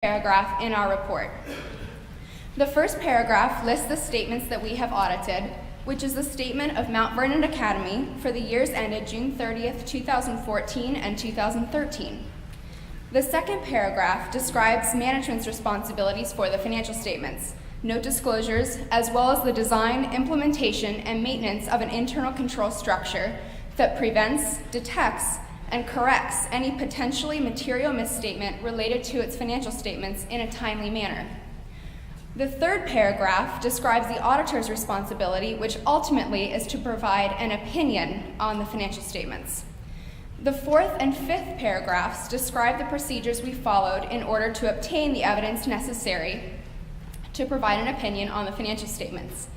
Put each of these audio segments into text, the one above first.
paragraph in our report. The first paragraph lists the statements that we have audited, which is the statement of Mount Vernon Academy for the years ended June 30th, 2014 and 2013. The second paragraph describes management's responsibilities for the financial statements, note disclosures, as well as the design, implementation, and maintenance of an internal control structure that prevents, detects, and corrects any potentially material misstatement related to its financial statements in a timely manner. The third paragraph describes the auditor's responsibility, which ultimately is to provide an opinion on the financial statements. The fourth and fifth paragraphs describe the procedures we followed in order to obtain the evidence necessary to provide an opinion on the financial statements.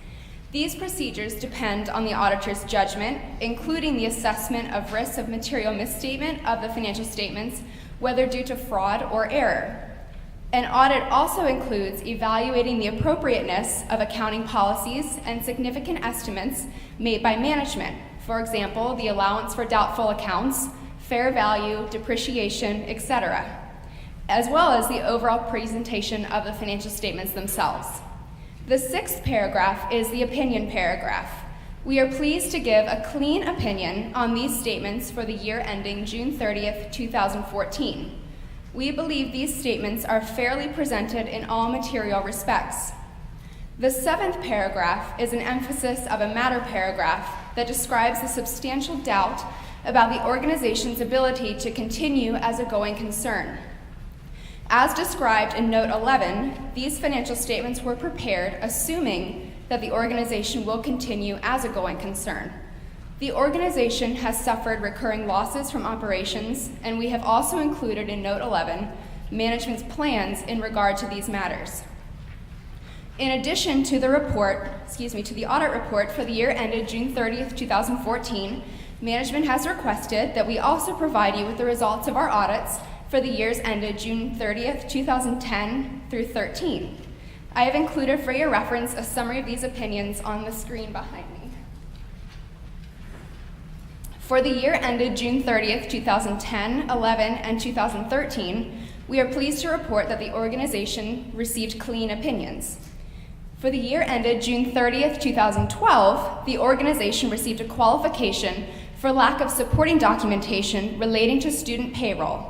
These procedures depend on the auditor's judgment, including the assessment of risks of material misstatement of the financial statements, whether due to fraud or error. An audit also includes evaluating the appropriateness of accounting policies and significant estimates made by management, for example, the allowance for doubtful accounts, fair value, depreciation, etc., as well as the overall presentation of the financial statements themselves. The sixth paragraph is the opinion paragraph. We are pleased to give a clean opinion on these statements for the year ending June 30th, 2014. We believe these statements are fairly presented in all material respects. The seventh paragraph is an emphasis of a matter paragraph that describes the substantial doubt about the organization's ability to continue as a going concern. As described in Note 11, these financial statements were prepared assuming that the organization will continue as a going concern. The organization has suffered recurring losses from operations, and we have also included in Note 11 management's plans in regard to these matters. In addition to the audit report for the year ended June 30th, 2014, management has requested that we also provide you with the results of our audits for the years ended June 30th, 2010 through 13. I have included for your reference a summary of these opinions on the screen behind me. For the year ended June 30th, 2010, 11, and 2013, we are pleased to report that the organization received clean opinions. For the year ended June 30th, 2012, the organization received a qualification for lack of supporting documentation relating to student payroll.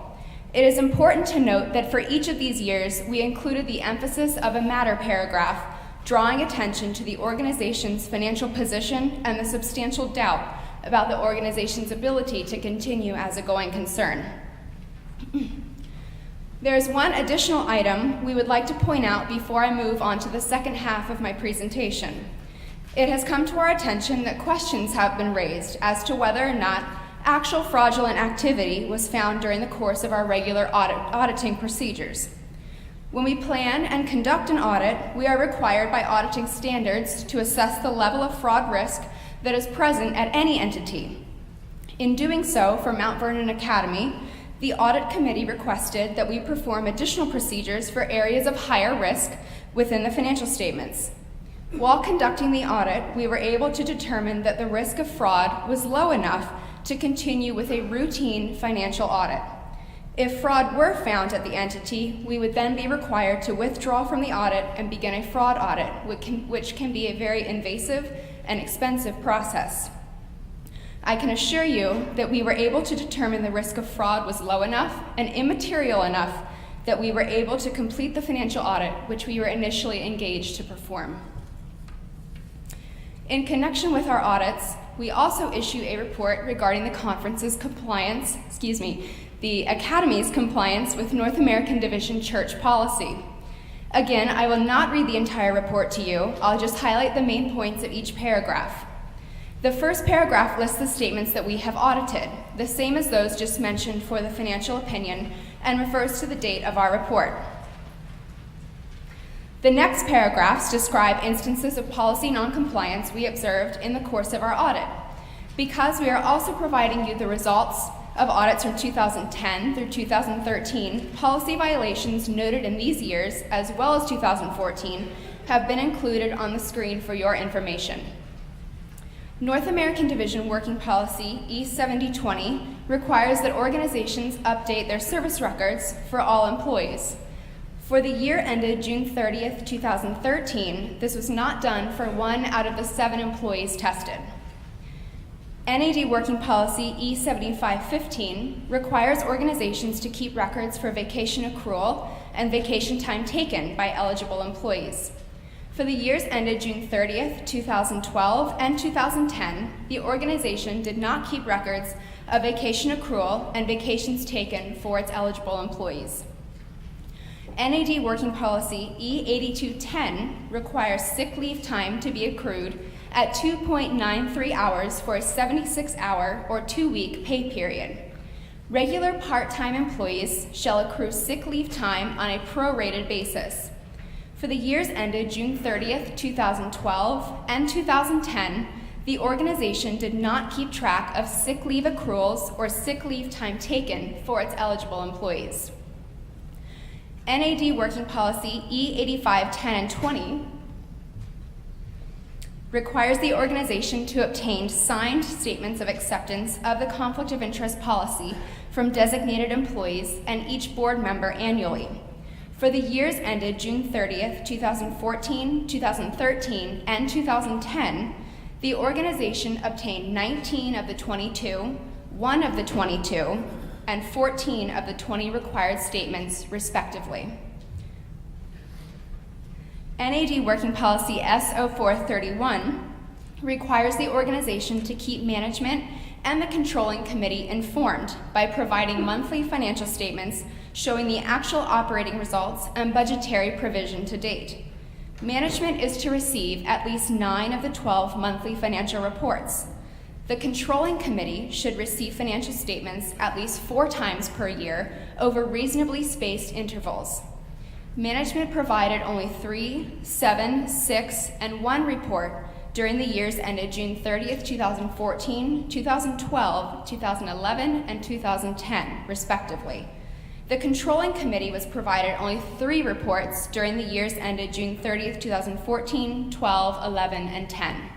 It is important to note that for each of these years, we included the emphasis of a matter paragraph, drawing attention to the organization's financial position and the substantial doubt about the organization's ability to continue as a going concern. There is one additional item we would like to point out before I move on to the second half of my presentation. It has come to our attention that questions have been raised as to whether or not actual fraudulent activity was found during the course of our regular auditing procedures. When we plan and conduct an audit, we are required by auditing standards to assess the level of fraud risk that is present at any entity. In doing so, for Mount Vernon Academy, the audit committee requested that we perform additional procedures for areas of higher risk within the financial statements. While conducting the audit, we were able to determine that the risk of fraud was low enough to continue with a routine financial audit. If fraud were found at the entity, we would then be required to withdraw from the audit and begin a fraud audit, which can be a very invasive and expensive process. I can assure you that we were able to determine the risk of fraud was low enough and immaterial enough that we were able to complete the financial audit, which we were initially engaged to perform. In connection with our audits, we also issue a report regarding the the Academy's compliance with North American Division Church policy. Again, I will not read the entire report to you. I'll just highlight the main points of each paragraph. The first paragraph lists the statements that we have audited, the same as those just mentioned for the financial opinion, and refers to the date of our report. The next paragraphs describe instances of policy noncompliance we observed in the course of our audit. Because we are also providing you the results of audits from 2010 through 2013, policy violations noted in these years, as well as 2014, have been included on the screen for your information. North American Division Working Policy E7020 requires that organizations update their service records for all employees. For the year ended June 30th, 2013, this was not done for 1 out of the 7 employees tested. NAD Working Policy E7515 requires organizations to keep records for vacation accrual and vacation time taken by eligible employees. For the years ended June 30th, 2012 and 2010, the organization did not keep records of vacation accrual and vacations taken for its eligible employees. NAD Working Policy E8210 requires sick leave time to be accrued at 2.93 hours for a 76-hour or 2-week pay period. Regular part-time employees shall accrue sick leave time on a prorated basis. For the years ended June 30th, 2012 and 2010, the organization did not keep track of sick leave accruals or sick leave time taken for its eligible employees. NAD Working Policy E8510 and 20 requires the organization to obtain signed statements of acceptance of the conflict of interest policy from designated employees and each board member annually. For the years ended June 30th, 2014, 2013, and 2010, the organization obtained 19 of the 22, 1 of the 22, and 14 of the 20 required statements, respectively. NAD Working Policy S0431 requires the organization to keep management and the controlling committee informed by providing monthly financial statements showing the actual operating results and budgetary provision to date. Management is to receive at least 9 of the 12 monthly financial reports. The controlling committee should receive financial statements at least 4 times per year over reasonably spaced intervals. Management provided only 3, 7, 6, and 1 report during the years ended June 30th, 2014, 2012, 2011, and 2010, respectively. The controlling committee was provided only 3 reports during the years ended June 30th, 2014, 12, 11, and 10.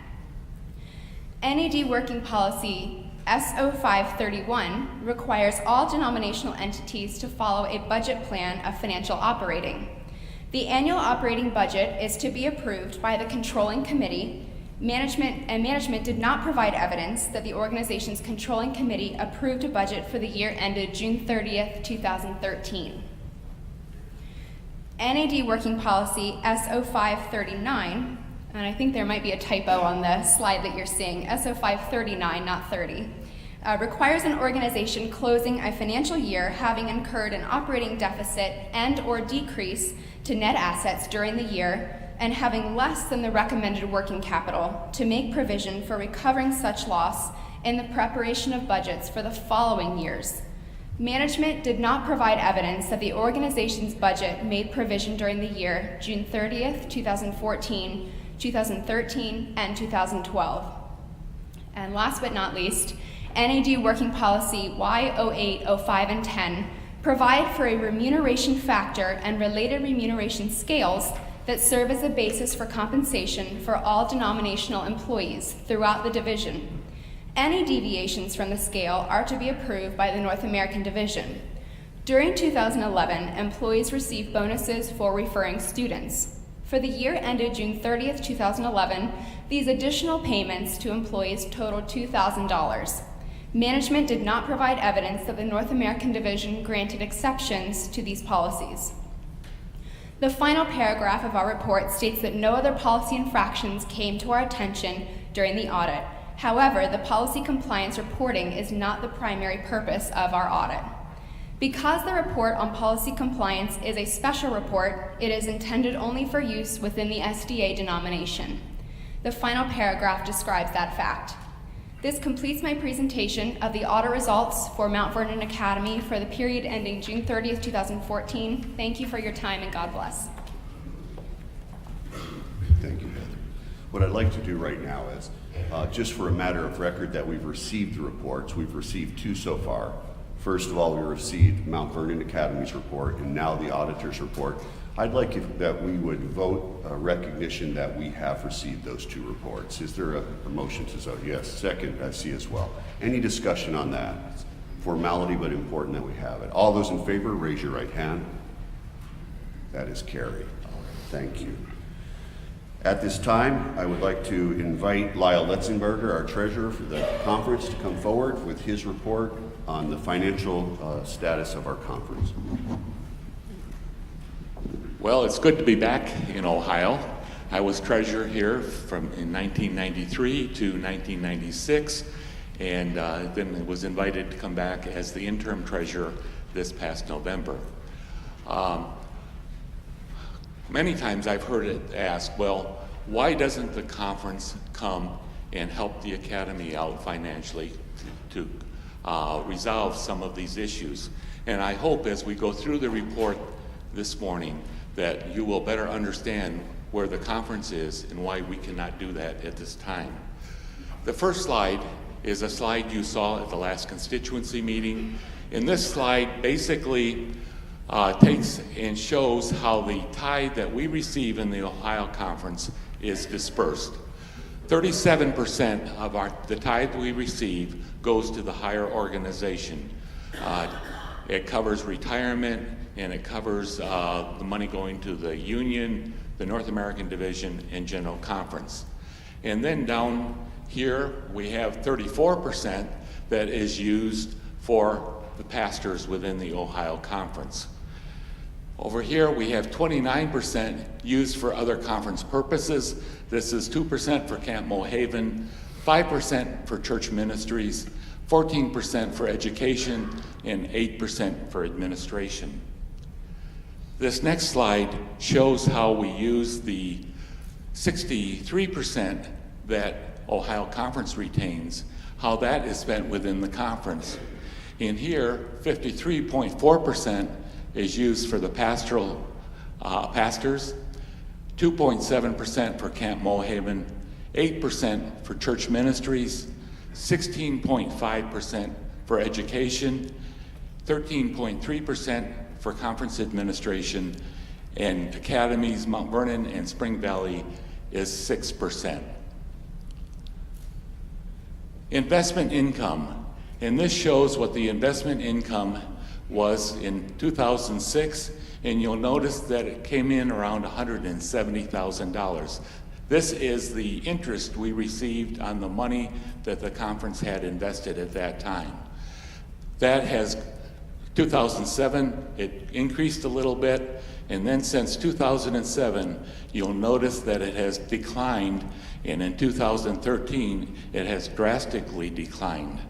NAD Working Policy S0531 requires all denominational entities to follow a budget plan of financial operating. The annual operating budget is to be approved by the controlling committee. Management did not provide evidence that the organization's controlling committee approved a budget for the year ended June 30th, 2013. NAD Working Policy S0539, and I think there might be a typo on the slide that you're seeing, S0539, not 30, requires an organization closing a financial year having incurred an operating deficit and or decrease to net assets during the year and having less than the recommended working capital to make provision for recovering such loss in the preparation of budgets for the following years. Management did not provide evidence that the organization's budget made provision during the year June 30th, 2014, 2013, and 2012. And last but not least, NAD Working Policy Y08, 05, and 10 provide for a remuneration factor and related remuneration scales that serve as a basis for compensation for all denominational employees throughout the division. Any deviations from the scale are to be approved by the North American Division. During 2011, employees received bonuses for referring students. For the year ended June 30th, 2011, these additional payments to employees totaled $2,000. Management did not provide evidence that the North American Division granted exceptions to these policies. The final paragraph of our report states that no other policy infractions came to our attention during the audit. However, the policy compliance reporting is not the primary purpose of our audit. Because the report on policy compliance is a special report, it is intended only for use within the SDA denomination. The final paragraph describes that fact. This completes my presentation of the audit results for Mount Vernon Academy for the period ending June 30th, 2014. Thank you for your time, and God bless. Thank you, Heather. What I'd like to do right now is, just for a matter of record that we've received the reports, we've received 2 so far. First of all, we received Mount Vernon Academy's report and now the auditor's report. I'd like that we would vote a recognition that we have received those 2 reports. Is there a motion to so? Yes, second, I see as well. Any discussion on that? Formality, but important that we have it. All those in favor, raise your right hand. That is carried. Thank you. At this time, I would like to invite Lyle Letzenberger, our treasurer for the conference, to come forward with his report on the financial status of our conference. Well, it's good to be back in Ohio. I was treasurer here in 1993 to 1996, and then was invited to come back as the interim treasurer this past November. Many times I've heard it asked, well, why doesn't the conference come and help the academy out financially to resolve some of these issues? And I hope as we go through the report this morning that you will better understand where the conference is and why we cannot do that at this time. The first slide is a slide you saw at the last constituency meeting. And this slide basically takes and shows how the tithe that we receive in the Ohio Conference is dispersed. 37% of the tithe we receive goes to the higher organization. It covers retirement, and it covers the money going to the union, the North American Division, and General Conference. And then down here, we have 34% that is used for the pastors within the Ohio Conference. Over here, we have 29% used for other conference purposes. This is 2% for Camp Mohaven, 5% for church ministries, 14% for education, and 8% for administration. This next slide shows how we use the 63% that Ohio Conference retains, how that is spent within the conference. In here, 53.4% is used for the pastoral pastors, 2.7% for Camp Mohaven, 8% for church ministries, 16.5% for education, 13.3% for conference administration, and academies, Mount Vernon and Spring Valley is 6%. Investment income, and this shows what the investment income was in 2006, and you'll notice that it came in around $170,000. This is the interest we received on the money that the conference had invested at that time. That has 2007, it increased a little bit, and then since 2007, you'll notice that it has declined, and in 2013, it has drastically declined.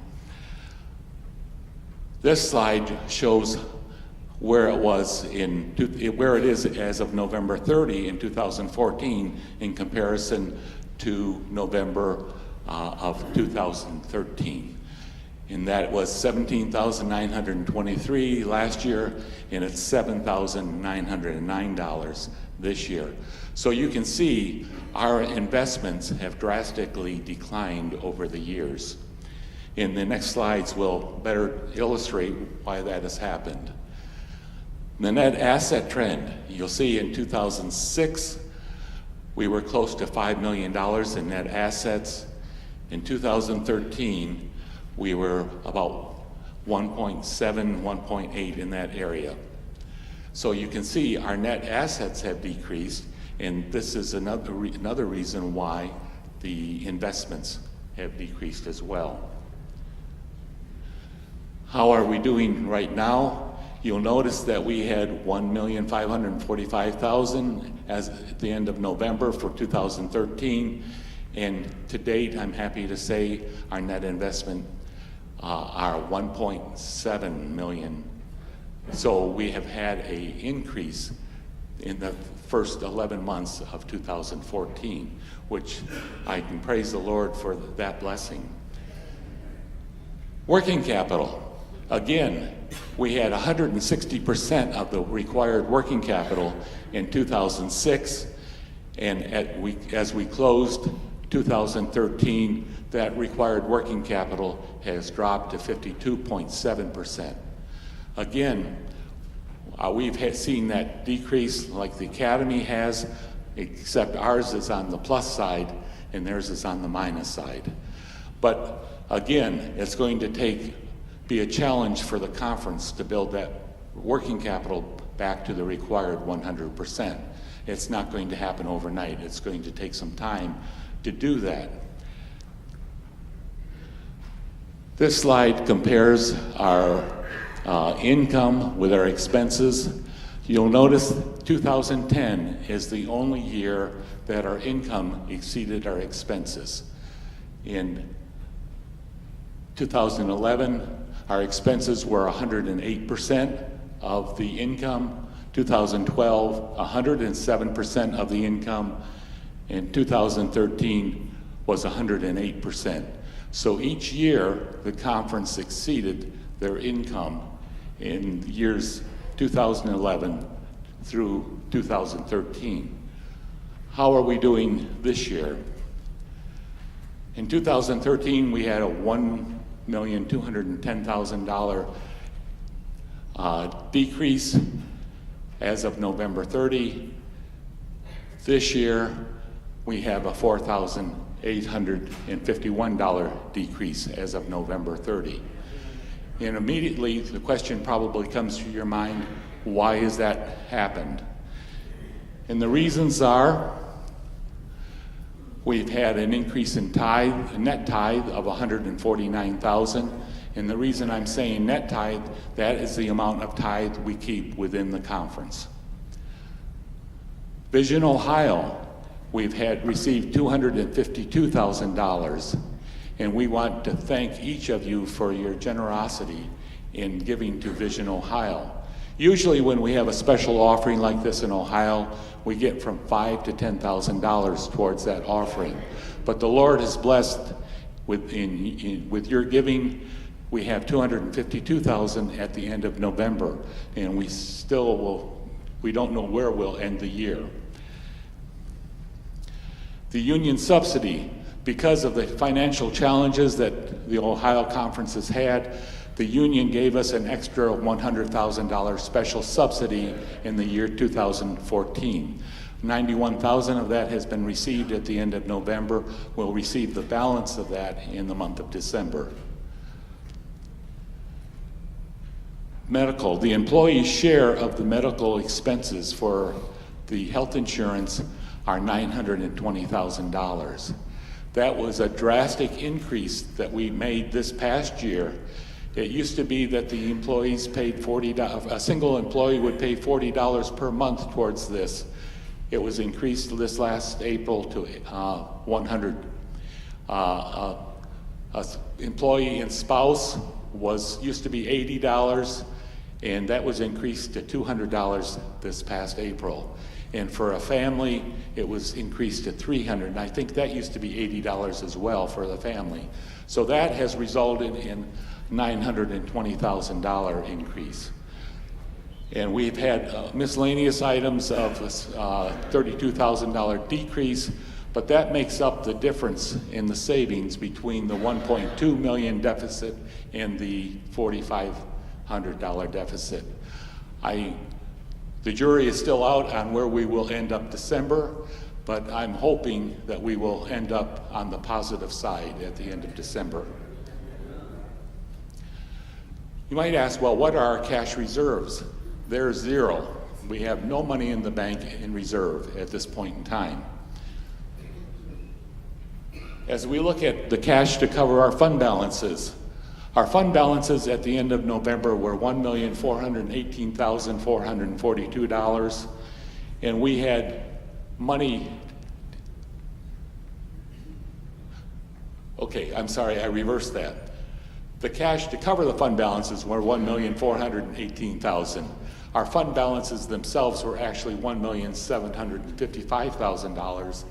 This slide shows where it was where it is as of November 30 in 2014 in comparison to November of 2013. And that was $17,923 last year, and it's $7,909 this year. So you can see our investments have drastically declined over the years. In the next slides will better illustrate why that has happened. The net asset trend, you'll see in 2006, we were close to $5 million in net assets. In 2013, we were about 1.7, 1.8 in that area. So you can see our net assets have decreased, and this is another reason why the investments have decreased as well. How are we doing right now? You'll notice that we had $1,545,000 as at the end of November for 2013, and to date, I'm happy to say our net investment are $1.7 million. So we have had an increase in the first 11 months of 2014, which I can praise the Lord for that blessing. Working capital. Again, we had 160% of the required working capital in 2006, and as we closed 2013, that required working capital has dropped to 52.7%. Again, we've seen that decrease like the Academy has, except ours is on the plus side and theirs is on the minus side. But again, it's going to be a challenge for the conference to build that working capital back to the required 100%. It's not going to happen overnight. It's going to take some time to do that. This slide compares our income with our expenses. You'll notice 2010 is the only year that our income exceeded our expenses. In 2011, our expenses were 108% of the income. 2012, 107% of the income. In 2013 was 108%. So each year, the conference exceeded their income in years 2011 through 2013. How are we doing this year? In 2013, we had a $1,210,000 decrease as of November 30. This year, we have a $4,851 decrease as of November 30. And immediately, the question probably comes to your mind, why has that happened? And the reasons are, we've had an increase in net tithe of $149,000. And the reason I'm saying net tithe, that is the amount of tithe we keep within the conference. Vision Ohio, we've received $252,000. And we want to thank each of you for your generosity in giving to Vision Ohio. Usually when we have a special offering like this in Ohio, we get from $5,000 to $10,000 towards that offering. But the Lord has blessed with your giving. We have $252,000 at the end of November, and we don't know where we'll end the year. The union subsidy, because of the financial challenges that the Ohio Conference has had, the union gave us an extra $100,000 special subsidy in the year 2014. $91,000 of that has been received at the end of November. We'll receive the balance of that in the month of December. Medical, the employee's share of the medical expenses for the health insurance are $920,000. That was a drastic increase that we made this past year. It used to be that the employees paid a single employee would pay $40 per month towards this. It was increased this last April to $100. Employee and spouse used to be $80, and that was increased to $200 this past April. And for a family, it was increased to $300, and I think that used to be $80 as well for the family. So that has resulted in $920,000 increase. And we've had miscellaneous items of $32,000 decrease, but that makes up the difference in the savings between the $1.2 million deficit and the $4,500 deficit. The jury is still out on where we will end up December, but I'm hoping that we will end up on the positive side at the end of December. You might ask, well, what are our cash reserves? They're zero. We have no money in the bank in reserve at this point in time. As we look at the cash to cover our fund balances at the end of November were $1,418,442, and we had money. Okay, I'm sorry, I reversed that. The cash to cover the fund balances were $1,418,000. Our fund balances themselves were actually $1,755,000.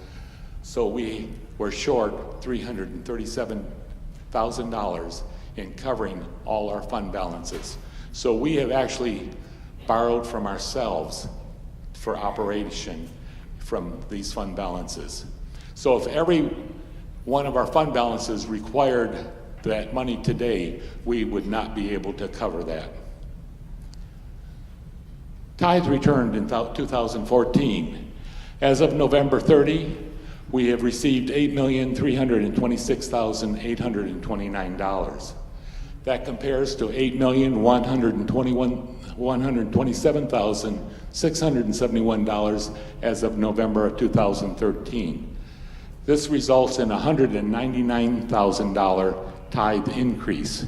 So we were short $337,000 in covering all our fund balances. So we have actually borrowed from ourselves for operation from these fund balances. So if every one of our fund balances required that money today, we would not be able to cover that. Tithe returned in 2014. As of November 30, we have received $8,326,829. That compares to $8,121,000 $127,671 as of November of 2013. This results in a $199,000 tithe increase,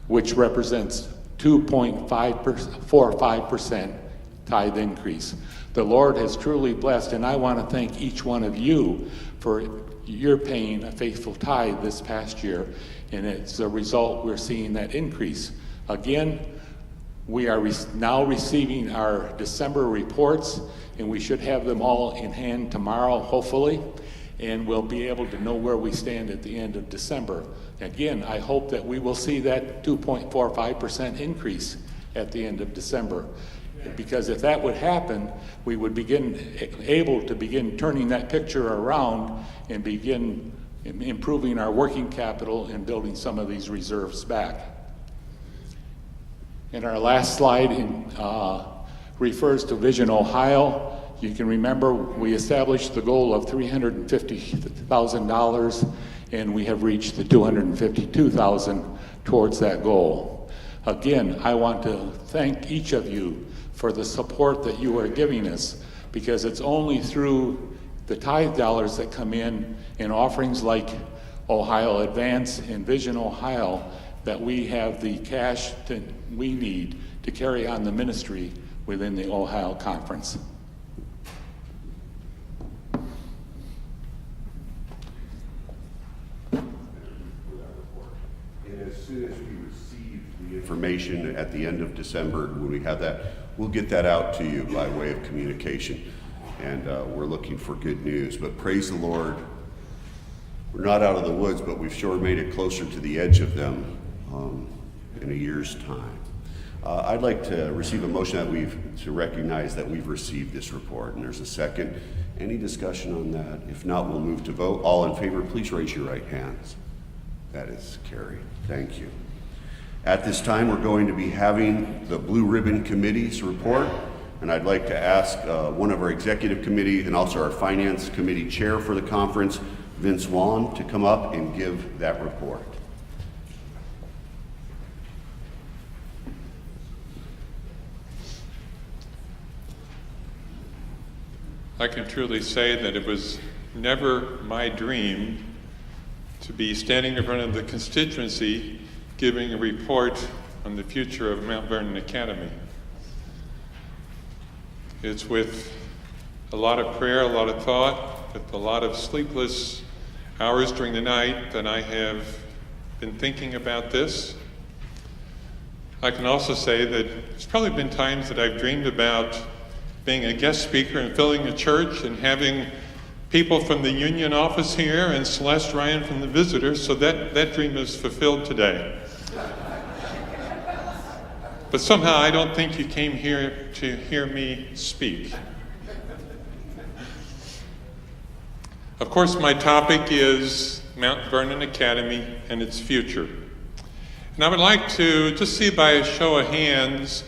which represents 2.45% tithe increase. The Lord has truly blessed, and I want to thank each one of you for your paying a faithful tithe this past year, and as a result, we're seeing that increase. Again, we are now receiving our December reports, and we should have them all in hand tomorrow, hopefully, and we'll be able to know where we stand at the end of December. Again, I hope that we will see that 2.45% increase at the end of December. Because if that would happen, we would able to begin turning that picture around and begin improving our working capital and building some of these reserves back. And our last slide refers to Vision Ohio. You can remember we established the goal of $350,000, and we have reached the $252,000 towards that goal. Again, I want to thank each of you for the support that you are giving us, because it's only through the tithe dollars that come in and offerings like Ohio Advance and Vision Ohio that we have the cash that we need to carry on the ministry within the Ohio Conference. And as soon as we receive the information at the end of December, when we have that, we'll get that out to you by way of communication. And we're looking for good news. But praise the Lord, we're not out of the woods, but we've sure made it closer to the edge of them in a year's time. I'd like to receive a motion to recognize that we've received this report. And there's a second. Any discussion on that? If not, we'll move to vote. All in favor, please raise your right hands. That is carried. Thank you. At this time, we're going to be having the Blue Ribbon Committee's report, and I'd like to ask one of our executive committee and also our finance committee chair for the conference, Vince Wan, to come up and give that report. I can truly say that it was never my dream to be standing in front of the constituency giving a report on the future of Mount Vernon Academy. It's with a lot of prayer, a lot of thought, with a lot of sleepless hours during the night that I have been thinking about this. I can also say that there's probably been times that I've dreamed about being a guest speaker and filling a church and having people from the union office here and Celeste Ryan from the visitors, so that dream is fulfilled today. But somehow I don't think you came here to hear me speak. Of course, my topic is Mount Vernon Academy and its future. And I would like to just see by a show of hands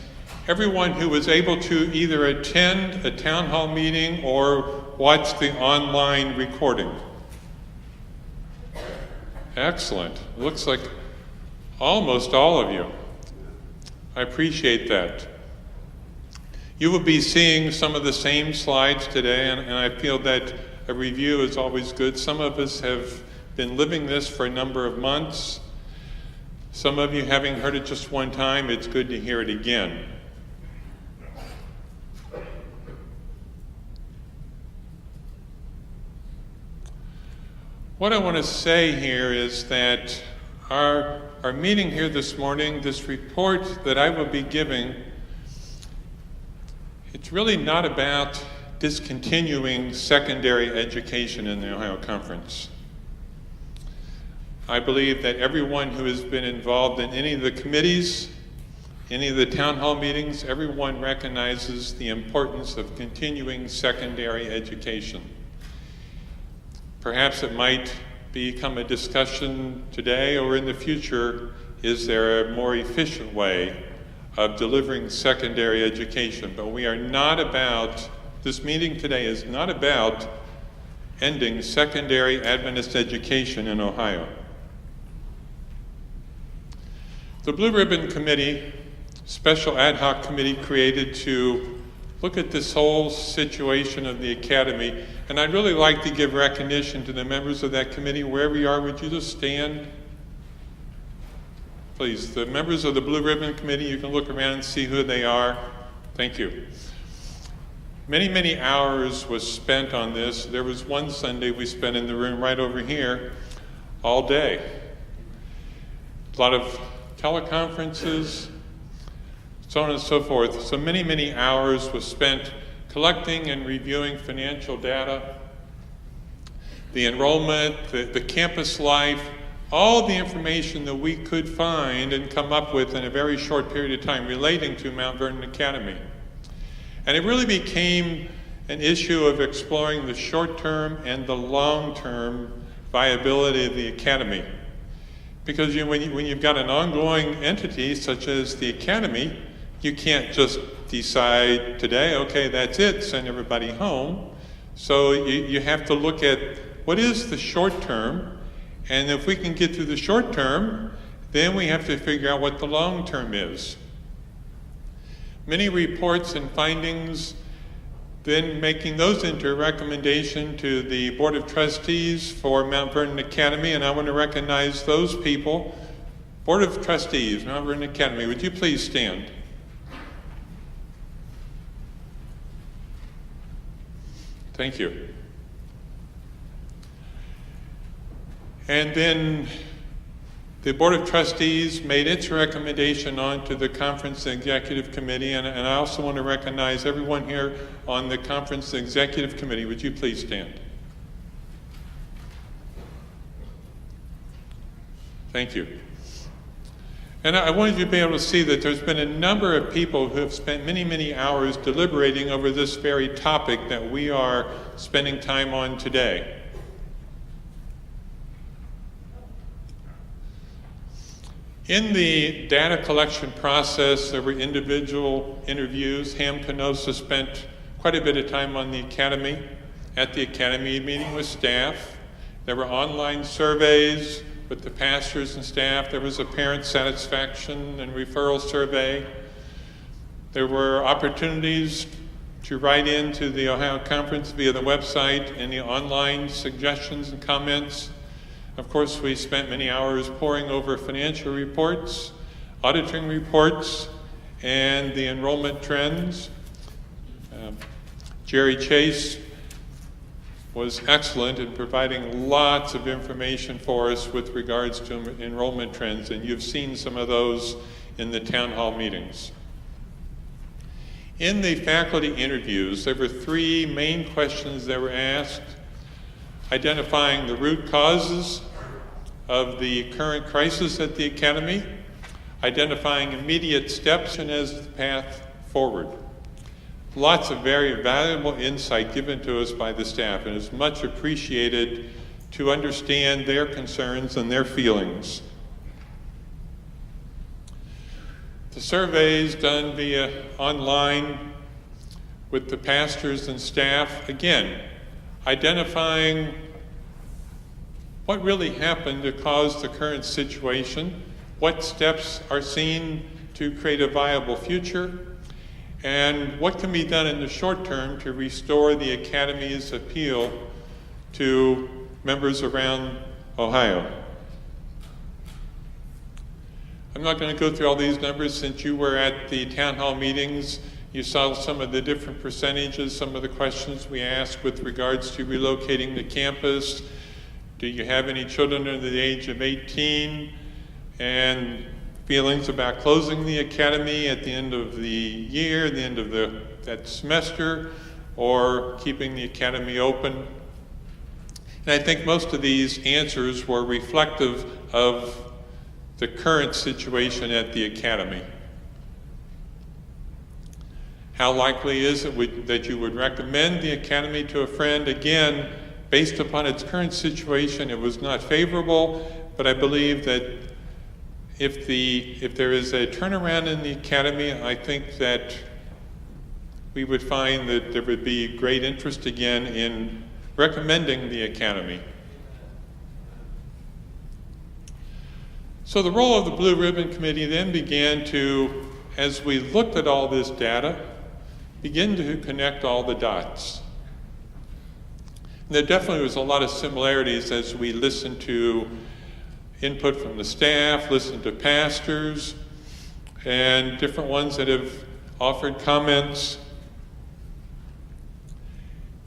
everyone who was able to either attend a town hall meeting or watch the online recording. Excellent. It looks like almost all of you. I appreciate that. You will be seeing some of the same slides today, and I feel that a review is always good. Some of us have been living this for a number of months. Some of you, having heard it just one time, it's good to hear it again. What I want to say here is that our meeting here this morning, this report that I will be giving, it's really not about discontinuing secondary education in the Ohio Conference. I believe that everyone who has been involved in any of the committees, any of the town hall meetings, everyone recognizes the importance of continuing secondary education. Perhaps it might become a discussion today or in the future, is there a more efficient way of delivering secondary education? But we are not about, this meeting today is not about ending secondary Adventist education in Ohio. The Blue Ribbon Committee special ad hoc committee created to look at this whole situation of the academy. And I'd really like to give recognition to the members of that committee. Wherever you are, would you just stand? Please, the members of the Blue Ribbon Committee, you can look around and see who they are. Thank you. Many, many hours was spent on this. There was one Sunday we spent in the room right over here all day. A lot of teleconferences, so on and so forth. So many, many hours was spent collecting and reviewing financial data, the enrollment, the campus life, all the information that we could find and come up with in a very short period of time relating to Mount Vernon Academy. And it really became an issue of exploring the short-term and the long-term viability of the academy. Because when you've got an ongoing entity such as the academy, you can't just decide today, okay, that's it, send everybody home. So you have to look at what is the short term, and if we can get through the short term, then we have to figure out what the long term is. Many reports and findings, then making those into a recommendation to the Board of Trustees for Mount Vernon Academy, and I want to recognize those people. Board of Trustees, Mount Vernon Academy, would you please stand? Thank you. And then the Board of Trustees made its recommendation on to the Conference Executive Committee, and I also want to recognize everyone here on the Conference Executive Committee. Would you please stand? Thank you. And I wanted you to be able to see that there's been a number of people who have spent many, many hours deliberating over this very topic that we are spending time on today. In the data collection process, there were individual interviews. Ham Canosa spent quite a bit of time on the academy, at the academy, meeting with staff. There were online surveys with the pastors and staff. There was a parent satisfaction and referral survey. There were opportunities to write into the Ohio Conference via the website and the online suggestions and comments. Of course, we spent many hours poring over financial reports, auditing reports, and the enrollment trends. Jerry Chase was excellent in providing lots of information for us with regards to enrollment trends, and you've seen some of those in the town hall meetings. In the faculty interviews, there were three main questions that were asked: identifying the root causes of the current crisis at the academy, identifying immediate steps and as the path forward. Lots of very valuable insight given to us by the staff, and it's much appreciated to understand their concerns and their feelings. The surveys done via online with the pastors and staff, again, identifying what really happened to cause the current situation, what steps are seen to create a viable future, and what can be done in the short term to restore the academy's appeal to members around Ohio. I'm not going to go through all these numbers. Since you were at the town hall meetings, you saw some of the different percentages, some of the questions we asked with regards to relocating the campus. Do you have any children under the age of 18? And feelings about closing the academy at the end of the year, the end of that semester, or keeping the academy open. And I think most of these answers were reflective of the current situation at the academy. How likely is it that you would recommend the academy to a friend? Again, based upon its current situation, it was not favorable, but I believe that if there is a turnaround in the academy, I think that we would find that there would be great interest again in recommending the academy. So the role of the Blue Ribbon Committee then began to as we looked at all this data, begin to connect all the dots. And there definitely was a lot of similarities as we listened to input from the staff, listened to pastors, and different ones that have offered comments.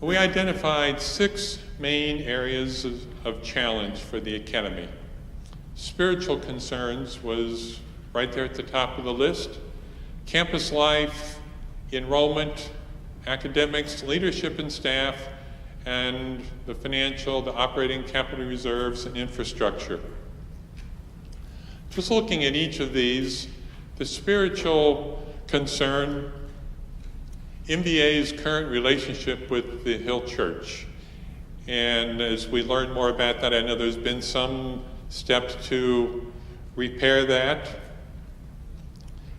We identified 6 main areas of challenge for the Academy. Spiritual concerns was right there at the top of the list. Campus life, enrollment, academics, leadership and staff, and the financial, the operating capital reserves, and infrastructure. Just looking at each of these, the spiritual concern, MVA's current relationship with the Hill Church. And as we learn more about that, I know there's been some steps to repair that.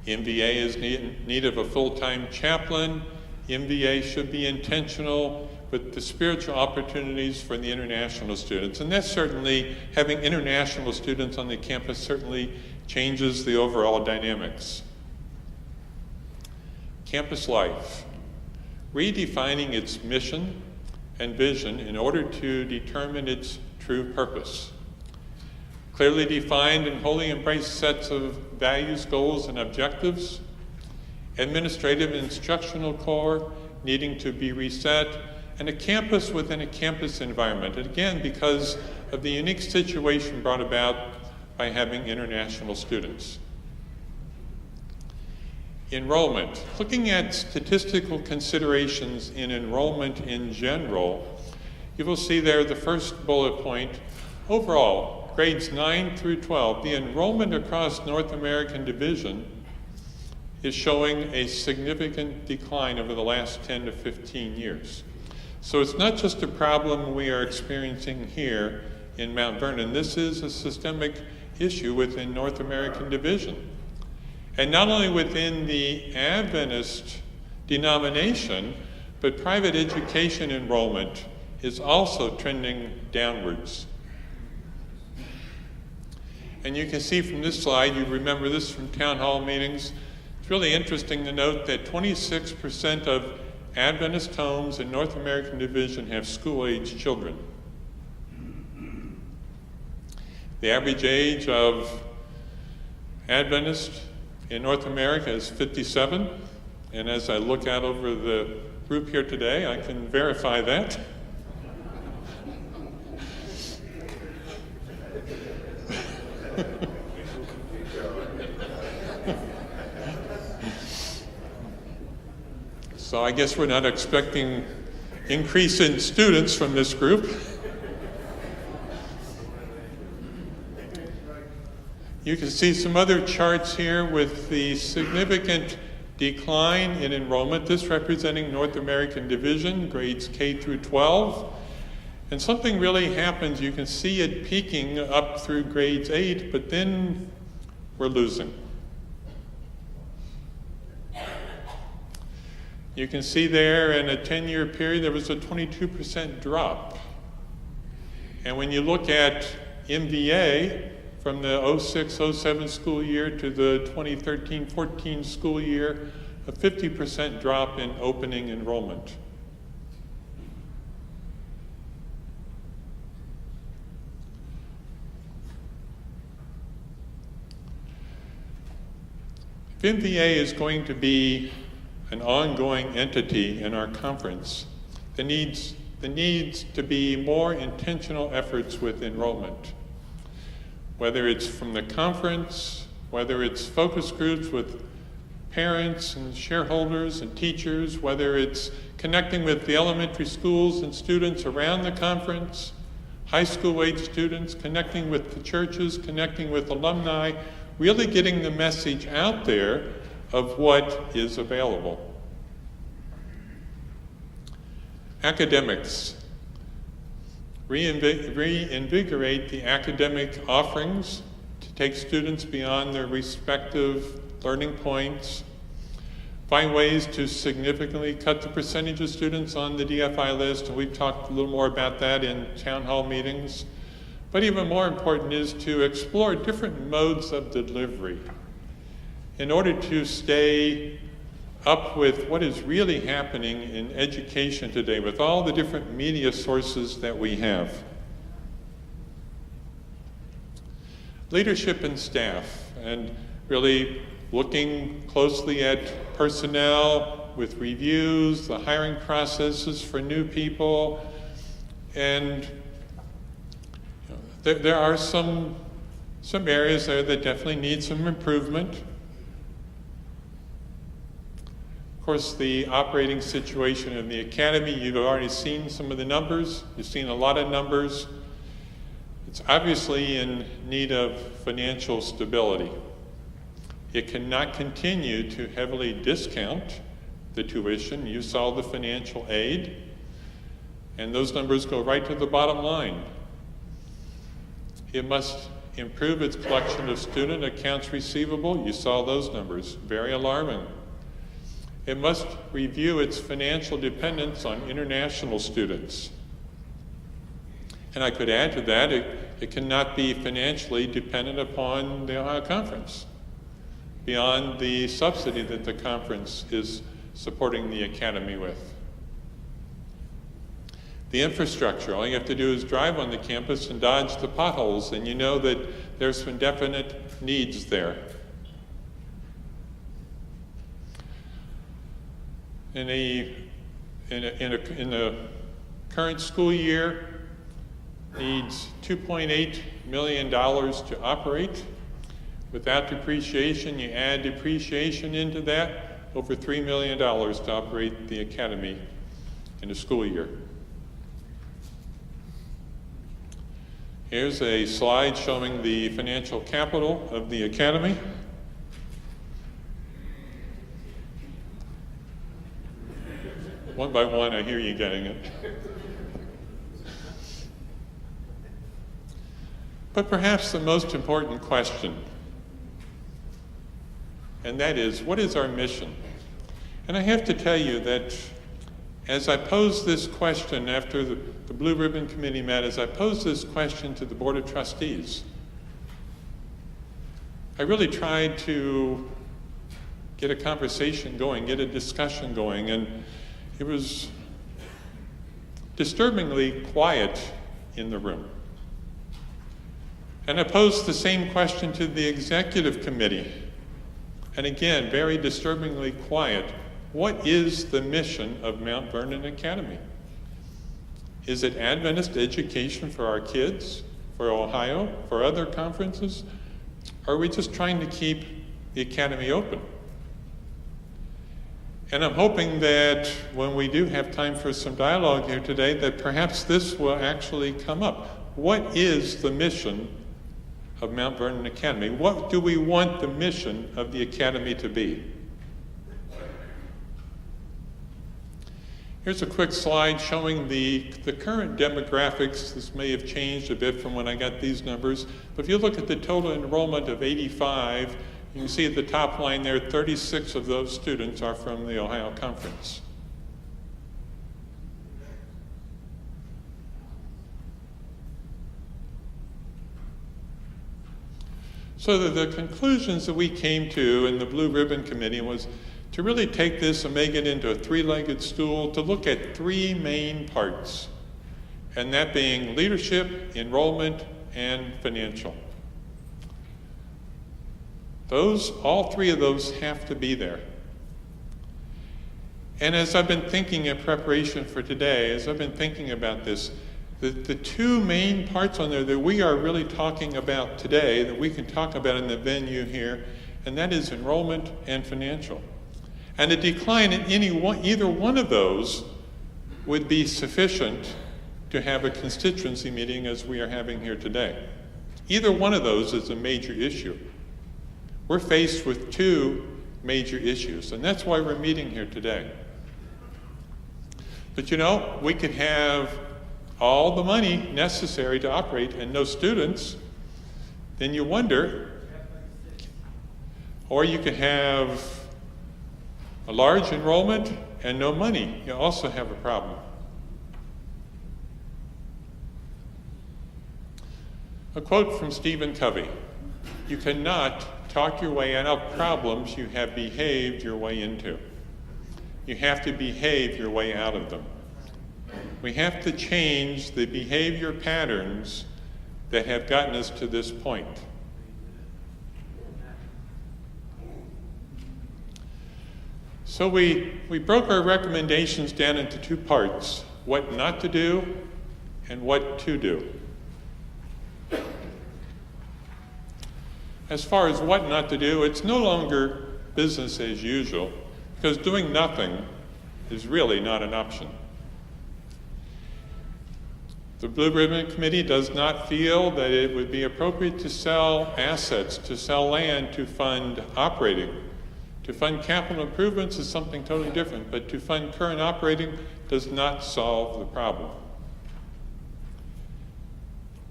MVA is in need of a full-time chaplain. MVA should be intentional with the spiritual opportunities for the international students. And that's certainly, having international students on the campus certainly changes the overall dynamics. Campus life, redefining its mission and vision in order to determine its true purpose. Clearly defined and wholly embraced sets of values, goals, and objectives. Administrative and instructional core needing to be reset, and a campus within a campus environment. And again, because of the unique situation brought about by having international students. Enrollment. Looking at statistical considerations in enrollment in general, you will see there the first bullet point. Overall, grades 9 through 12, the enrollment across North American Division is showing a significant decline over the last 10 to 15 years. So it's not just a problem we are experiencing here in Mount Vernon. This is a systemic issue within North American Division. And not only within the Adventist denomination, but private education enrollment is also trending downwards. And you can see from this slide, you remember this from town hall meetings, it's really interesting to note that 26% of Adventist homes in North American Division have school-age children. The average age of Adventist in North America is 57, and as I look out over the group here today, I can verify that. So I guess we're not expecting increase in students from this group. You can see some other charts here with the significant decline in enrollment, this representing North American Division, grades K through 12. And something really happens, you can see it peaking up through grades 8, but then we're losing. You can see there in a 10-year period, there was a 22% drop. And when you look at MVA, from the 06-07 school year to the 2013-14 school year, a 50% drop in opening enrollment. If MVA is going to be an ongoing entity in our conference, there needs to be more intentional efforts with enrollment. Whether it's from the conference, whether it's focus groups with parents and shareholders and teachers, whether it's connecting with the elementary schools and students around the conference, high school age students, connecting with the churches, connecting with alumni, really getting the message out there of what is available. Academics. Reinvigorate the academic offerings to take students beyond their respective learning points. Find ways to significantly cut the percentage of students on the DFI list, and we've talked a little more about that in town hall meetings. But even more important is to explore different modes of delivery. in order to stay up with what is really happening in education today with all the different media sources that we have. Leadership and staff, and really looking closely at personnel with reviews, the hiring processes for new people, and there are some areas there that definitely need some improvement. Of course, the operating situation in the academy, you've already seen some of the numbers. You've seen a lot of numbers. It's obviously in need of financial stability. It cannot continue to heavily discount the tuition. You saw the financial aid, and those numbers go right to the bottom line. It must improve its collection of student accounts receivable. You saw those numbers, very alarming. It must review its financial dependence on international students. And I could add to that, it cannot be financially dependent upon the Ohio Conference, beyond the subsidy that the conference is supporting the academy with. The infrastructure, all you have to do is drive on the campus and dodge the potholes, and you know that there's some definite needs there. In the current school year, needs $2.8 million to operate. Without depreciation, you add depreciation into that, over $3 million to operate the academy in a school year. Here's a slide showing the financial capital of the academy. One by one, I hear you getting it. But perhaps the most important question, and that is, what is our mission? And I have to tell you that as I posed this question after the Blue Ribbon Committee met, as I posed this question to the Board of Trustees, I really tried to get a conversation going, get a discussion going, and it was disturbingly quiet in the room. And I posed the same question to the executive committee. And again, very disturbingly quiet. What is the mission of Mount Vernon Academy? Is it Adventist education for our kids, for Ohio, for other conferences? Or are we just trying to keep the academy open? And I'm hoping that when we do have time for some dialogue here today, that perhaps this will actually come up. What is the mission of Mount Vernon Academy? What do we want the mission of the academy to be? Here's a quick slide showing the current demographics. This may have changed a bit from when I got these numbers, but if you look at the total enrollment of 85, you can see at the top line there, 36 of those students are from the Ohio Conference. So the conclusions that we came to in the Blue Ribbon Committee was to really take this and make it into a three-legged stool, to look at three main parts, and that being leadership, enrollment, and financial. All three of those have to be there. And as I've been thinking in preparation for today, as I've been thinking about this, the two main parts on there that we are really talking about today, that we can talk about in the venue here, and that is enrollment and financial. And a decline in either one of those would be sufficient to have a constituency meeting as we are having here today. Either one of those is a major issue. We're faced with two major issues, and that's why we're meeting here today. But you know, we could have all the money necessary to operate and no students, then you wonder, or you could have a large enrollment and no money. You also have a problem. A quote from Stephen Covey: "You cannot talk your way out of problems you have behaved your way into. You have to behave your way out of them. We have to change the behavior patterns that have gotten us to this point. So we broke our recommendations down into two parts: what not to do and what to do. As far as what not to do, it's no longer business as usual, because doing nothing is really not an option. The Blue Ribbon Committee does not feel that it would be appropriate to sell assets, to sell land, to fund operating. To fund capital improvements is something totally different, but to fund current operating does not solve the problem.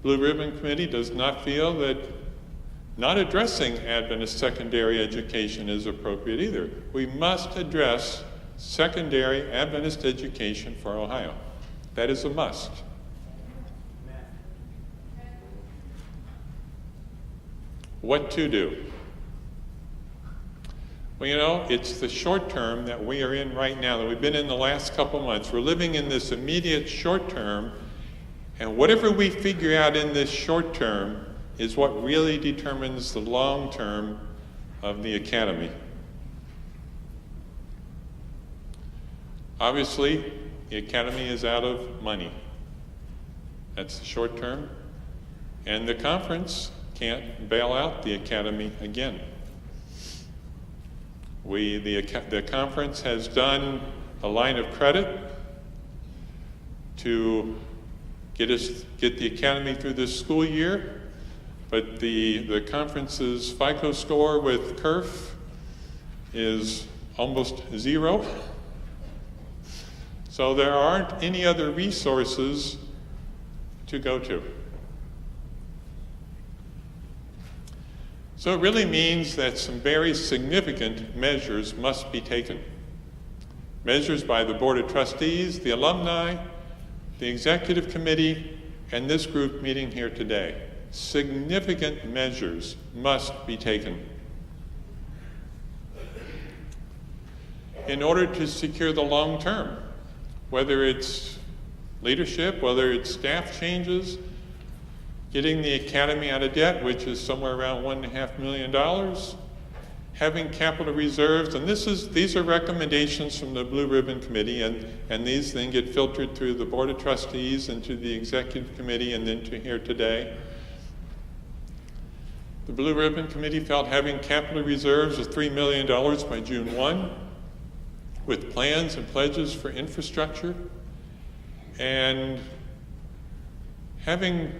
Blue Ribbon Committee does not feel that not addressing Adventist secondary education is appropriate either. We must address secondary Adventist education for Ohio. That is a must. What to do? Well, you know, it's the short term that we are in right now, that we've been in the last couple months. We're living in this immediate short term, and whatever we figure out in this short term is what really determines the long term of the academy. Obviously, the academy is out of money. That's the short term, and the conference can't bail out the academy again. The conference has done a line of credit to get the academy through this school year, but the conference's FICO score with CURF is almost 0. So there aren't any other resources to go to. So it really means that some very significant measures must be taken. Measures by the Board of Trustees, the alumni, the Executive Committee, and this group meeting here today. Significant measures must be taken in order to secure the long term, whether it's leadership, whether it's staff changes, getting the academy out of debt, which is somewhere around $1.5 million, having capital reserves, and these are recommendations from the Blue Ribbon Committee, and these then get filtered through the Board of Trustees and to the Executive Committee and then to here today. The Blue Ribbon Committee felt having capital reserves of $3 million by June 1, with plans and pledges for infrastructure, and having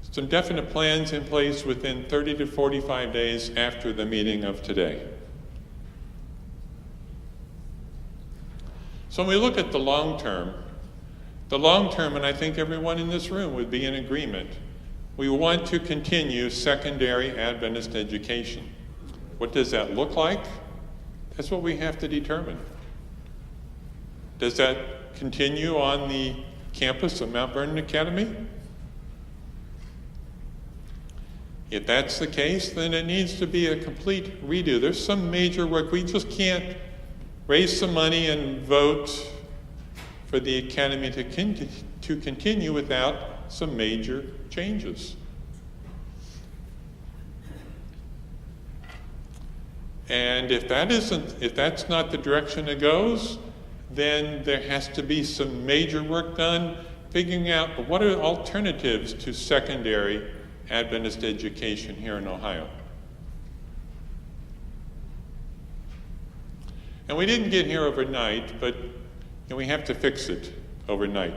some definite plans in place within 30 to 45 days after the meeting of today. So when we look at the long term, and I think everyone in this room would be in agreement, we want to continue secondary Adventist education. What does that look like? That's what we have to determine. Does that continue on the campus of Mount Vernon Academy? If that's the case, then it needs to be a complete redo. There's some major work. We just can't raise some money and vote for the academy to continue without some major changes. And if that's not the direction it goes, then there has to be some major work done figuring out what are alternatives to secondary Adventist education here in Ohio. And we didn't get here overnight, but we have to fix it overnight.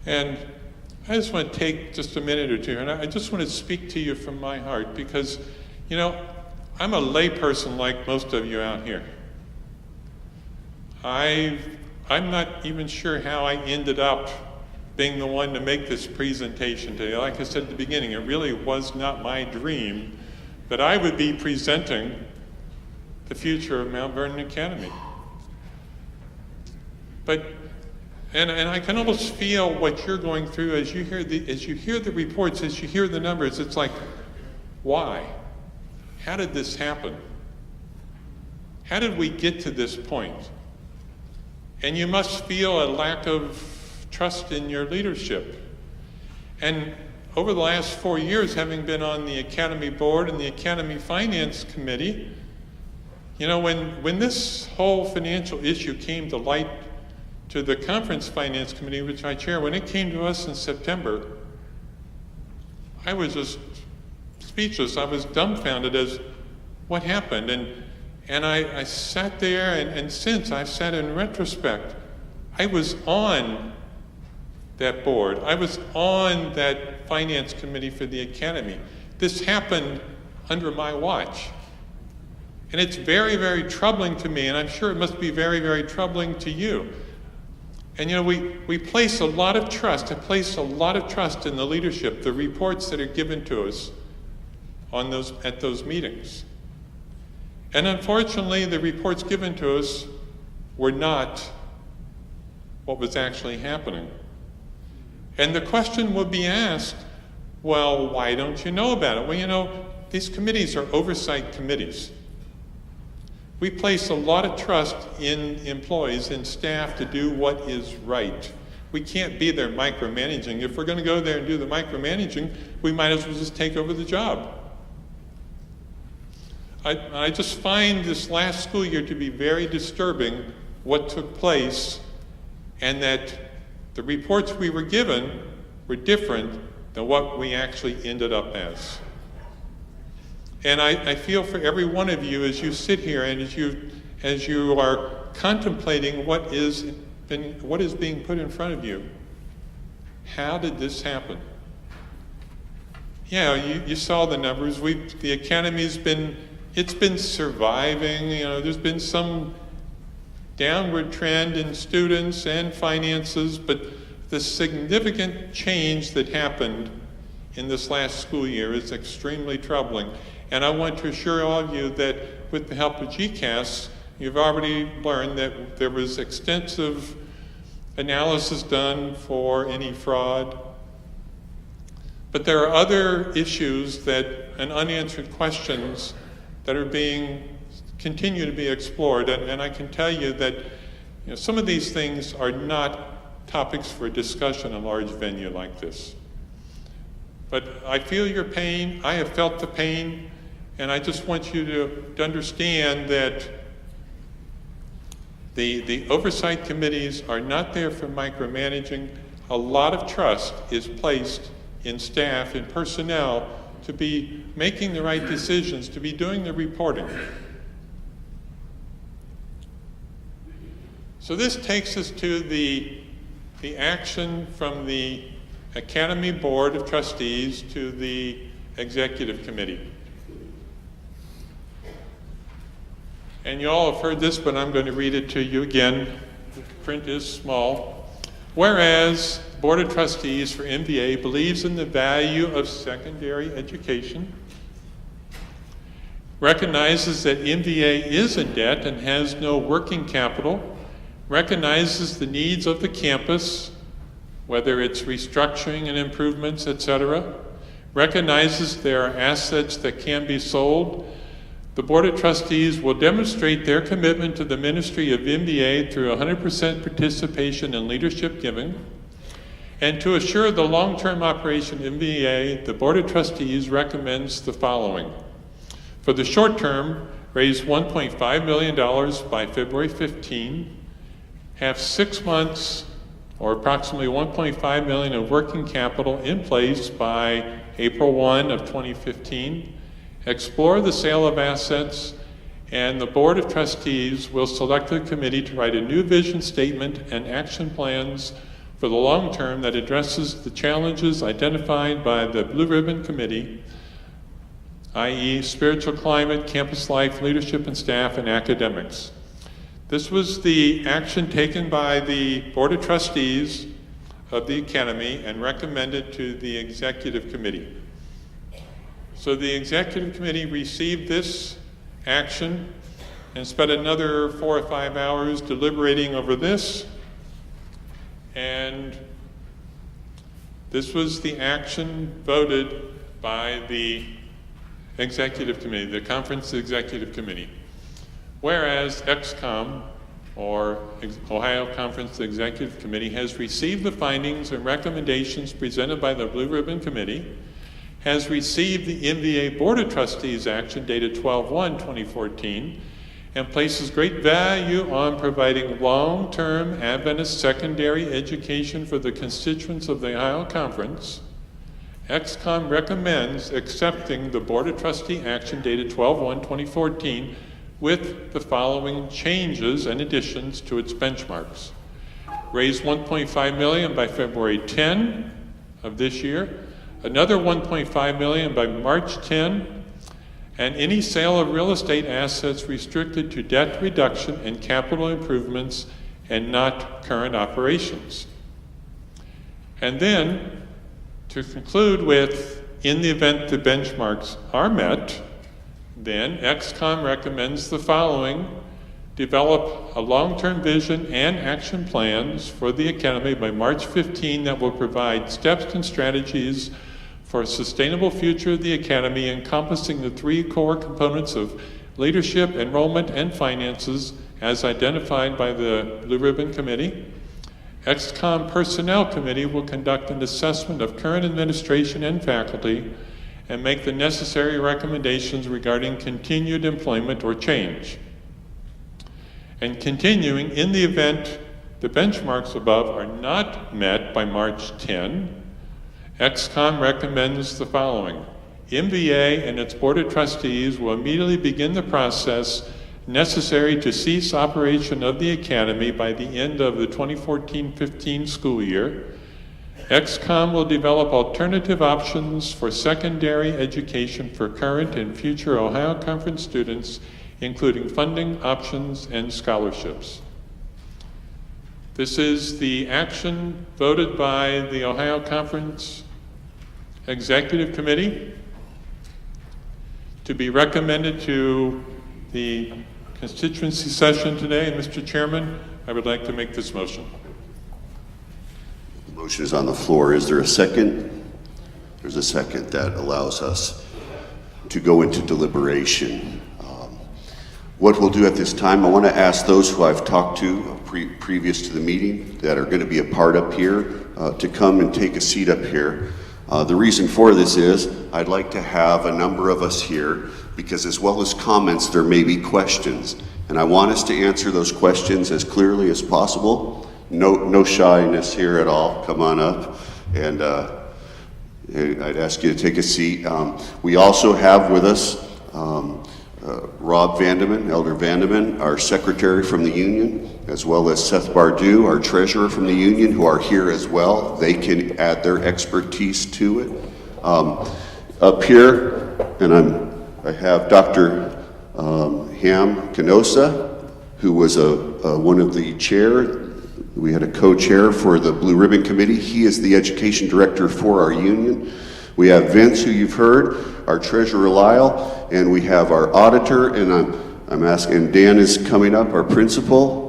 And I just want to take just a minute or two, and I just want to speak to you from my heart, because, I'm a layperson like most of you out here. I'm not even sure how I ended up being the one to make this presentation today. Like I said at the beginning, it really was not my dream that I would be presenting the future of Mount Vernon Academy. But, and I can almost feel what you're going through as you hear the reports, as you hear the numbers. It's like, Why? How did this happen? How did we get to this point? And you must feel a lack of trust in your leadership. And over the last 4 years, having been on the Academy Board and the Academy Finance Committee, you know, when this whole financial issue came to light to the Conference Finance Committee, which I chair, when it came to us in September, I was just speechless. I was dumbfounded as what happened. And I sat there, and since I've sat in retrospect, I was on that board. I was on that finance committee for the Academy. This happened under my watch. And it's very, very troubling to me, and I'm sure it must be very, very troubling to you. And you know, we place a lot of trust, I place a lot of trust in the leadership, the reports that are given to us at those meetings. And unfortunately, the reports given to us were not what was actually happening. And the question would be asked, well, why don't you know about it? Well, you know, these committees are oversight committees. We place a lot of trust in employees and staff to do what is right. We can't be there micromanaging. If we're going to go there and do the micromanaging, we might as well just take over the job. I just find this last school year to be very disturbing, what took place, and that the reports we were given were different than what we actually ended up as. And I feel for every one of you as you sit here and as you are contemplating what is being put in front of you. How did this happen? Yeah, you saw the numbers. The Academy's been surviving. You know, there's been some downward trend in students and finances, but the significant change that happened in this last school year is extremely troubling. And I want to assure all of you that with the help of GCAS, you've already learned that there was extensive analysis done for any fraud. But there are other issues and unanswered questions that are continue to be explored. And I can tell you that some of these things are not topics for discussion in a large venue like this. But I feel your pain. I have felt the pain. And I just want you to understand that the oversight committees are not there for micromanaging. A lot of trust is placed in staff and personnel to be making the right decisions, to be doing the reporting. So this takes us to the action from the Academy Board of Trustees to the Executive Committee. And you all have heard this, but I'm going to read it to you again. The print is small. Whereas the Board of Trustees for MVA believes in the value of secondary education, recognizes that MVA is in debt and has no working capital, recognizes the needs of the campus, whether it's restructuring and improvements, etc., recognizes there are assets that can be sold. The Board of Trustees will demonstrate their commitment to the ministry of MVA through 100% participation in leadership giving. And to assure the long-term operation of MVA, the Board of Trustees recommends the following. For the short term, raise $1.5 million by February 15, have 6 months or approximately $1.5 million of working capital in place by April 1 of 2015, explore the sale of assets, and the Board of Trustees will select a committee to write a new vision statement and action plans for the long term that addresses the challenges identified by the Blue Ribbon Committee, i.e. spiritual climate, campus life, leadership and staff, and academics. This was the action taken by the Board of Trustees of the Academy and recommended to the Executive Committee. So the Executive Committee received this action and spent another 4 or 5 hours deliberating over this. And this was the action voted by the Executive Committee, the Conference Executive Committee. Whereas XCOM, or Ohio Conference Executive Committee, has received the findings and recommendations presented by the Blue Ribbon Committee, has received the MVA Board of Trustees action dated 12/1/2014, and places great value on providing long-term Adventist secondary education for the constituents of the Ohio Conference, XCOM recommends accepting the Board of Trustee action dated 12/1/2014 with the following changes and additions to its benchmarks. Raise $1.5 million by February 10 of this year, another $1.5 million by March 10, and any sale of real estate assets restricted to debt reduction and capital improvements and not current operations. And then, to conclude with, in the event the benchmarks are met, then XCOM recommends the following: develop a long-term vision and action plans for the Academy by March 15 that will provide steps and strategies for a sustainable future of the Academy, encompassing the three core components of leadership, enrollment, and finances as identified by the Blue Ribbon Committee. XCOM Personnel Committee will conduct an assessment of current administration and faculty and make the necessary recommendations regarding continued employment or change. And continuing, in the event the benchmarks above are not met by March 10, XCOM recommends the following: MVA and its Board of Trustees will immediately begin the process necessary to cease operation of the Academy by the end of the 2014-15 school year. XCOM will develop alternative options for secondary education for current and future Ohio Conference students, including funding options and scholarships. This is the action voted by the Ohio Conference Executive Committee to be recommended to the constituency session today. Mr. Chairman, I would like to make this motion. The motion is on the floor. Is there a second? There's a second. That allows us to go into deliberation. What we'll do at this time, I want to ask those who I've talked to previous to the meeting that are going to be a part up here to come and take a seat up here. The reason for this is I'd like to have a number of us here because, as well as comments, there may be questions, and I want us to answer those questions as clearly as possible. No shyness here at all. Come on up, and I'd ask you to take a seat. We also have with us Rob Vandeman, Elder Vandeman, our secretary from the union, as well as Seth Bardu, our treasurer from the union, who are here as well. They can add their expertise to it. Up here, and I have Dr. Ham Canosa, who was one of the chair. We had a co-chair for the Blue Ribbon Committee. He is the education director for our union. We have Vince, who you've heard, our treasurer Lyle, and we have our auditor, and I'm asking, Dan is coming up, our principal,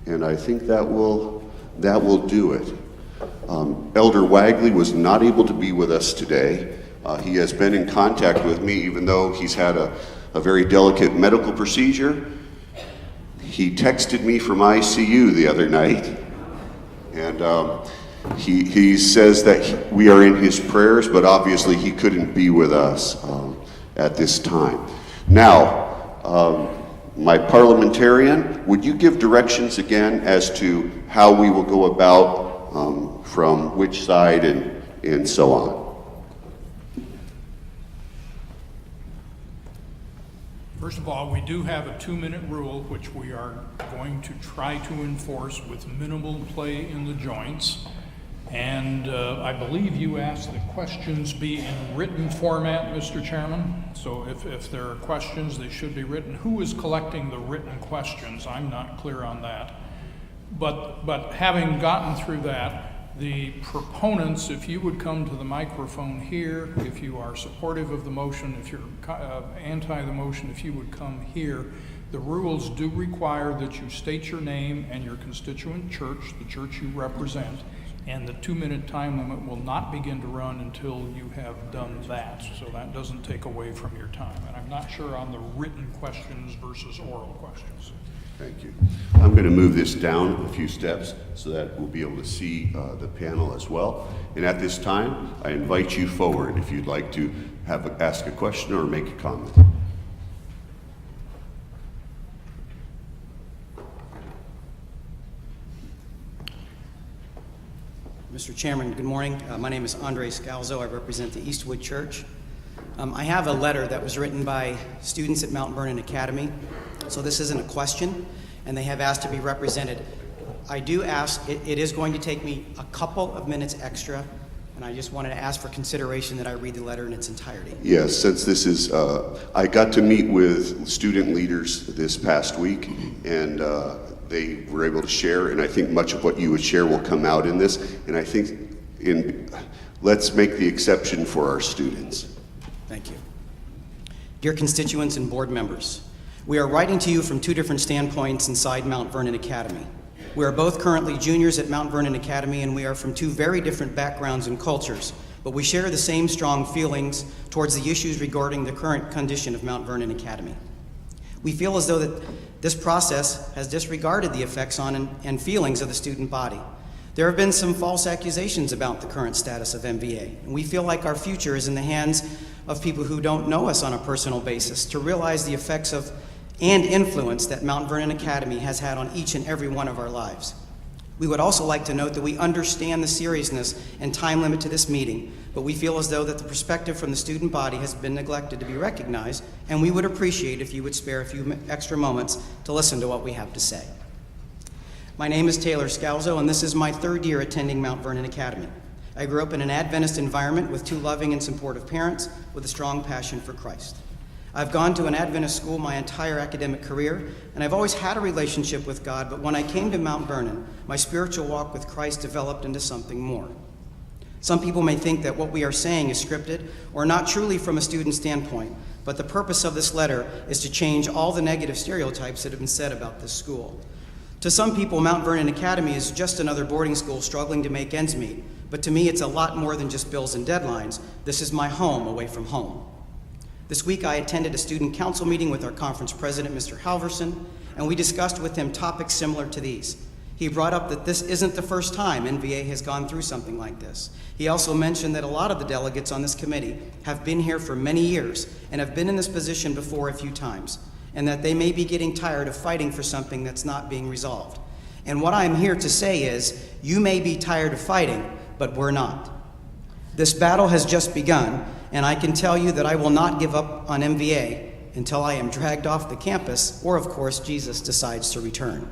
and I think that will do it. Elder Wagley was not able to be with us today. He has been in contact with me, even though he's had a very delicate medical procedure. He texted me from ICU the other night, and he says that we are in his prayers, but obviously he couldn't be with us at this time. Now, my parliamentarian, would you give directions again as to how we will go about from which side and so on? First of all, we do have a 2-minute rule, which we are going to try to enforce with minimal play in the joints. And I believe you asked that questions be in written format, Mr. Chairman. So if there are questions, they should be written. Who is collecting the written questions? I'm not clear on that. But having gotten through that, the proponents, if you would come to the microphone here, if you are supportive of the motion, if you're anti the motion, if you would come here. The rules do require that you state your name and your constituent church, the church you represent, And the 2-minute time limit will not begin to run until you have done that. So that doesn't take away from your time. And I'm not sure on the written questions versus oral questions. Thank you. I'm going to move this down a few steps so that we'll be able to see the panel as well. And at this time, I invite you forward if you'd like to ask a question or make a comment. Mr. Chairman, good morning. My name is Andre Scalzo. I represent the Eastwood Church. I have a letter that was written by students at Mount Vernon Academy. So this isn't a question, and they have asked to be represented. I do ask, it is going to take me a couple of minutes extra, and I just wanted to ask for consideration that I read the letter in its entirety. Yes, since this is, I got to meet with student leaders this past week, and they were able to share, and I think much of what you would share will come out in this, and I think let's make the exception for our students. Thank you. Dear constituents and board members, we are writing to you from two different standpoints inside Mount Vernon Academy. We are both currently juniors at Mount Vernon Academy, and we are from two very different backgrounds and cultures, but we share the same strong feelings towards the issues regarding the current condition of Mount Vernon Academy. We feel as though that this process has disregarded the effects on and feelings of the student body. There have been some false accusations about the current status of MVA, and we feel like our future is in the hands of people who don't know us on a personal basis to realize the effects of and influence that Mount Vernon Academy has had on each and every one of our lives. We would also like to note that we understand the seriousness and time limit to this meeting, but we feel as though that the perspective from the student body has been neglected to be recognized, and we would appreciate if you would spare a few extra moments to listen to what we have to say. My name is Taylor Scalzo, and this is my third year attending Mount Vernon Academy. I grew up in an Adventist environment with two loving and supportive parents with a strong passion for Christ. I've gone to an Adventist school my entire academic career, and I've always had a relationship with God, but when I came to Mount Vernon, my spiritual walk with Christ developed into something more. Some people may think that what we are saying is scripted or not truly from a student standpoint, but the purpose of this letter is to change all the negative stereotypes that have been said about this school. To some people, Mount Vernon Academy is just another boarding school struggling to make ends meet, but to me it's a lot more than just bills and deadlines. This is my home away from home. This week I attended a student council meeting with our conference president, Mr. Halverson, and we discussed with him topics similar to these. He brought up that this isn't the first time MVA has gone through something like this. He also mentioned that a lot of the delegates on this committee have been here for many years and have been in this position before a few times, and that they may be getting tired of fighting for something that's not being resolved. And what I'm here to say is, you may be tired of fighting, but we're not. This battle has just begun, and I can tell you that I will not give up on MVA until I am dragged off the campus, or of course, Jesus decides to return.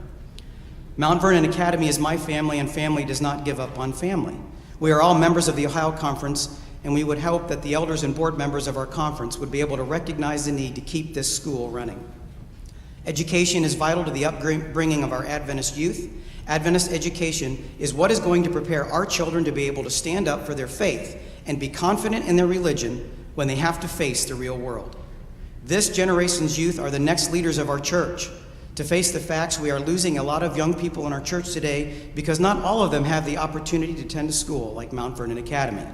Mount Vernon Academy is my family, and family does not give up on family. We are all members of the Ohio Conference, and we would hope that the elders and board members of our conference would be able to recognize the need to keep this school running. Education is vital to the upbringing of our Adventist youth. Adventist education is what is going to prepare our children to be able to stand up for their faith and be confident in their religion when they have to face the real world. This generation's youth are the next leaders of our church. To face the facts, we are losing a lot of young people in our church today because not all of them have the opportunity to attend a school like Mount Vernon Academy.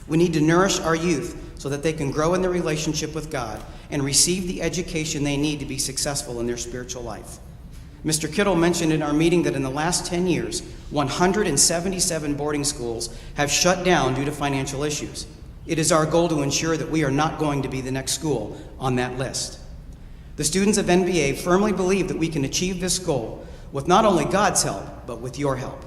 We need to nourish our youth so that they can grow in their relationship with God and receive the education they need to be successful in their spiritual life. Mr. Kittle mentioned in our meeting that in the last 10 years, 177 boarding schools have shut down due to financial issues. It is our goal to ensure that we are not going to be the next school on that list. The students of MVA firmly believe that we can achieve this goal with not only God's help, but with your help.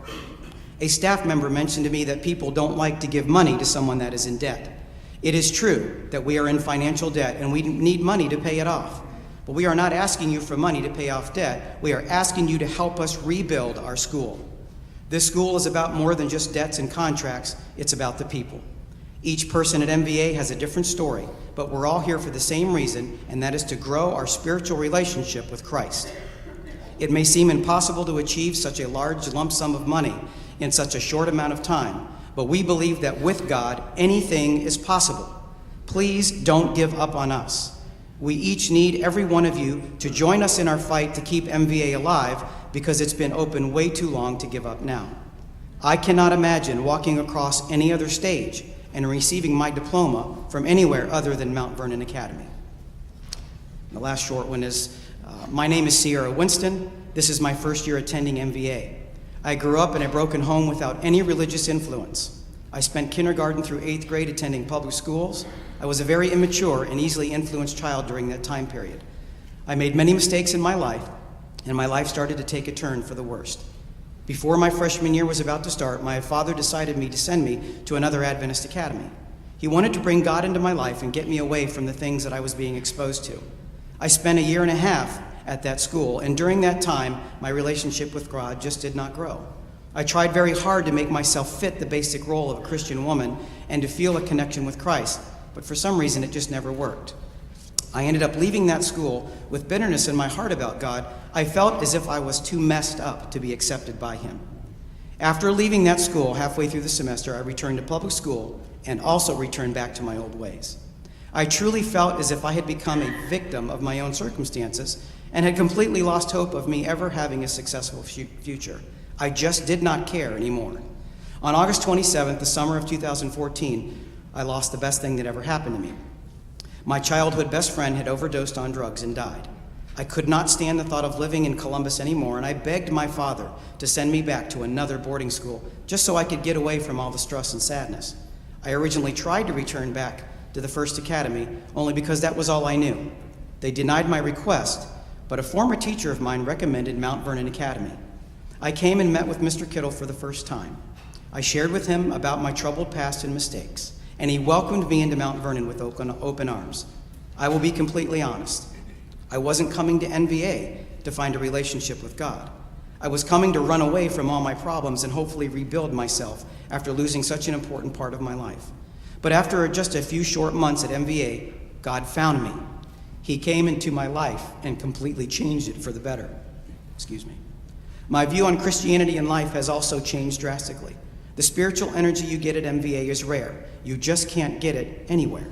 A staff member mentioned to me that people don't like to give money to someone that is in debt. It is true that we are in financial debt and we need money to pay it off. But we are not asking you for money to pay off debt. We are asking you to help us rebuild our school. This school is about more than just debts and contracts. It's about the people. Each person at MVA has a different story, but we're all here for the same reason, and that is to grow our spiritual relationship with Christ. It may seem impossible to achieve such a large lump sum of money in such a short amount of time, but we believe that with God, anything is possible. Please don't give up on us. We each need every one of you to join us in our fight to keep MVA alive because it's been open way too long to give up now. I cannot imagine walking across any other stage and receiving my diploma from anywhere other than Mount Vernon Academy. The last short one is, my name is Sierra Winston. This is my first year attending MVA. I grew up in a broken home without any religious influence. I spent kindergarten through 8th grade attending public schools. I was a very immature and easily influenced child during that time period. I made many mistakes in my life, and my life started to take a turn for the worst. Before my freshman year was about to start, my father decided to send me to another Adventist academy. He wanted to bring God into my life and get me away from the things that I was being exposed to. I spent a year and a half at that school, and during that time, my relationship with God just did not grow. I tried very hard to make myself fit the basic role of a Christian woman and to feel a connection with Christ, but for some reason it just never worked. I ended up leaving that school with bitterness in my heart about God. I felt as if I was too messed up to be accepted by Him. After leaving that school halfway through the semester, I returned to public school and also returned back to my old ways. I truly felt as if I had become a victim of my own circumstances and had completely lost hope of me ever having a successful future. I just did not care anymore. On August 27th, the summer of 2014, I lost the best thing that ever happened to me. My childhood best friend had overdosed on drugs and died. I could not stand the thought of living in Columbus anymore, and I begged my father to send me back to another boarding school just so I could get away from all the stress and sadness. I originally tried to return back to the First Academy only because that was all I knew. They denied my request, but a former teacher of mine recommended Mount Vernon Academy. I came and met with Mr. Kittle for the first time. I shared with him about my troubled past and mistakes, and he welcomed me into Mount Vernon with open arms. I will be completely honest. I wasn't coming to MVA to find a relationship with God. I was coming to run away from all my problems and hopefully rebuild myself after losing such an important part of my life. But after just a few short months at MVA, God found me. He came into my life and completely changed it for the better. My view on Christianity and life has also changed drastically. The spiritual energy you get at MVA is rare. You just can't get it anywhere.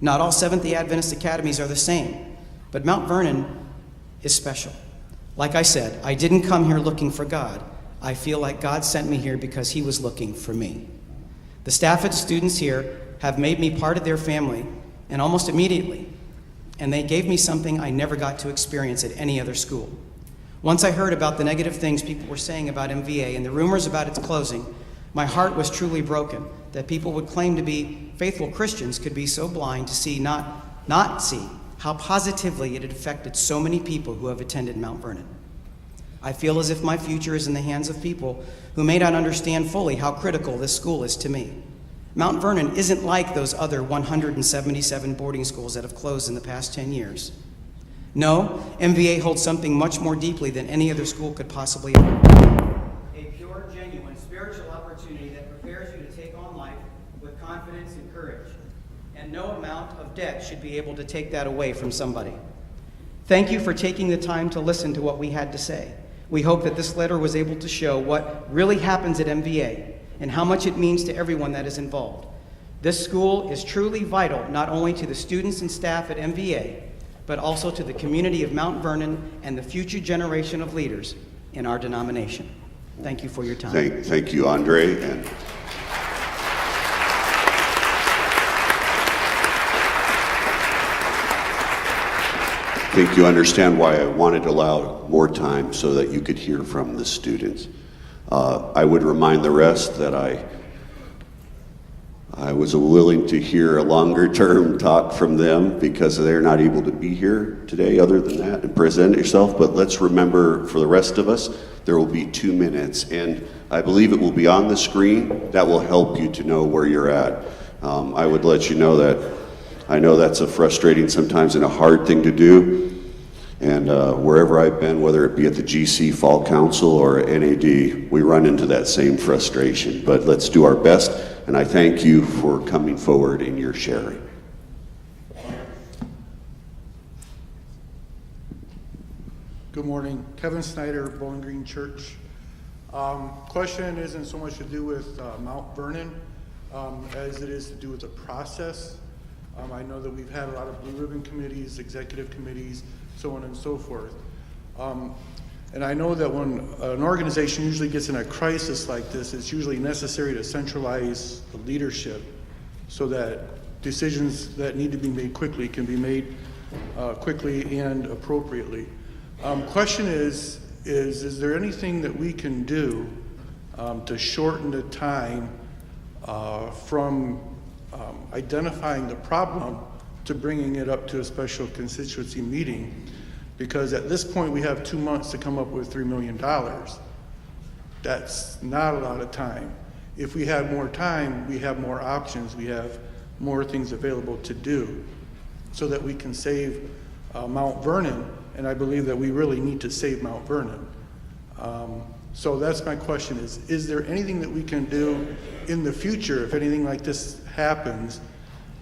Not all Seventh-day Adventist academies are the same, but Mount Vernon is special. Like I said, I didn't come here looking for God. I feel like God sent me here because He was looking for me. The staff and students here have made me part of their family, and almost immediately, and they gave me something I never got to experience at any other school. Once I heard about the negative things people were saying about MVA and the rumors about its closing, my heart was truly broken that people would claim to be faithful Christians could be so blind to not see how positively it had affected so many people who have attended Mount Vernon. I feel as if my future is in the hands of people who may not understand fully how critical this school is to me. Mount Vernon isn't like those other 177 boarding schools that have closed in the past 10 years. No, MVA holds something much more deeply than any other school could possibly ever. A pure, genuine, spiritual opportunity that prepares you to take on life with confidence and courage. And no amount of debt should be able to take that away from somebody. Thank you for taking the time to listen to what we had to say. We hope that this letter was able to show what really happens at MVA and how much it means to everyone that is involved. This school is truly vital not only to the students and staff at MVA, but also to the community of Mount Vernon and the future generation of leaders in our denomination. Thank you for your time. Thank you, Andre. And I think you understand why I wanted to allow more time so that you could hear from the students. I would remind the rest that I was willing to hear a longer-term talk from them because they're not able to be here today other than that and present yourself. But let's remember, for the rest of us, there will be 2 minutes. And I believe it will be on the screen. That will help you to know where you're at. I would let you know that I know that's a frustrating sometimes and a hard thing to do. And wherever I've been, whether it be at the GC Fall Council or NAD, we run into that same frustration. But let's do our best. And I thank you for coming forward in your sharing. Good morning. Kevin Snyder, Bowling Green Church. Question isn't so much to do with Mount Vernon as it is to do with the process. I know that we've had a lot of blue ribbon committees, executive committees, so on and so forth. And I know that when an organization usually gets in a crisis like this, it's usually necessary to centralize the leadership so that decisions that need to be made quickly can be made quickly and appropriately. Question is there anything that we can do to shorten the time from identifying the problem to bringing it up to a special constituency meeting? Because at this point, we have 2 months to come up with $3 million. That's not a lot of time. If we had more time, we have more options, we have more things available to do so that we can save Mount Vernon, and I believe that we really need to save Mount Vernon. So that's my question is there anything that we can do in the future, if anything like this happens,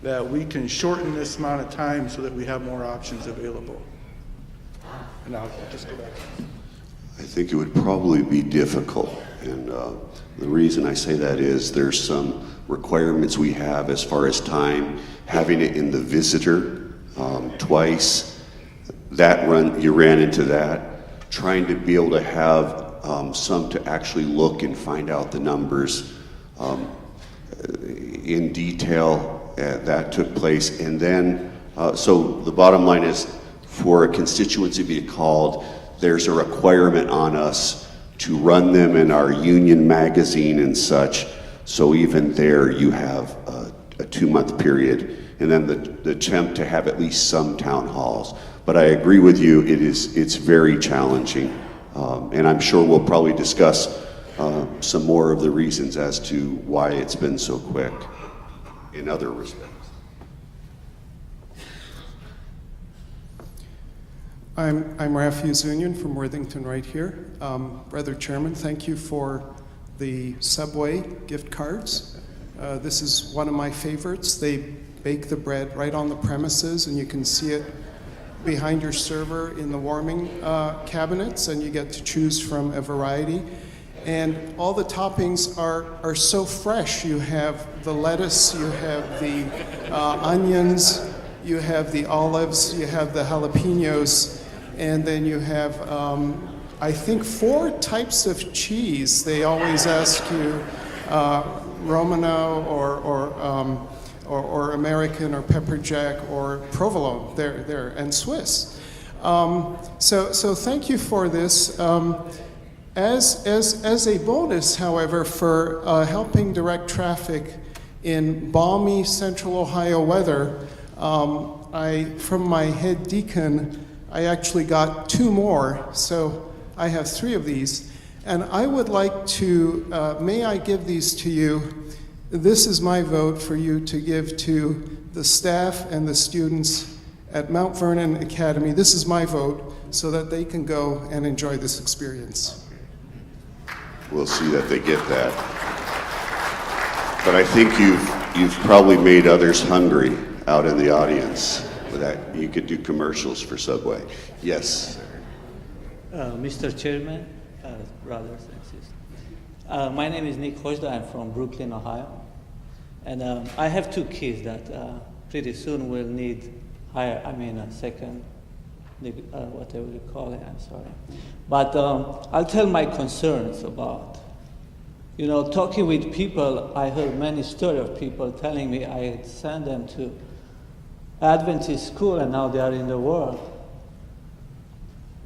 that we can shorten this amount of time so that we have more options available? And I'll just go back. I think it would probably be difficult, and the reason I say that is there's some requirements we have as far as time, having it in the visitor twice, you ran into that, trying to be able to have some to actually look and find out the numbers in detail, that took place, and then, so the bottom line is, for a constituency to be called, there's a requirement on us to run them in our union magazine and such. So even there, you have a 2-month period, and then the attempt to have at least some town halls. But I agree with you; it's very challenging, and I'm sure we'll probably discuss some more of the reasons as to why it's been so quick in other respects. I'm Raf Uzunian from Worthington right here. Brother Chairman, thank you for the Subway gift cards. This is one of my favorites. They bake the bread right on the premises, and you can see it behind your server in the warming cabinets, and you get to choose from a variety. And all the toppings are so fresh. You have the lettuce, you have the onions, you have the olives, you have the jalapenos, and then you have, I think, 4 types of cheese. They always ask you Romano or American or pepper jack or provolone there and Swiss. So thank you for this. As a bonus, however, for helping direct traffic in balmy Central Ohio weather, from my head deacon, I actually got 2 more, so I have 3 of these. And I would like to, may I give these to you? This is my vote for you to give to the staff and the students at Mount Vernon Academy. This is my vote so that they can go and enjoy this experience. We'll see that they get that. But I think you've probably made others hungry out in the audience. With that, you could do commercials for Subway. Yes. Mr. Chairman, brothers and sisters. My name is Nick Hojda. I'm from Brooklyn, Ohio. And I have 2 kids that pretty soon will need a second, whatever you call it, I'm sorry. But I'll tell my concerns about, talking with people. I heard many stories of people telling me I had sent them to Adventist school and now they are in the world.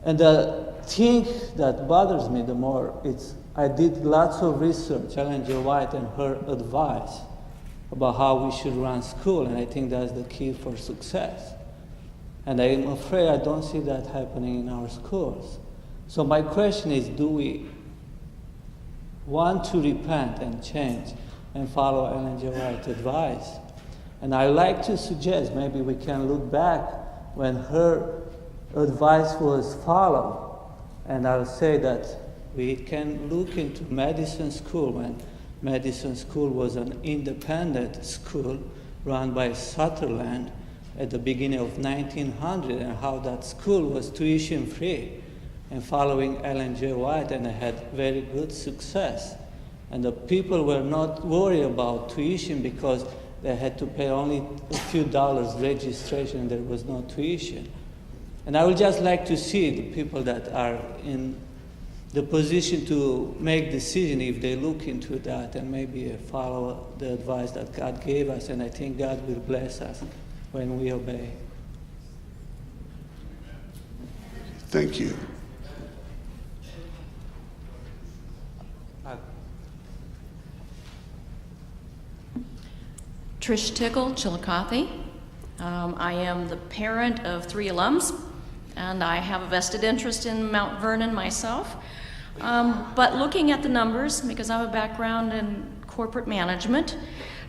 And the thing that bothers me the more is I did lots of research, Ellen G. White and her advice about how we should run school, and I think that's the key for success. And I'm afraid I don't see that happening in our schools. So my question is, do we want to repent and change and follow Ellen G. White's advice? And I like to suggest maybe we can look back when her advice was followed. And I'll say that we can look into Madison School when Madison School was an independent school run by Sutherland at the beginning of 1900, and how that school was tuition free and following Ellen G. White, and it had very good success. And the people were not worried about tuition because they had to pay only a few dollars registration and there was no tuition. And I would just like to see the people that are in the position to make decision if they look into that and maybe follow the advice that God gave us. And I think God will bless us when we obey. Thank you. Trish Tickle, Chillicothe. I am the parent of 3 alums, and I have a vested interest in Mount Vernon myself. But looking at the numbers, because I have a background in corporate management,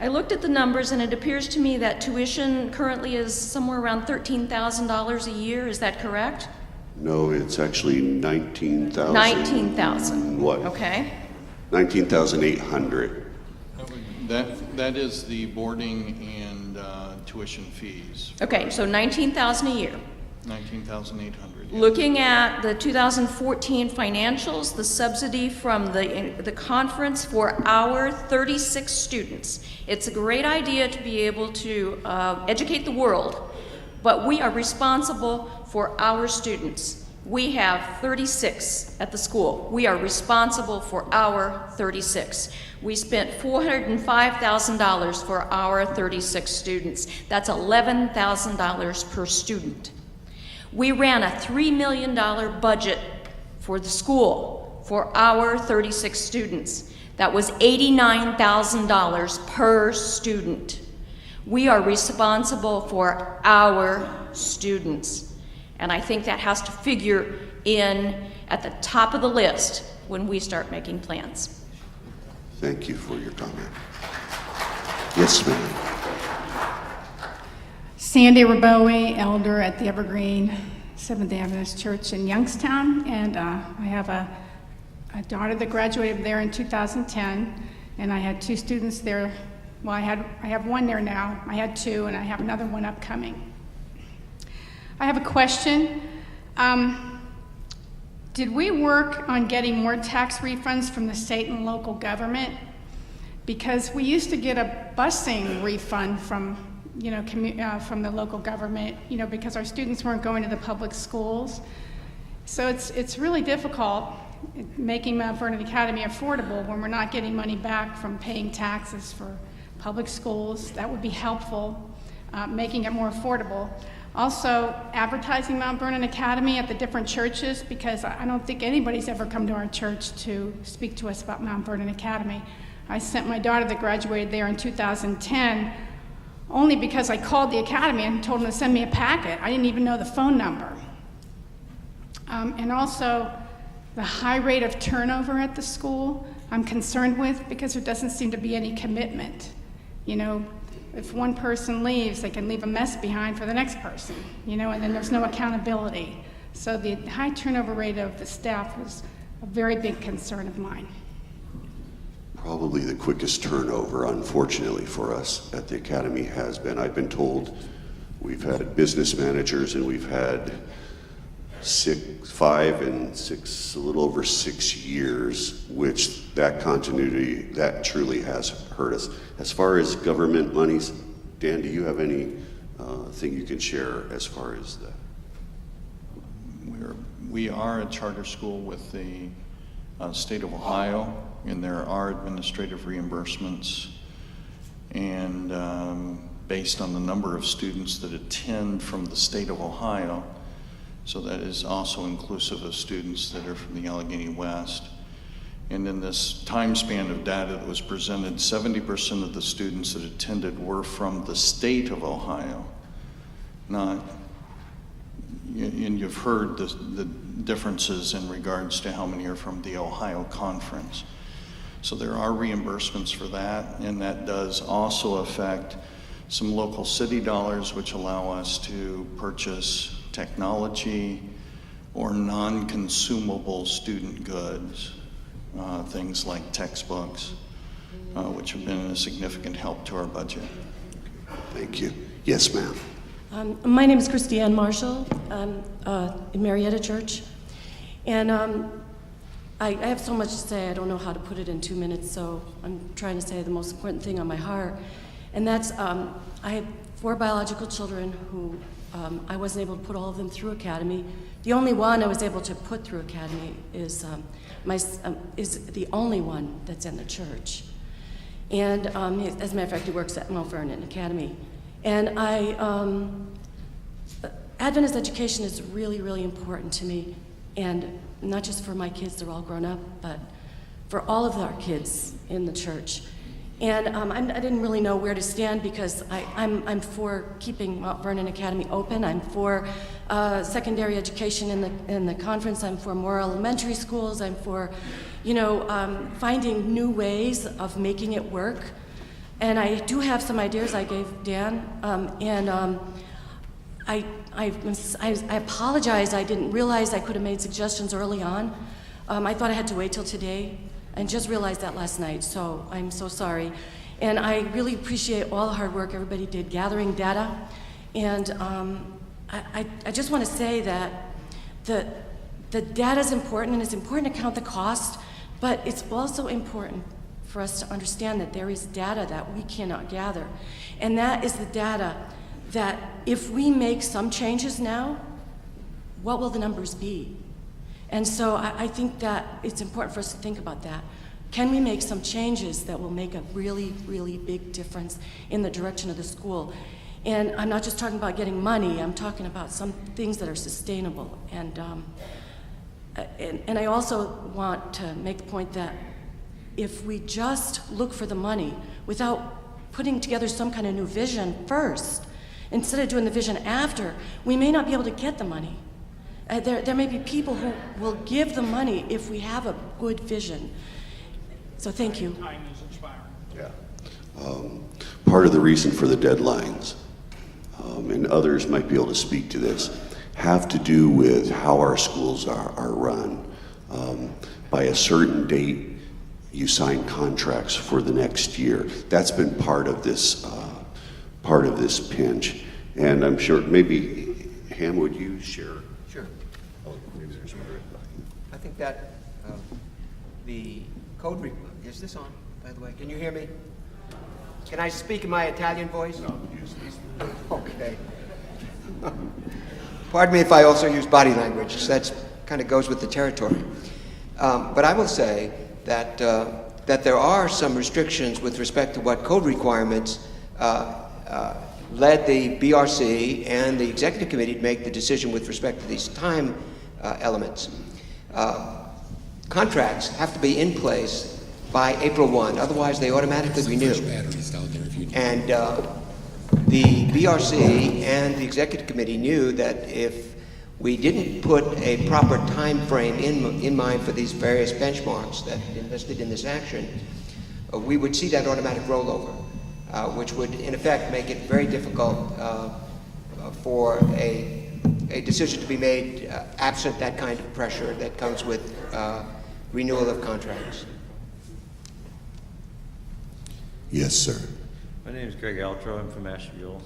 I looked at the numbers and it appears to me that tuition currently is somewhere around $13,000 a year. Is that correct? No, it's actually 19,000. 19,000. What? Okay. 19,800. That is the boarding and tuition fees. Okay, so 19,000 a year. 19,800. Yeah. Looking at the 2014 financials, the subsidy from the conference for our 36 students. It's a great idea to be able to educate the world, but we are responsible for our students. We have 36 at the school. We are responsible for our 36. We spent $405,000 for our 36 students. That's $11,000 per student. We ran a $3 million budget for the school for our 36 students. That was $89,000 per student. We are responsible for our students. And I think that has to figure in at the top of the list when we start making plans. Thank you for your comment. Yes, ma'am. Sandy Rabowie, elder at the Evergreen Seventh Adventist Church in Youngstown, and I have a daughter that graduated there in 2010, and I had 2 students there. Well, I have one there now. I had 2, and I have another one upcoming. I have a question. Did we work on getting more tax refunds from the state and local government? Because we used to get a busing refund from, from the local government, because our students weren't going to the public schools. So it's really difficult making Mount Vernon Academy affordable when we're not getting money back from paying taxes for public schools. That would be helpful, making it more affordable. Also, advertising Mount Vernon Academy at the different churches, because I don't think anybody's ever come to our church to speak to us about Mount Vernon Academy. I sent my daughter that graduated there in 2010 only because I called the academy and told them to send me a packet. I didn't even know the phone number. And also, the high rate of turnover at the school, I'm concerned with because there doesn't seem to be any commitment. If one person leaves, they can leave a mess behind for the next person, and then there's no accountability. So the high turnover rate of the staff was a very big concern of mine. Probably the quickest turnover, unfortunately, for us at the academy has been, I've been told, we've had business managers and we've had 5 and 6, a little over 6 years, which that continuity, that truly has hurt us. As far as government monies, Dan, do you have any thing you can share as far as that? We are a charter school with the state of Ohio, and there are administrative reimbursements. And based on the number of students that attend from the state of Ohio, so that is also inclusive of students that are from the Allegheny West. And in this time span of data that was presented, 70% of the students that attended were from the state of Ohio. And you've heard the differences in regards to how many are from the Ohio Conference. So there are reimbursements for that, and that does also affect some local city dollars, which allow us to purchase technology or non-consumable student goods, things like textbooks, which have been a significant help to our budget. Thank you. Yes, ma'am. My name is Christiane Marshall. I'm in Marietta Church. And I have so much to say, I don't know how to put it in 2 minutes, so I'm trying to say the most important thing on my heart. And that's, I have 4 biological children who I wasn't able to put all of them through academy The only one I was able to put through Academy is is the only one that's in the church. And as a matter of fact, he works at Mount Vernon Academy. And Adventist education is really, really important to me. And not just for my kids, they're all grown up, but for all of our kids in the church. And I didn't really know where to stand because I'm for keeping Mount Vernon Academy open. I'm for secondary education in the conference. I'm for more elementary schools. I'm for, finding new ways of making it work. And I do have some ideas I gave Dan. I apologize. I didn't realize I could have made suggestions early on. I thought I had to wait till today. And just realized that last night, so I'm so sorry. And I really appreciate all the hard work everybody did gathering data. And I just want to say that the data is important, and it's important to count the cost, but it's also important for us to understand that there is data that we cannot gather. And that is the data that if we make some changes now, what will the numbers be? And so I think that it's important for us to think about that. Can we make some changes that will make a really, really big difference in the direction of the school? And I'm not just talking about getting money, I'm talking about some things that are sustainable. And I also want to make the point that if we just look for the money without putting together some kind of new vision first, instead of doing the vision after, we may not be able to get the money. There may be people who will give the money if we have a good vision. So thank you. Time is expiring. Yeah. Part of the reason for the deadlines, and others might be able to speak to this, have to do with how our schools are run. By a certain date, you sign contracts for the next year. That's been part of this pinch. And I'm sure, maybe, Ham, would you share? Sure. Oh, maybe there's more. I think that the code, is this on, by the way? Can you hear me? Can I speak in my Italian voice? No, use these. Okay. Pardon me if I also use body language. That kind of goes with the territory. But I will say that that there are some restrictions with respect to what code requirements led the BRC and the executive committee to make the decision with respect to these time elements. Contracts have to be in place by April 1, otherwise they automatically renew. And the BRC and the executive committee knew that if we didn't put a proper time frame in mind for these various benchmarks that invested in this action, we would see that automatic rollover, which would in effect make it very difficult for a decision to be made absent that kind of pressure that comes with renewal of contracts. Yes, sir. My name is Greg Altro. I'm from Asheville.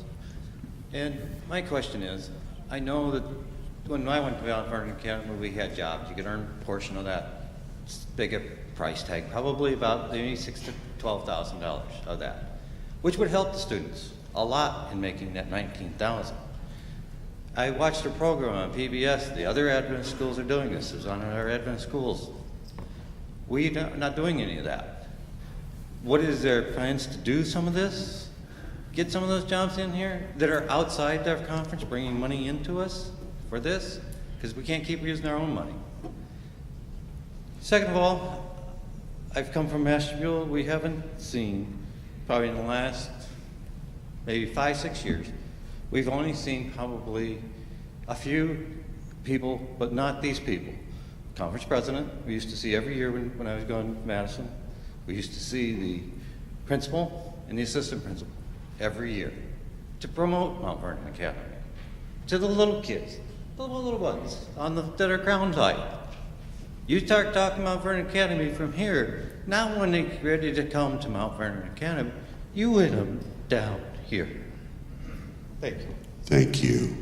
And my question is, I know that when I went to Mount Vernon Academy, we had jobs. You could earn a portion of that bigger price tag, probably about maybe $6,000 to $12,000 of that, which would help the students a lot in making that $19,000. I watched a program on PBS. The other Adventist schools are doing this. It was on our Adventist schools. We're not doing any of that. What is their plans to do some of this? Get some of those jobs in here that are outside their conference, bringing money into us for this? Because we can't keep using our own money. Second of all, I've come from Asheville. We haven't seen, probably in the last maybe 5, 6 years, we've only seen probably a few people, but not these people. Conference president, we used to see every year when I was going to Madison. We used to see the principal and the assistant principal every year to promote Mount Vernon Academy to the little kids, the little ones that are ground height. You start talking Mount Vernon Academy from here, now when they're ready to come to Mount Vernon Academy, you win them down here. Thank you. Thank you.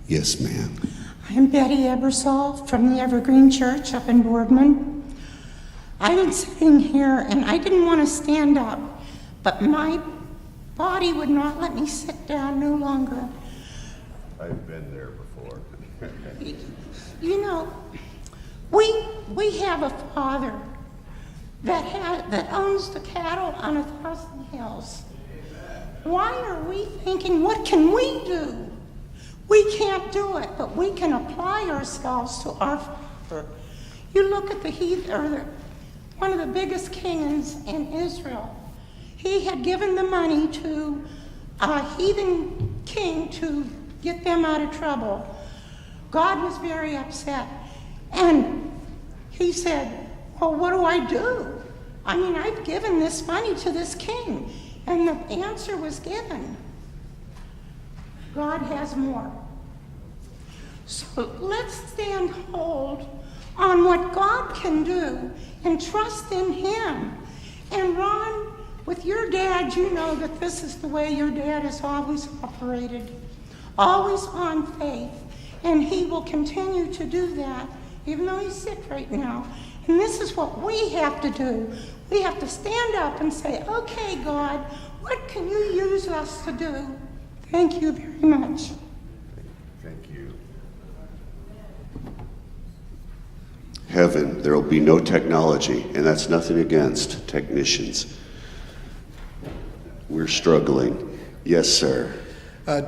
Yes, ma'am. I'm Betty Ebersol from the Evergreen Church up in Boardman. I've been sitting here and I didn't want to stand up, but my body would not let me sit down no longer. I've been there before. You know, we have a father that owns the cattle on 1,000 hills. Why are we thinking, what can we do? We can't do it, but we can apply ourselves to our Father. You look at one of the biggest kings in Israel. He had given the money to a heathen king to get them out of trouble. God was very upset. And he said, well, what do I do? I mean, I've given this money to this king. And the answer was given. God has more. So let's stand hold on what God can do and trust in him. And Ron, with your dad, you know that this is the way your dad has always operated. Always on faith. And he will continue to do that, even though he's sick right now. And this is what we have to do. We have to stand up and say, okay, God, what can you use us to do? Thank you very much. Thank you. Heaven, there will be no technology, and that's nothing against technicians. We're struggling. Yes, sir.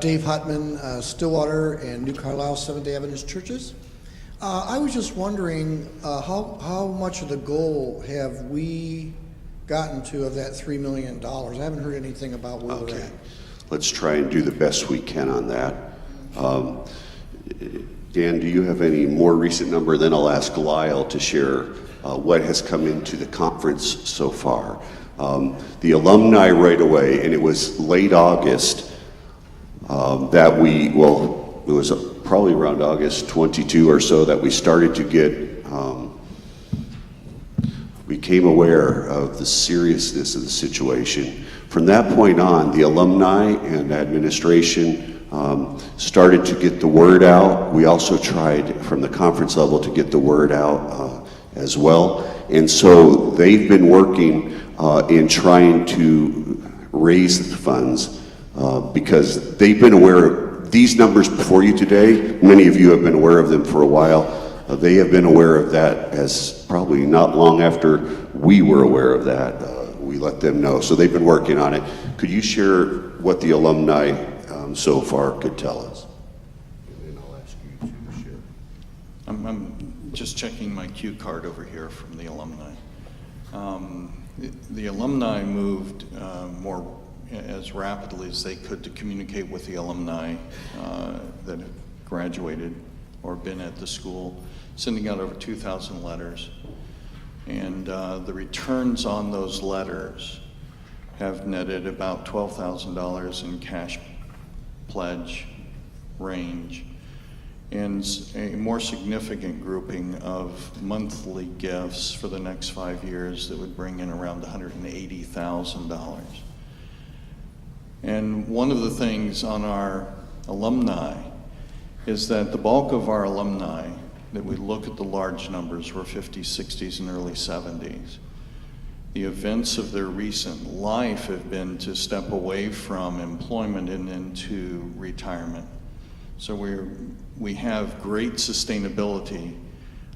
Dave Hutman, Stillwater and New Carlisle Seventh-day Adventist Churches. I was just wondering how much of the goal have we gotten to of that $3 million? I haven't heard anything about where we're at. Let's try and do the best we can on that. Dan, do you have any more recent number? Then I'll ask Lyle to share what has come into the conference so far. The alumni right away, and it was late August that it was probably around August 22 or so that we started to get, became aware of the seriousness of the situation. From that point on, the alumni and administration started to get the word out. We also tried from the conference level to get the word out as well. And so they've been working in trying to raise the funds because they've been aware of these numbers before you today. Many of you have been aware of them for a while. They have been aware of that as probably not long after we were aware of that. We let them know. So they've been working on it. Could you share what the alumni so far could tell us? And then I'll ask you to share. I'm just checking my cue card over here from the alumni. The alumni moved more as rapidly as they could to communicate with the alumni that have graduated or been at the school, sending out over 2,000 letters. And the returns on those letters have netted about $12,000 in cash pledge range, and a more significant grouping of monthly gifts for the next 5 years that would bring in around $180,000. And one of the things on our alumni is that the bulk of our alumni, that we look at the large numbers, were 50s, 60s, and early 70s. The events of their recent life have been to step away from employment and into retirement. So we have great sustainability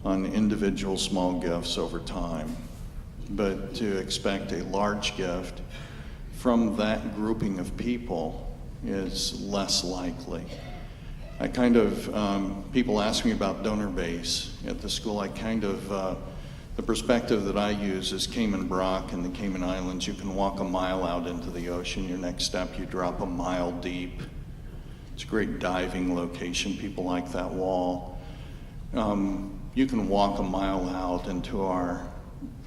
on individual small gifts over time, but to expect a large gift from that grouping of people is less likely. I kind of, people ask me about donor base at the school. The perspective that I use is Cayman Brac and the Cayman Islands. You can walk a mile out into the ocean. Your next step, you drop a mile deep. It's a great diving location. People like that wall. You can walk a mile out into our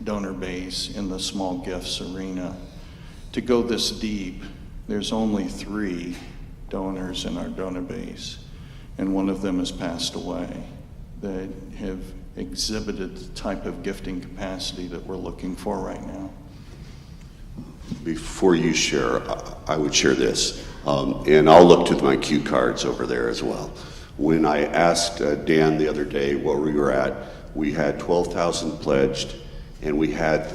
donor base in the small gifts arena. To go this deep, there's only 3 donors in our donor base, and one of them has passed away, that have exhibited the type of gifting capacity that we're looking for right now. Before you share, I would share this, and I'll look to my cue cards over there as well. When I asked Dan the other day where we were at, we had 12,000 pledged, and we had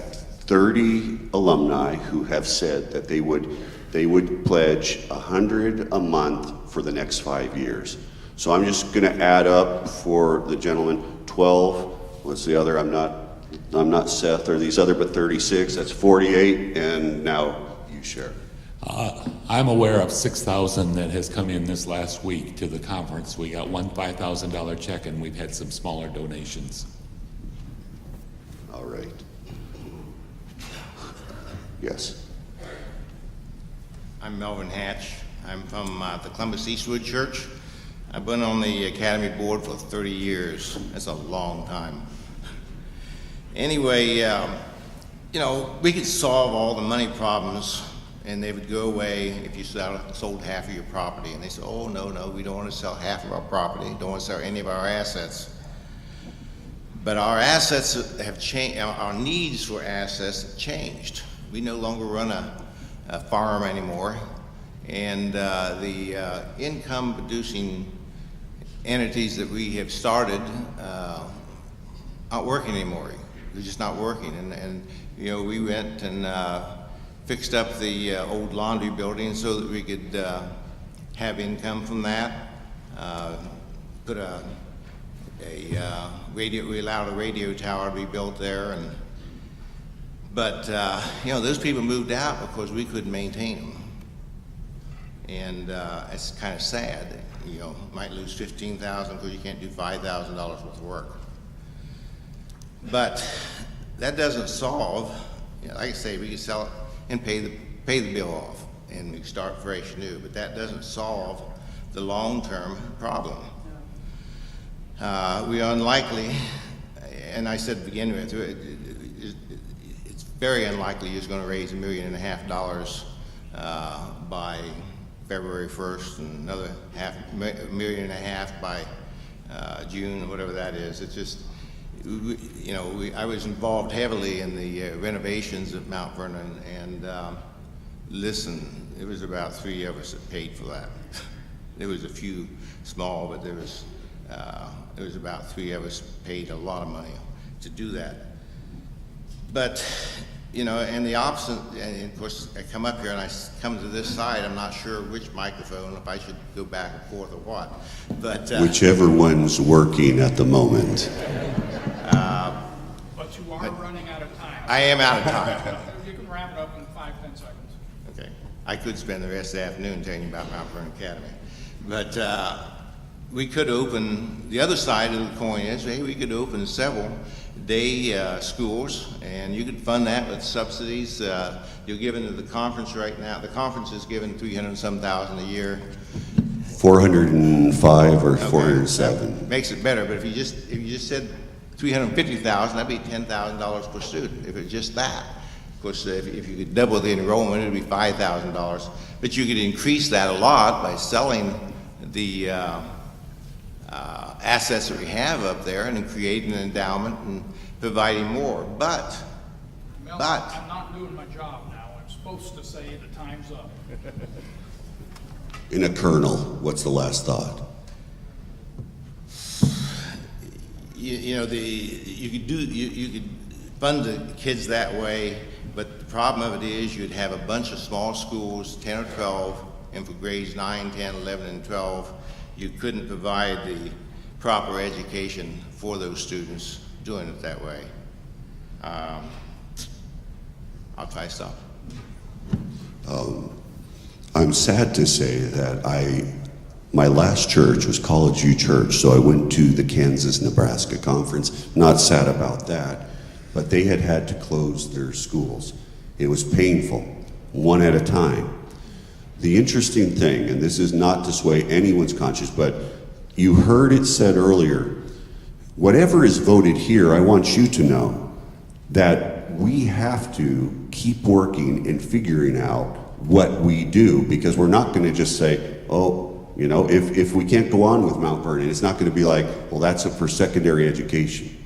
30 alumni who have said that they would pledge $100 a month for the next 5 years. So I'm just going to add up for the gentleman 12. What's the other? I'm not Seth or these other, but 36. That's 48. And now you share. I'm aware of 6,000 that has come in this last week to the conference. We got one $5,000 check, and we've had some smaller donations. All right. Yes. I'm Melvin Hatch. I'm from the Columbus Eastwood Church. I've been on the Academy Board for 30 years. That's a long time. Anyway, you know, we could solve all the money problems and they would go away if you sold half of your property. And they said, oh, no, we don't want to sell half of our property, don't want to sell any of our assets. But our assets have changed, our needs for assets have changed. We no longer run a farm anymore, and the income producing entities that we have started aren't working anymore. They're just not working. And you know, we went and fixed up the old laundry building so that we could have income from that. Put a radio, we allowed a radio tower to be built there, but you know, those people moved out because we couldn't maintain them, and it's kind of sad. You know, might lose $15,000 because you can't do $5,000 worth of work. But that doesn't solve. You know, like I say, we can sell it and pay the bill off, and we start fresh new. But that doesn't solve the long-term problem. We are unlikely, and I said to begin with, it's very unlikely he's going to raise $1.5 million by February 1st, and another $1.5 million by June, or whatever that is. It's just, you know, I was involved heavily in the renovations of Mount Vernon, and listen, it was about 3 of us that paid for that. There was a few small, but there was about 3 of us paid a lot of money to do that. But, you know, and the opposite, and of course, I come up here and I come to this side, I'm not sure which microphone, if I should go back and forth or what, but... Whichever one's working at the moment. But you are running out of time. I am out of time. You can wrap it up in 5-10 seconds. Okay. I could spend the rest of the afternoon telling you about Mount Vernon Academy. But we could open, the other side of the coin is, hey, we could open several day schools, and you could fund that with subsidies. You're giving to the conference right now. The conference is giving $300,000 a year. 405 or Okay. 407. That makes it better, but if you just said $350,000, that'd be $10,000 per student. If it's just that, of course, if you could double the enrollment, it'd be $5,000. But you could increase that a lot by selling the assets that we have up there and then creating an endowment and providing more. But Mel, I'm not doing my job now. I'm supposed to say the time's up. In a kernel, what's the last thought? you know, you could fund the kids that way, but the problem of it is you'd have a bunch of small schools, 10 or 12, and for grades 9, 10, 11, and 12, you couldn't provide the proper education for those students doing it that way. I'll try to stop. I'm sad to say that my last church was College U Church, so I went to the Kansas-Nebraska conference. Not sad about that, but they had to close their schools. It was painful, one at a time. The interesting thing, and this is not to sway anyone's conscience, but you heard it said earlier, whatever is voted here, I want you to know that we have to keep working and figuring out what we do, because we're not going to just say, oh, you know, if we can't go on with Mount Vernon, it's not going to be like, well, that's for secondary education.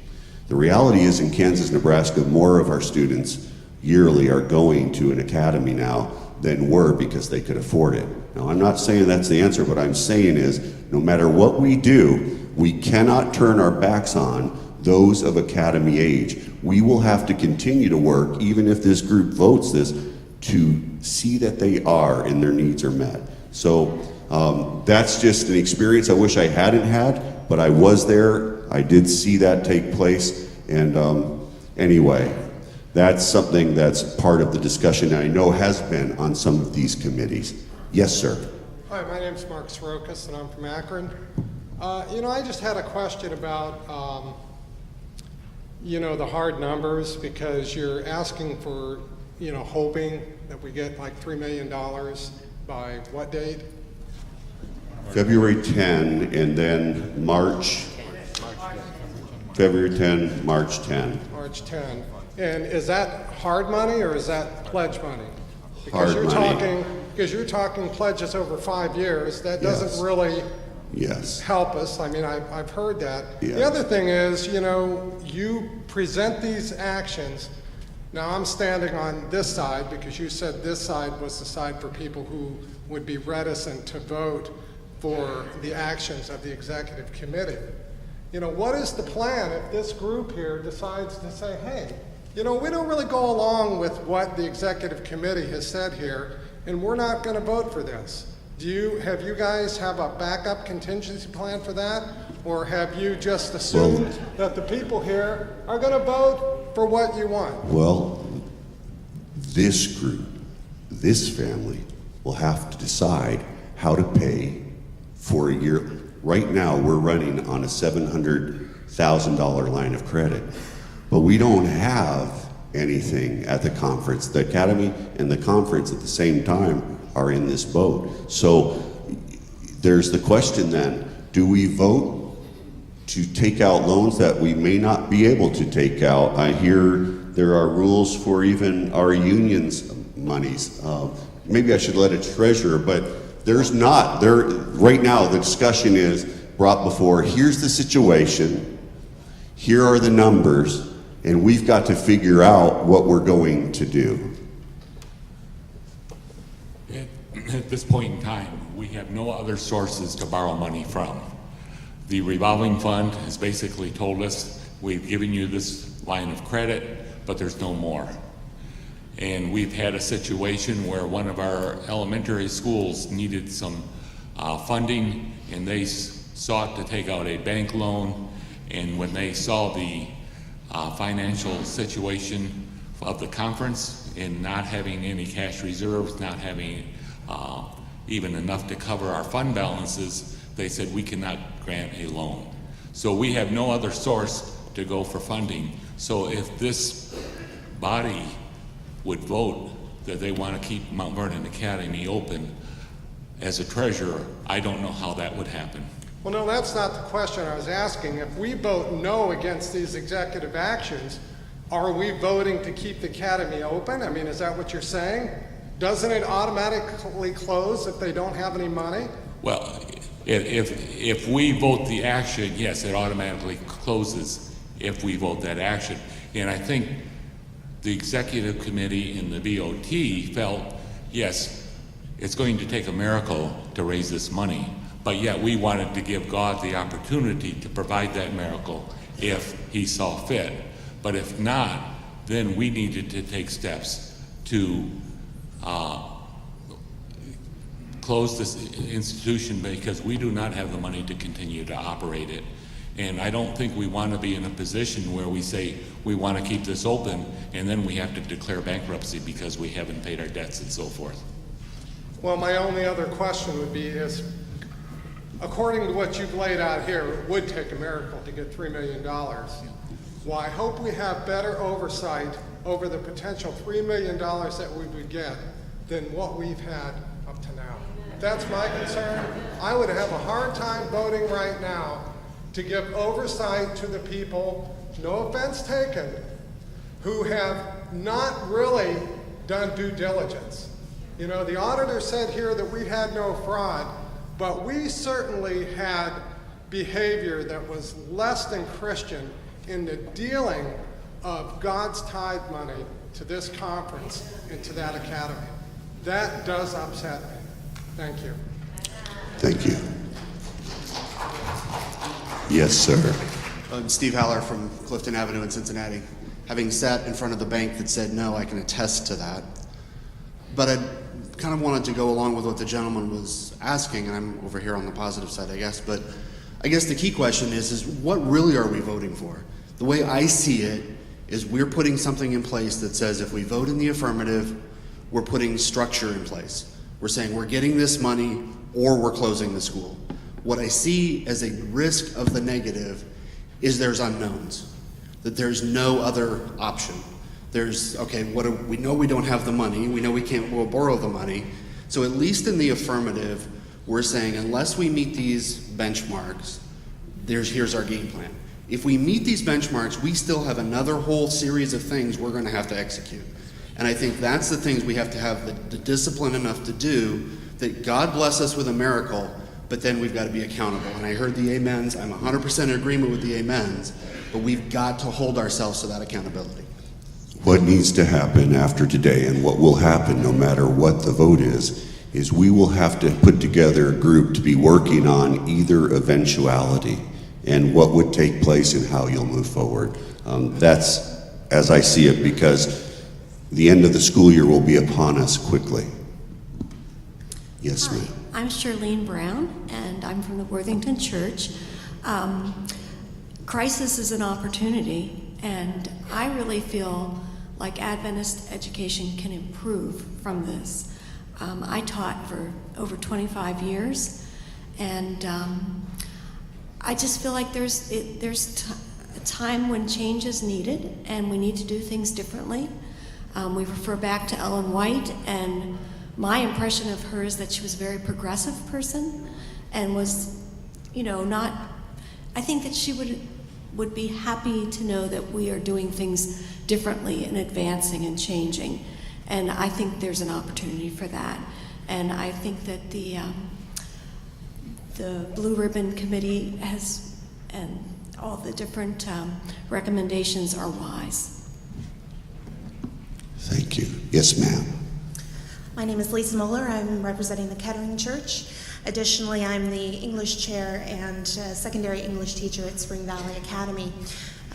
The reality is in Kansas, Nebraska, more of our students yearly are going to an academy now than were because they could afford it. Now, I'm not saying that's the answer. What I'm saying is, no matter what we do, we cannot turn our backs on those of academy age. We will have to continue to work, even if this group votes this, to see that they are and their needs are met. So That's just an experience I wish I hadn't had, but I was there. I did see that take place. And anyway, that's something that's part of the discussion I know has been on some of these committees. Yes, sir. Hi, my name's Mark Sorokas, and I'm from Akron. I just had a question about, the hard numbers, because you're asking for, hoping that we get like $3 million by what date? February 10, and then February 10, March 10. March 10. And is that hard money or is that pledge money? Because Hard money. Because you're talking pledges over 5 years, that Yes. doesn't really Yes. help us. I mean, I've heard that. Yeah. The other thing is, you present these actions. Now, I'm standing on this side because you said this side was the side for people who would be reticent to vote for the actions of the executive committee. What is the plan if this group here decides to say, hey, we don't really go along with what the executive committee has said here, and we're not going to vote for this? Have you guys have a backup contingency plan for that? Or have you just assumed that the people here are going to vote for what you want? Well, this group, this family, will have to decide how to pay for a year. Right now, we're running on a $700,000 line of credit, but we don't have anything at the conference. The academy and the conference at the same time are in this boat. So there's the question then, do we vote to take out loans that we may not be able to take out? I hear there are rules for even our union's monies. Maybe I should let a treasurer, but there's not. Right now, the discussion is brought before, here's the situation, here are the numbers, and we've got to figure out what we're going to do. At this point in time, we have no other sources to borrow money from. The revolving fund has basically told us, we've given you this line of credit, but there's no more. And we've had a situation where one of our elementary schools needed some funding, and they sought to take out a bank loan. And when they saw the financial situation of the conference and not having any cash reserves, not having even enough to cover our fund balances, they said we cannot grant a loan. So we have no other source to go for funding. So if this body would vote that they want to keep Mount Vernon Academy open, as a treasurer, I don't know how that would happen. Well, no, that's not the question I was asking. If we vote no against these executive actions, are we voting to keep the academy open? I mean, is that what you're saying? Doesn't it automatically close if they don't have any money? Well, if we vote the action, yes, it automatically closes if we vote that action. And I think the executive committee and the BOT felt, yes, it's going to take a miracle to raise this money, but yet we wanted to give God the opportunity to provide that miracle if he saw fit. But if not, then we needed to take steps to close this institution because we do not have the money to continue to operate it. And I don't think we want to be in a position where we say we want to keep this open and then we have to declare bankruptcy because we haven't paid our debts and so forth. Well, my only other question would be is, according to what you've laid out here, it would take a miracle to get $3 million. Well, I hope we have better oversight over the potential $3 million that we would get than what we've had up to now. That's my concern. I would have a hard time voting right now to give oversight to the people, no offense taken, who have not really done due diligence. You know, the auditor said here that we had no fraud, but we certainly had behavior that was less than Christian in the dealing of God's tithe money to this conference and to that academy. That does upset me. Thank you. Thank you. Yes, sir. I'm Steve Haller from Clifton Avenue in Cincinnati. Having sat in front of the bank that said no, I can attest to that. But kind of wanted to go along with what the gentleman was asking, and I'm over here on the positive side, I guess, but I guess the key question is what really are we voting for? The way I see it is we're putting something in place that says if we vote in the affirmative, we're putting structure in place. We're saying we're getting this money or we're closing the school. What I see as a risk of the negative is there's unknowns, that there's no other option. There's, okay, we know we don't have the money, we know we'll borrow the money. So at least in the affirmative, we're saying unless we meet these benchmarks, here's our game plan. If we meet these benchmarks, we still have another whole series of things we're gonna have to execute. And I think that's the things we have to have the discipline enough to do, that God bless us with a miracle, but then we've got to be accountable. And I heard the amens, I'm 100% in agreement with the amens, but we've got to hold ourselves to that accountability. What needs to happen after today, and what will happen no matter what the vote is we will have to put together a group to be working on either eventuality and what would take place and how you'll move forward. That's as I see it, because the end of the school year will be upon us quickly. Yes, ma'am. I'm Charlene Brown, and I'm from the Worthington Church. Crisis is an opportunity, and I really feel like Adventist education can improve from this. I taught for over 25 years, and I just feel like there's a time when change is needed, and we need to do things differently. We refer back to Ellen White, and my impression of her is that she was a very progressive person and was, I think that she would be happy to know that we are doing things differently and advancing and changing. And I think there's an opportunity for that. And I think that the Blue Ribbon Committee and all the different recommendations are wise. Thank you. Yes, ma'am. My name is Lisa Muller. I'm representing the Kettering Church. Additionally, I'm the English chair and secondary English teacher at Spring Valley Academy.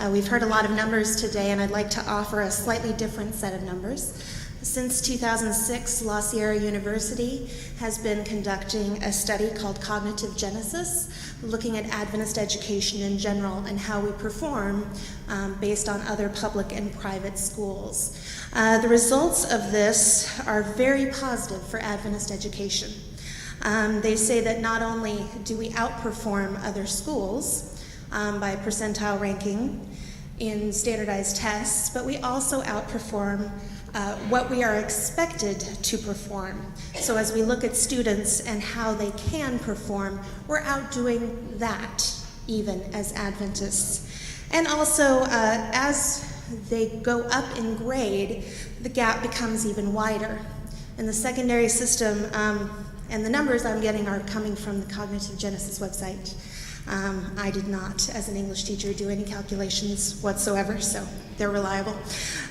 We've heard a lot of numbers today, and I'd like to offer a slightly different set of numbers. Since 2006, La Sierra University has been conducting a study called Cognitive Genesis, looking at Adventist education in general and how we perform based on other public and private schools. The results of this are very positive for Adventist education. They say that not only do we outperform other schools by percentile ranking in standardized tests, but we also outperform what we are expected to perform. So as we look at students and how they can perform, we're outdoing that even as Adventists. And also, as they go up in grade, the gap becomes even wider. In the secondary system, and the numbers I'm getting are coming from the Cognitive Genesis website. I did not, as an English teacher, do any calculations whatsoever, so they're reliable.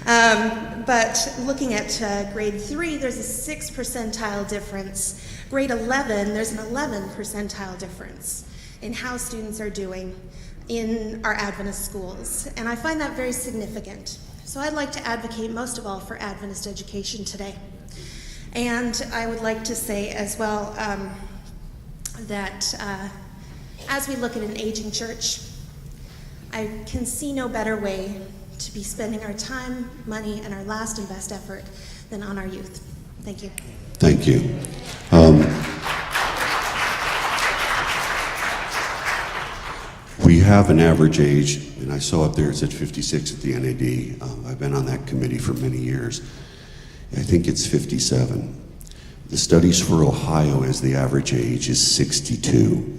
But looking at grade 3, there's a 6 percentile difference. Grade 11, there's an 11 percentile difference in how students are doing in our Adventist schools. And I find that very significant. So I'd like to advocate most of all for Adventist education today. And I would like to say as well that as we look at an aging church, I can see no better way to be spending our time, money, and our last and best effort than on our youth. Thank you. Thank you. We have an average age, and I saw up there it's at 56 at the NAD. I've been on that committee for many years. I think it's 57. The studies for Ohio is the average age is 62.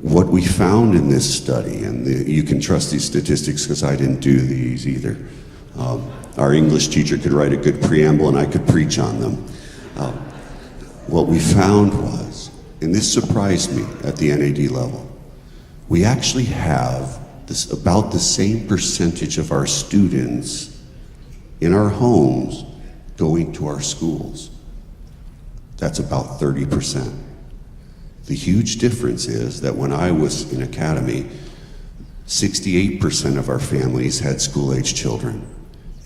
What we found in this study, and you can trust these statistics because I didn't do these either. Our English teacher could write a good preamble and I could preach on them. What we found was, and this surprised me at the NAD level, we actually have about the same percentage of our students in our homes going to our schools. That's about 30%. The huge difference is that when I was in academy, 68% of our families had school-age children,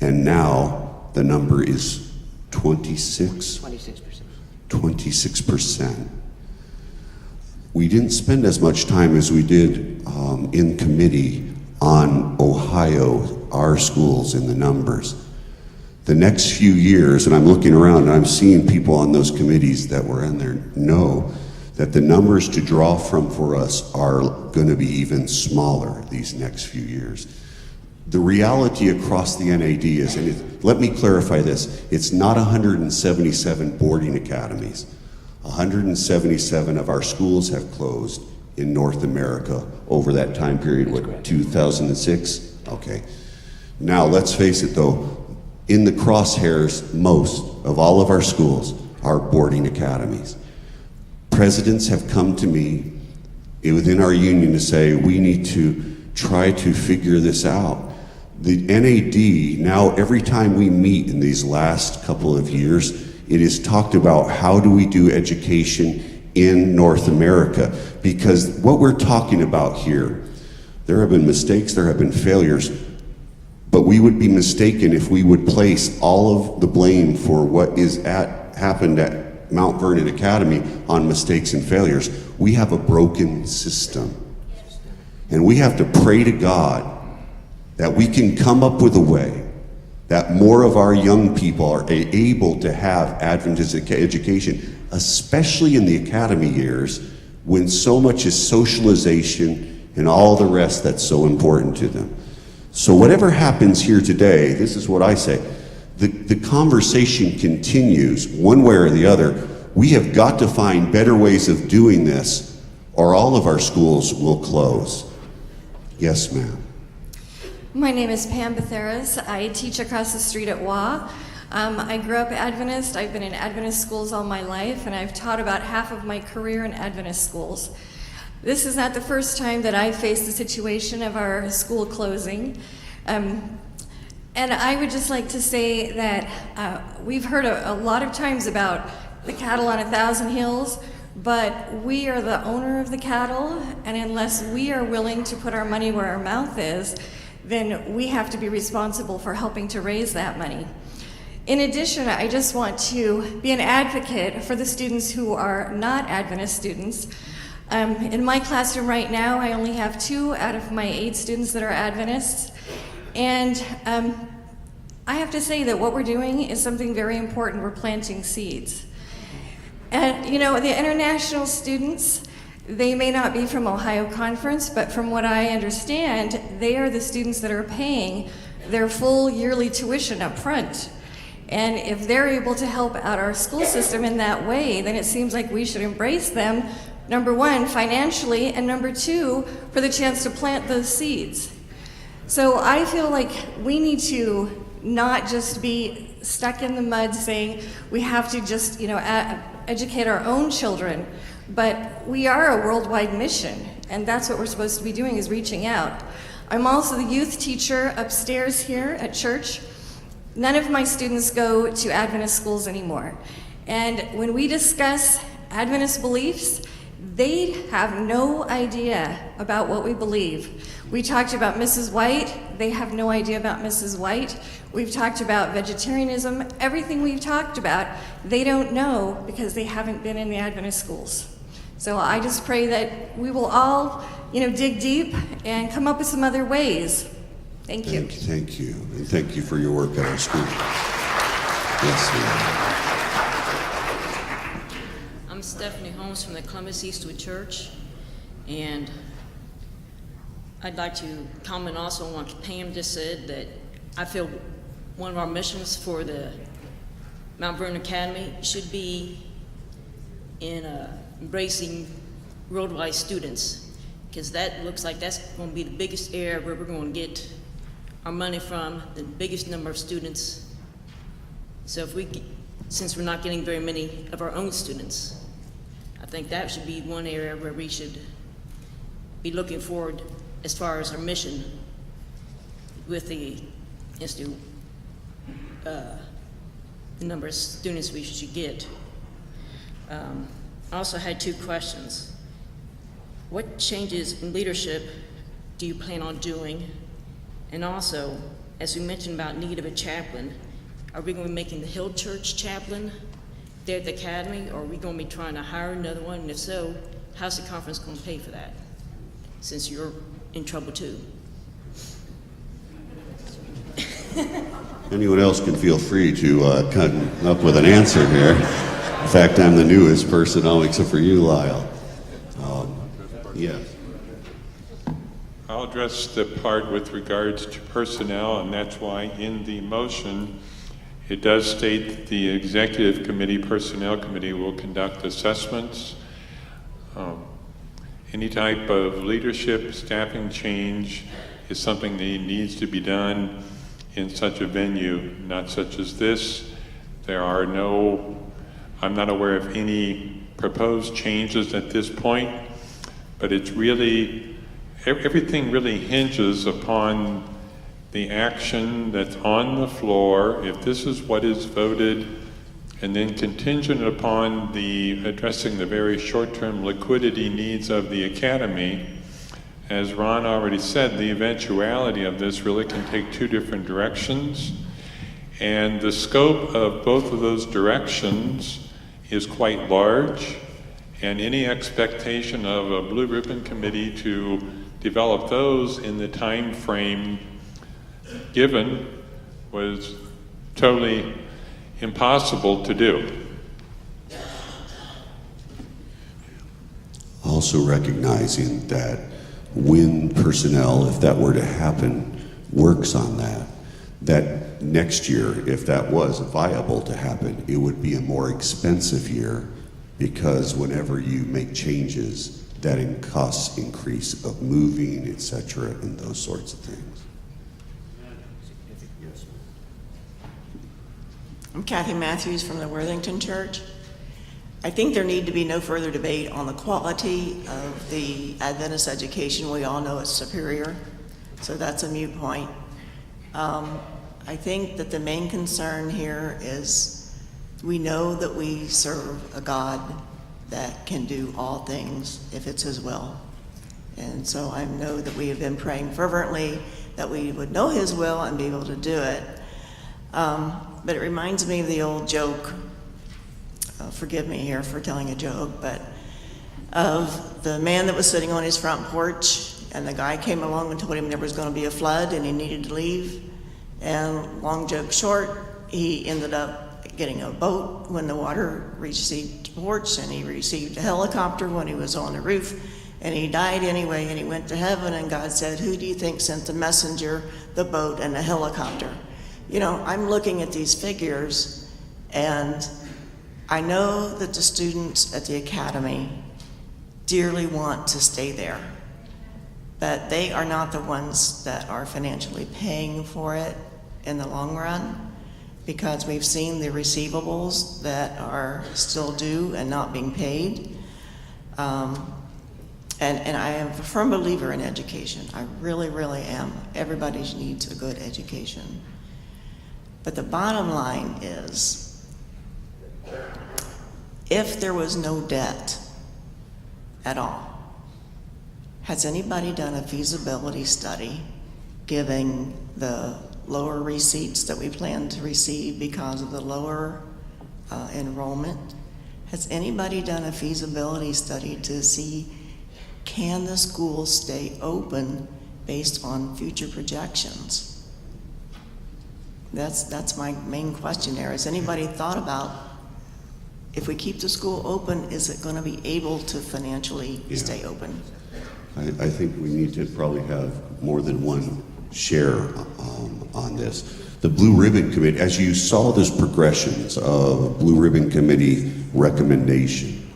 and now the number is 26? 26%. 26%. We didn't spend as much time as we did in committee on Ohio, our schools, and the numbers. The next few years, and I'm looking around and I'm seeing people on those committees that were in there know that the numbers to draw from for us are going to be even smaller these next few years. The reality across the NAD is, and let me clarify this, it's not 177 boarding academies. 177 of our schools have closed in North America over that time period, what, 2006? Okay. Now, let's face it though, in the crosshairs, most of all of our schools are boarding academies. Presidents have come to me within our union to say, we need to try to figure this out. The NAD, now every time we meet in these last couple of years, it is talked about how do we do education in North America, because what we're talking about here, there have been mistakes, there have been failures, but we would be mistaken if we would place all of the blame for what happened at Mount Vernon Academy on mistakes and failures. We have a broken system, and we have to pray to God that we can come up with a way that more of our young people are able to have Adventist education, especially in the academy years when so much is socialization and all the rest that's so important to them. So whatever happens here today, this is what I say, the conversation continues one way or the other. We have got to find better ways of doing this or all of our schools will close. Yes, ma'am. My name is Pam Betheras. I teach across the street at WA. I grew up Adventist. I've been in Adventist schools all my life, and I've taught about half of my career in Adventist schools. This is not the first time that I've faced the situation of our school closing. And I would just like to say that we've heard a lot of times about the cattle on 1,000 hills, but we are the owner of the cattle, and unless we are willing to put our money where our mouth is, then we have to be responsible for helping to raise that money. In addition, I just want to be an advocate for the students who are not Adventist students. In my classroom right now, I only have 2 out of my 8 students that are Adventists. And I have to say that what we're doing is something very important. We're planting seeds. And you know, the international students, they may not be from Ohio Conference, but from what I understand, they are the students that are paying their full yearly tuition up front. And if they're able to help out our school system in that way, then it seems like we should embrace them, number 1, financially, and number 2, for the chance to plant those seeds. So I feel like we need to not just be stuck in the mud saying we have to just, educate our own children, but we are a worldwide mission, and that's what we're supposed to be doing, is reaching out. I'm also the youth teacher upstairs here at church. None of my students go to Adventist schools anymore. And when we discuss Adventist beliefs, they have no idea about what we believe. We talked about Mrs. White. They have no idea about Mrs. White. We've talked about vegetarianism. Everything we've talked about, they don't know because they haven't been in the Adventist schools. So I just pray that we will all, dig deep and come up with some other ways. Thank you. Thank you. And thank you for your work at our school. Yes, ma'am. I'm Stephanie Holmes from the Columbus Eastwood Church, and I'd like to comment also on what Pam just said, that I feel one of our missions for the Mount Vernon Academy should be in embracing worldwide students, because that looks like that's going to be the biggest area where we're going to get our money from, the biggest number of students. So since we're not getting very many of our own students, I think that should be one area where we should be looking forward as far as our mission with the institute, the number of students we should get. I also had 2 questions. What changes in leadership do you plan on doing? And also, as we mentioned about need of a chaplain, Are we gonna be making the Hill Church chaplain there at the academy, or are we gonna be trying to hire another one? And if so, how's the conference gonna pay for that, since you're in trouble too? Anyone else can feel free to come up with an answer here. In fact, I'm the newest personnel except for you, Lyle. Yes. I'll address the part with regards to personnel, and that's why in the motion it does state that the Executive Committee, Personnel Committee will conduct assessments. Any type of leadership, staffing change is something that needs to be done in such a venue, not such as this. I'm not aware of any proposed changes at this point, but it's really, everything really hinges upon the action that's on the floor. If this is what is voted, and then contingent upon the addressing the very short-term liquidity needs of the academy, as Ron already said, the eventuality of this really can take two different directions, and the scope of both of those directions is quite large, and any expectation of a Blue Ribbon Committee to develop those in the time frame given was totally impossible to do. Also recognizing that when personnel, if that were to happen, works on that next year, if that was viable to happen, it would be a more expensive year, because whenever you make changes, that in costs increase of moving, etc., and those sorts of things. I'm Kathy Matthews from the Worthington Church. I think there need to be no further debate on the quality of the Adventist education. We all know it's superior, so that's a moot point. I think that the main concern here is we know that we serve a God that can do all things if it's His will. And so I know that we have been praying fervently that we would know His will and be able to do it. But it reminds me of the old joke, forgive me here for telling a joke, but of the man that was sitting on his front porch, and the guy came along and told him there was going to be a flood and he needed to leave. And long joke short, he ended up getting a boat when the water reached the porch, and he received a helicopter when he was on the roof, and he died anyway, and he went to heaven, and God said, "Who do you think sent the messenger, the boat, and the helicopter?" You know, I'm looking at these figures, and I know that the students at the academy dearly want to stay there, but they are not the ones that are financially paying for it in the long run, because we've seen the receivables that are still due and not being paid. And I am a firm believer in education. I really, really am. Everybody needs a good education. But the bottom line is, if there was no debt at all, has anybody done a feasibility study giving the lower receipts that we plan to receive because of the lower enrollment? Has anybody done a feasibility study to see, can the school stay open based on future projections? That's my main question there. Has anybody thought about, if we keep the school open, is it going to be able to financially stay open? I think we need to probably have more than one share on this. The Blue Ribbon Committee, as you saw this progressions of Blue Ribbon Committee recommendation,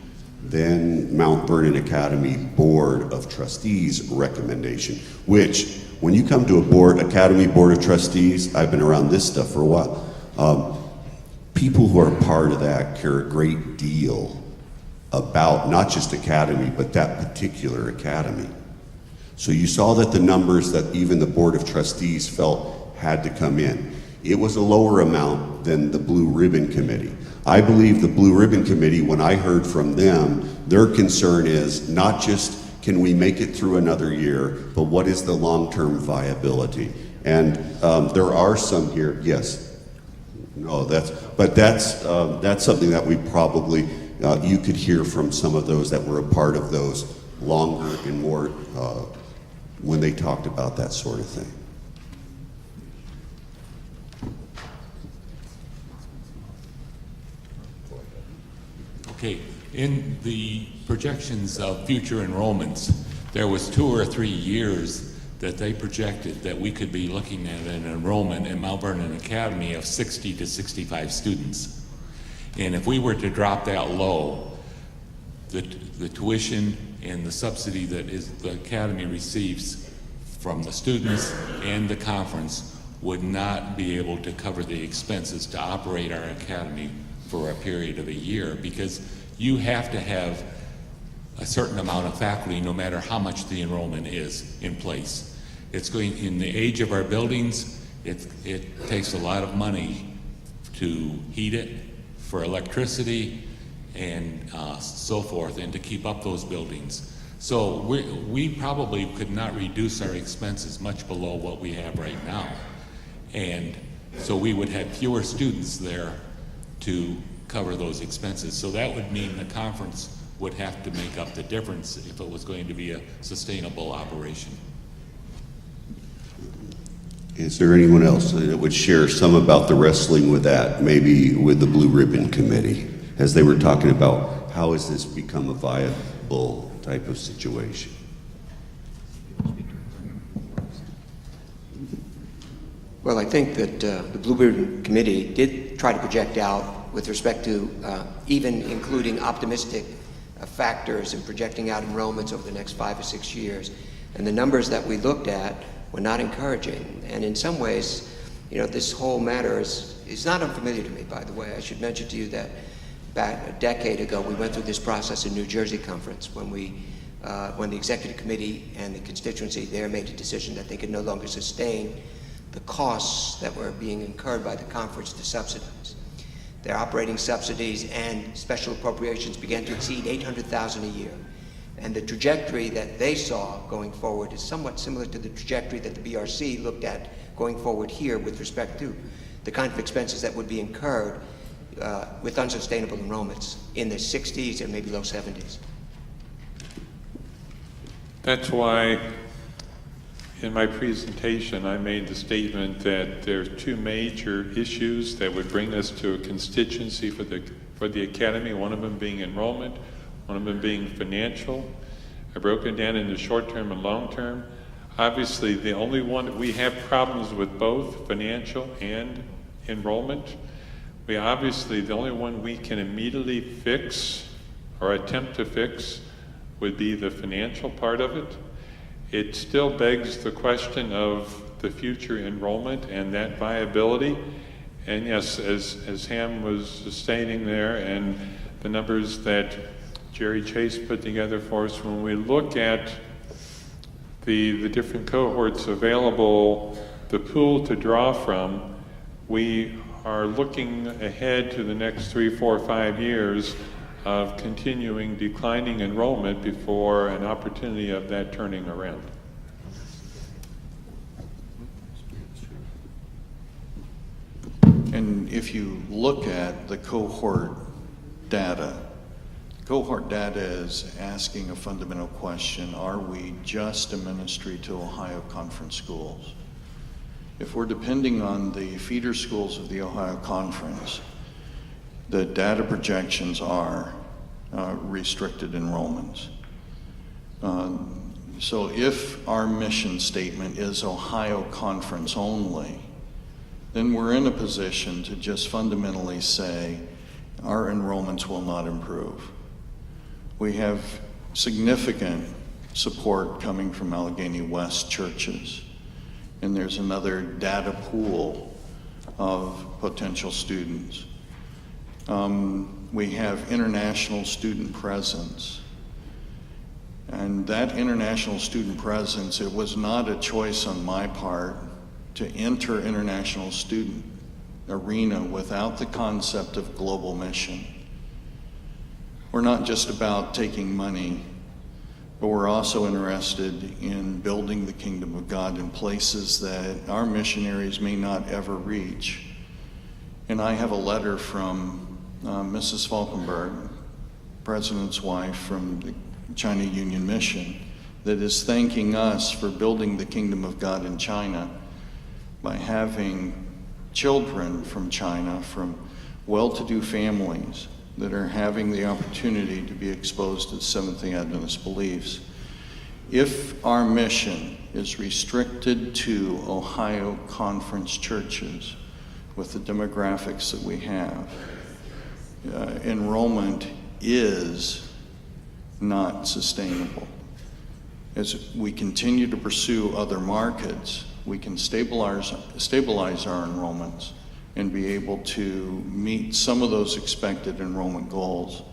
then Mount Vernon Academy Board of Trustees recommendation, which when you come to a Academy Board of Trustees, I've been around this stuff for a while, people who are part of that care a great deal about not just Academy, but that particular Academy. So you saw that the numbers that even the Board of Trustees felt had to come in, it was a lower amount than the Blue Ribbon Committee. I believe the Blue Ribbon Committee, when I heard from them, their concern is not just can we make it through another year, but what is the long-term viability? And there are some here, yes. No, that's something that we probably, you could hear from some of those that were a part of those longer and more, when they talked about that sort of thing. Okay, in the projections of future enrollments, there was 2 or 3 years that they projected that we could be looking at an enrollment in Mount Vernon Academy of 60 to 65 students. And if we were to drop that low, the tuition and the subsidy that the Academy receives from the students and the conference would not be able to cover the expenses to operate our Academy for a period of a year, because you have to have a certain amount of faculty no matter how much the enrollment is in place. It's going, in the age of our buildings, it takes a lot of money to heat it, for electricity, and so forth, and to keep up those buildings. So we probably could not reduce our expenses much below what we have right now. And so we would have fewer students there to cover those expenses. So that would mean the conference would have to make up the difference if it was going to be a sustainable operation. Is there anyone else that would share some about the wrestling with that, maybe with the Blue Ribbon Committee, as they were talking about how has this become a viable type of situation? Well, I think that the Blue Ribbon Committee did try to project out with respect to even including optimistic factors in projecting out enrollments over the next 5 or 6 years. And the numbers that we looked at were not encouraging. And in some ways, you know, this whole matter is not unfamiliar to me, by the way. I should mention to you that back a decade ago, we went through this process in New Jersey Conference when the executive committee and the constituency there made a decision that they could no longer sustain the costs that were being incurred by the conference to subsidize. Their operating subsidies and special appropriations began to exceed $800,000 a year. And the trajectory that they saw going forward is somewhat similar to the trajectory that the BRC looked at going forward here with respect to the kind of expenses that would be incurred with unsustainable enrollments in the 60s and maybe low 70s. That's why in my presentation I made the statement that there's 2 major issues that would bring us to a constituency for the Academy, one of them being enrollment, one of them being financial. I broke it down into short-term and long-term. Obviously, the only one, we have problems with both financial and enrollment. The only one we can immediately fix or attempt to fix would be the financial part of it. It still begs the question of the future enrollment and that viability. And yes, as Ham was stating there, and the numbers that Jerry Chase put together for us, when we look at the different cohorts available, the pool to draw from, we are looking ahead to the next 3, 4, 5 years of continuing declining enrollment before an opportunity of that turning around. And if you look at the cohort data is asking a fundamental question: are we just a ministry to Ohio Conference schools? If we're depending on the feeder schools of the Ohio Conference, the data projections are restricted enrollments. So if our mission statement is Ohio Conference only, then we're in a position to just fundamentally say our enrollments will not improve. We have significant support coming from Allegheny West churches, and there's another data pool of potential students. We have international student presence. And that international student presence, it was not a choice on my part to enter international student arena without the concept of global mission. We're not just about taking money, but we're also interested in building the kingdom of God in places that our missionaries may not ever reach. And I have a letter from Mrs. Falkenberg, President's wife from the China Union Mission, that is thanking us for building the kingdom of God in China by having children from China, from well-to-do families that are having the opportunity to be exposed to Seventh-day Adventist beliefs. If our mission is restricted to Ohio Conference churches with the demographics that we have, enrollment is not sustainable. As we continue to pursue other markets, we can stabilize our enrollments and be able to meet some of those expected enrollment goals.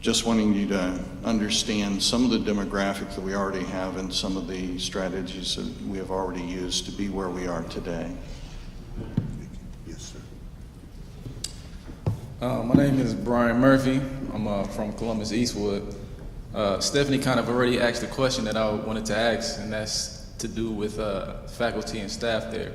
Just wanting you to understand some of the demographics that we already have and some of the strategies that we have already used to be where we are today. Yes, sir. My name is Brian Murphy. I'm from Columbus Eastwood. Stephanie kind of already asked the question that I wanted to ask, and that's to do with faculty and staff there.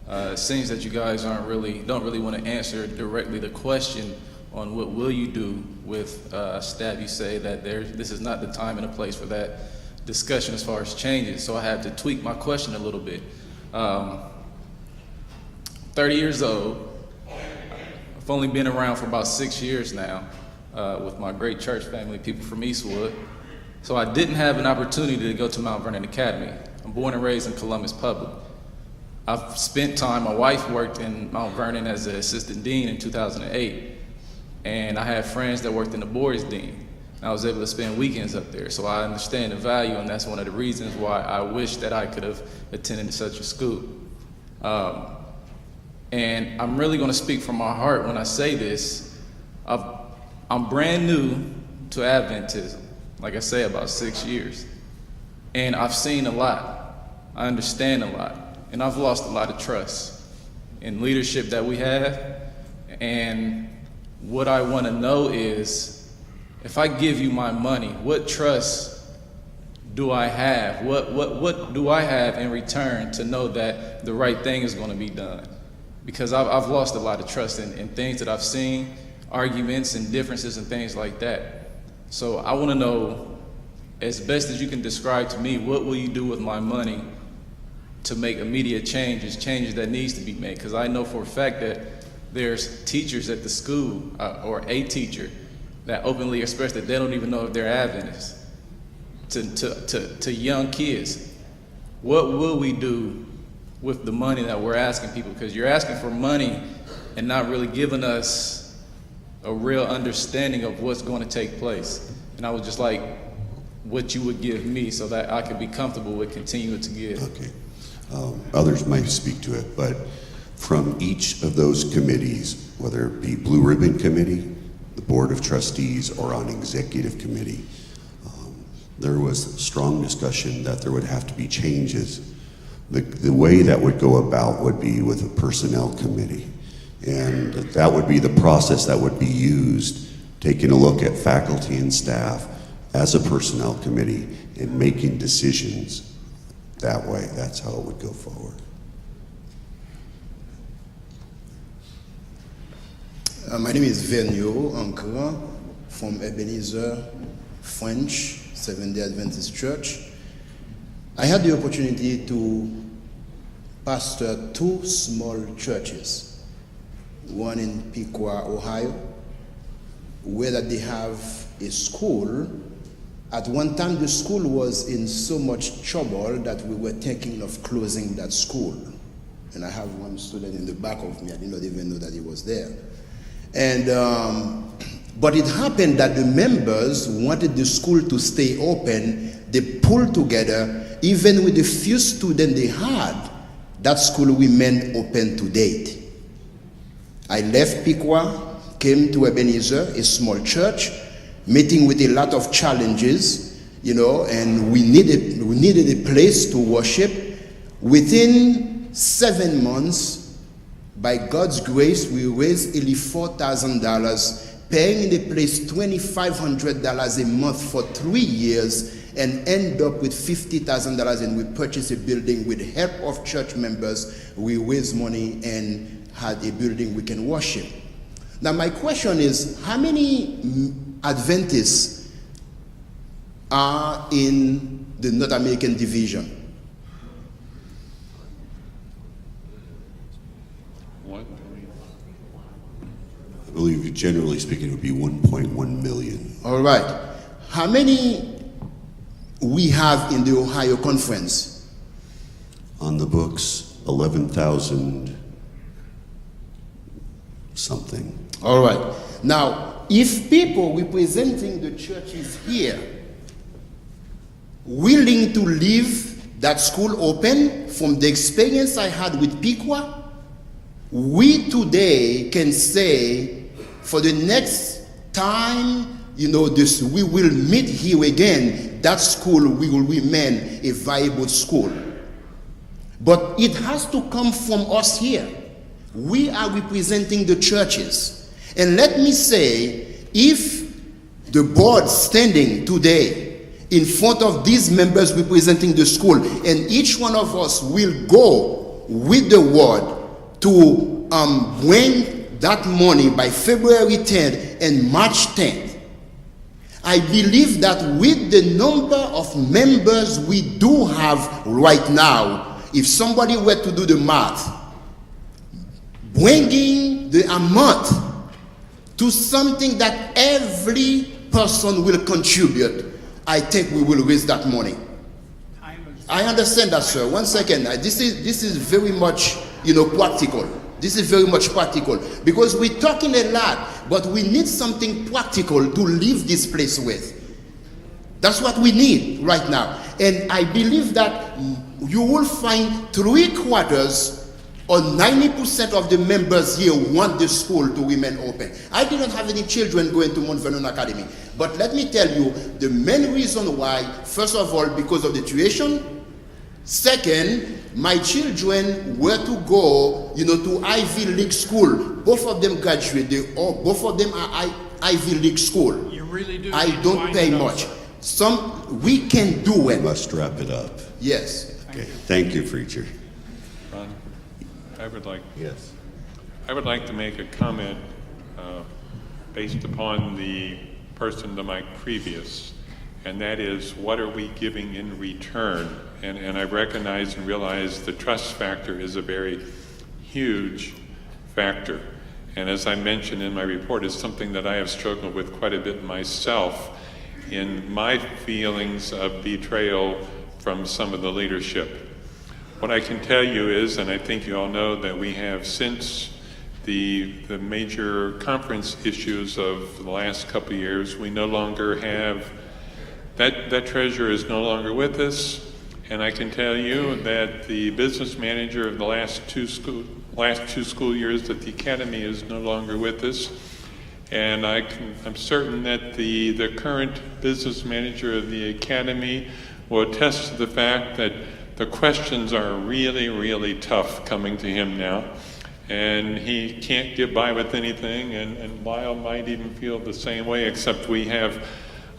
It seems that you guys don't really want to answer directly the question on what will you do with staff. You say that this is not the time and the place for that discussion as far as changes, so I had to tweak my question a little bit. 30 years old. I've only been around for about 6 years now with my great church family, people from Eastwood. So I didn't have an opportunity to go to Mount Vernon Academy. I'm born and raised in Columbus Public. I've spent time, my wife worked in Mount Vernon as an assistant dean in 2008. And I had friends that worked in the board as dean. I was able to spend weekends up there. So I understand the value, and that's one of the reasons why I wish that I could have attended such a school. And I'm really gonna speak from my heart when I say this. I'm brand new to Adventism, like I say, about 6 years. And I've seen a lot. I understand a lot. And I've lost a lot of trust in leadership that we have. And what I wanna know is, if I give you my money, what trust do I have? What do I have in return to know that the right thing is gonna be done? Because I've lost a lot of trust in things that I've seen, arguments and differences and things like that. So I want to know, as best as you can describe to me, what will you do with my money to make immediate changes that needs to be made? Because I know for a fact that there's teachers at the school, or a teacher, that openly express that they don't even know if they're Adventists, to young kids. What will we do with the money that we're asking people? Because you're asking for money and not really giving us a real understanding of what's going to take place. And I would just like what you would give me so that I could be comfortable with continuing to give. Okay. Others might speak to it, but from each of those committees, whether it be Blue Ribbon Committee, the Board of Trustees, or on Executive Committee, there was strong discussion that there would have to be changes. The way that would go about would be with a personnel committee. And that would be the process that would be used, taking a look at faculty and staff as a personnel committee and making decisions that way. That's how it would go forward. My name is Vernio Ankara from Ebenezer French Seventh-day Adventist Church. I had the opportunity to pastor 2 small churches, one in Piqua, Ohio, where that they have a school. At one time, the school was in so much trouble that we were thinking of closing that school. And I have one student in the back of me. I did not even know that he was there. And but it happened that the members wanted the school to stay open. They pulled together, even with the few students they had, that school remained open to date. I left Piqua, came to Ebenezer, a small church, meeting with a lot of challenges, and we needed a place to worship. Within 7 months, by God's grace, we raised $84,000, paying the place $2,500 a month for 3 years, and end up with $50,000, and we purchased a building with help of church members. We raised money, and had a building we can worship. Now my question is, how many Adventists are in the North American division? I believe, generally speaking, it would be 1.1 million. All right. How many we have in the Ohio Conference? On the books, 11,000 something. All right. Now, if people representing the churches here willing to leave that school open, from the experience I had with Piqua, we today can say, for the next time, we will meet here again, that school will remain a viable school. But it has to come from us here. We are representing the churches. And let me say, if the board standing today in front of these members representing the school, and each one of us will go with the word to bring that money by February 10th and March 10th, I believe that with the number of members we do have right now, if somebody were to do the math, bringing the amount to something that every person will contribute, I think we will raise that money. I understand that, sir. One second. This is very much, practical. This is very much practical, because we're talking a lot, but we need something practical to leave this place with. That's what we need right now. And I believe that you will find 3/4 or 90% of the members here want the school to remain open. I didn't have any children going to Mount Vernon Academy, but let me tell you the main reason why. First of all, because of the tuition. Second, my children were to go, to Ivy League school. Both of them graduated, or both of them are Ivy League school. You really do. I don't pay much. We can do it. We must wrap it up. Yes. Okay. Thank you, preacher. Ron, I would like Yes. to make a comment based upon the person to my previous, and that is, what are we giving in return? And I recognize and realize the trust factor is a very huge factor. And as I mentioned in my report, it's something that I have struggled with quite a bit myself in my feelings of betrayal from some of the leadership. What I can tell you is, and I think you all know, that we have, since the major conference issues of the last couple of years, we no longer have, that treasurer is no longer with us. And I can tell you that the business manager of the last two school years at the academy is no longer with us. And I'm certain that the current business manager of the academy will attest to the fact that the questions are really, really tough coming to him now. And he can't get by with anything, and Lyle might even feel the same way, except we have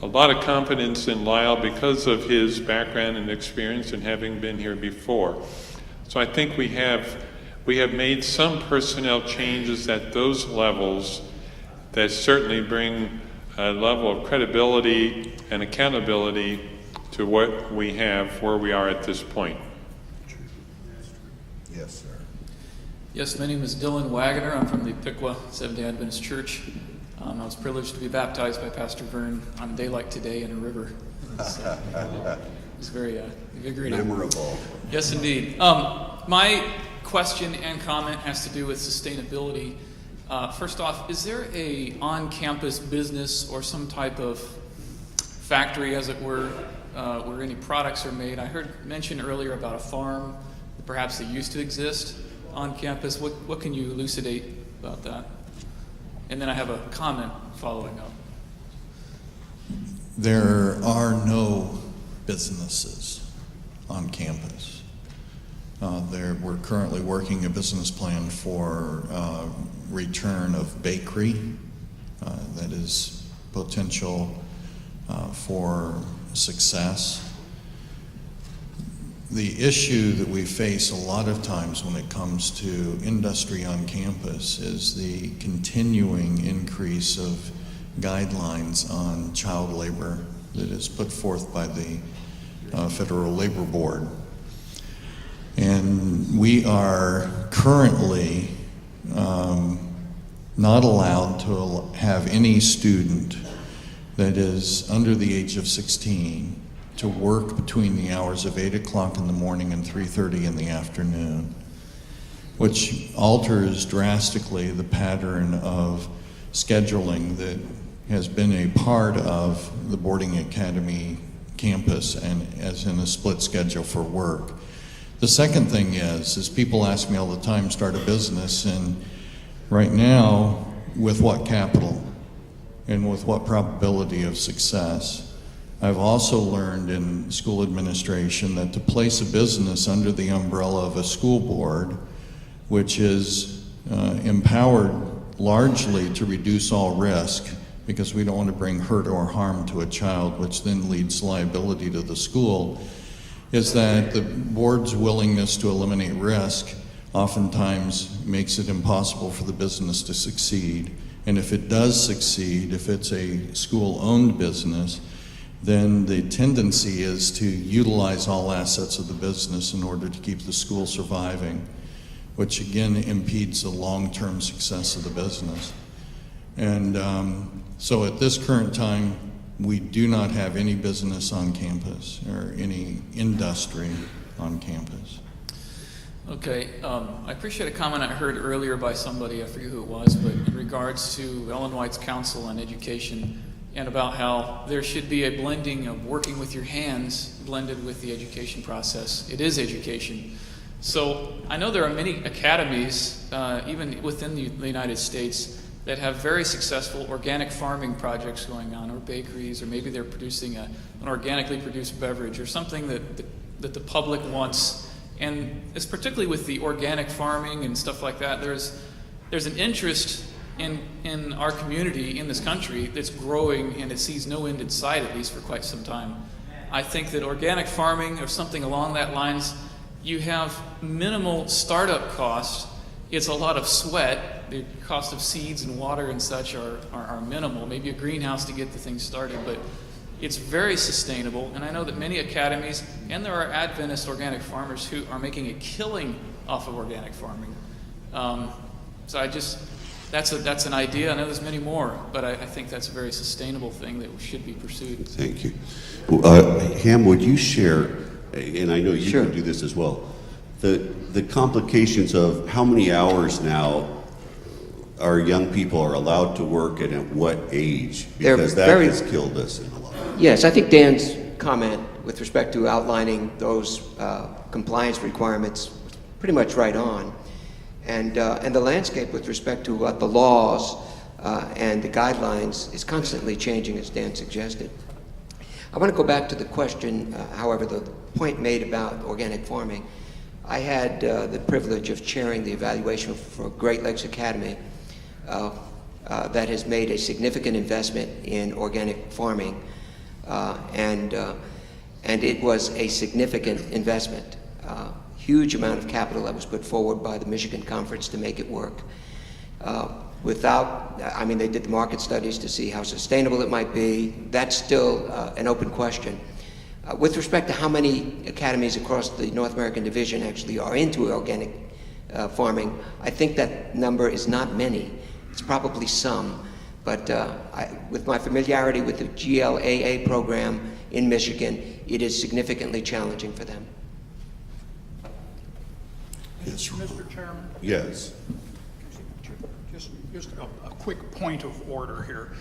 a lot of confidence in Lyle because of his background and experience and having been here before. So I think we have made some personnel changes at those levels that certainly bring a level of credibility and accountability to what we have, where we are at this point. Yes, sir. Yes, my name is Dylan Wagner. I'm from the Piqua Seventh-day Adventist Church. I was privileged to be baptized by Pastor Vern on a day like today in a river. It was very invigorating. Memorable. Yes, indeed. My question and comment has to do with sustainability. First off, is there a on-campus business or some type of factory, as it were, where any products are made? I heard mention earlier about a farm, perhaps that used to exist on campus. What can you elucidate about that? And then I have a comment following up. There are no businesses on campus. We're currently working a business plan for return of bakery. That is potential for success. the issue that we face a lot of times when it comes to industry on campus is the continuing increase of guidelines on child labor that is put forth by the Federal Labor Board. And we are currently not allowed to have any student that is under the age of 16 to work between the hours of 8 o'clock in the morning and 3:30 in the afternoon, which alters drastically the pattern of scheduling that has been a part of the boarding academy campus and as in a split schedule for work. The second thing is people ask me all the time, start a business, and right now, with what capital and with what probability of success? I've also learned in school administration that to place a business under the umbrella of a school board, which is empowered largely to reduce all risk, because we don't want to bring hurt or harm to a child, which then leads liability to the school, is that the board's willingness to eliminate risk oftentimes makes it impossible for the business to succeed. And if it does succeed, if it's a school-owned business, then the tendency is to utilize all assets of the business in order to keep the school surviving, which again impedes the long-term success of the business. And so at this current time, we do not have any business on campus or any industry on campus. Okay, I appreciate a comment I heard earlier by somebody, I forget who it was, but in regards to Ellen White's Council on Education and about how there should be a blending of working with your hands blended with the education process. It is education. So I know there are many academies, even within the United States, that have very successful organic farming projects going on, or bakeries, or maybe they're producing an organically produced beverage or something that the public wants. And it's particularly with the organic farming and stuff like that, there's an interest in our community, in this country, that's growing, and it sees no end in sight, at least for quite some time. I think that organic farming or something along that lines, you have minimal startup costs. It's a lot of sweat. The cost of seeds and water and such are minimal. Maybe a greenhouse to get the thing started, but it's very sustainable. And I know that many academies, and there are Adventist organic farmers who are making a killing off of organic farming. So that's an idea. I know there's many more, but I think that's a very sustainable thing that should be pursued. Thank you. Ham, would you share, and I know you can do this as well, the complications of how many hours now our young people are allowed to work and at what age? Because that has killed us in a lot. Yes, I think Dan's comment with respect to outlining those compliance requirements was pretty much right on. And the landscape with respect to the laws and the guidelines is constantly changing, as Dan suggested. I want to go back to the question, however, the point made about organic farming. I had the privilege of chairing the evaluation for Great Lakes Academy that has made a significant investment in organic farming, and it was a significant investment. Huge amount of capital that was put forward by the Michigan Conference to make it work. They did the market studies to see how sustainable it might be. That's still an open question. With respect to how many academies across the North American division actually are into organic farming, I think that number is not many. It's probably some, but with my familiarity with the GLAA program in Michigan, it is significantly challenging for them. Yes. Mr. Chairman? Yes. Just a quick point of order here.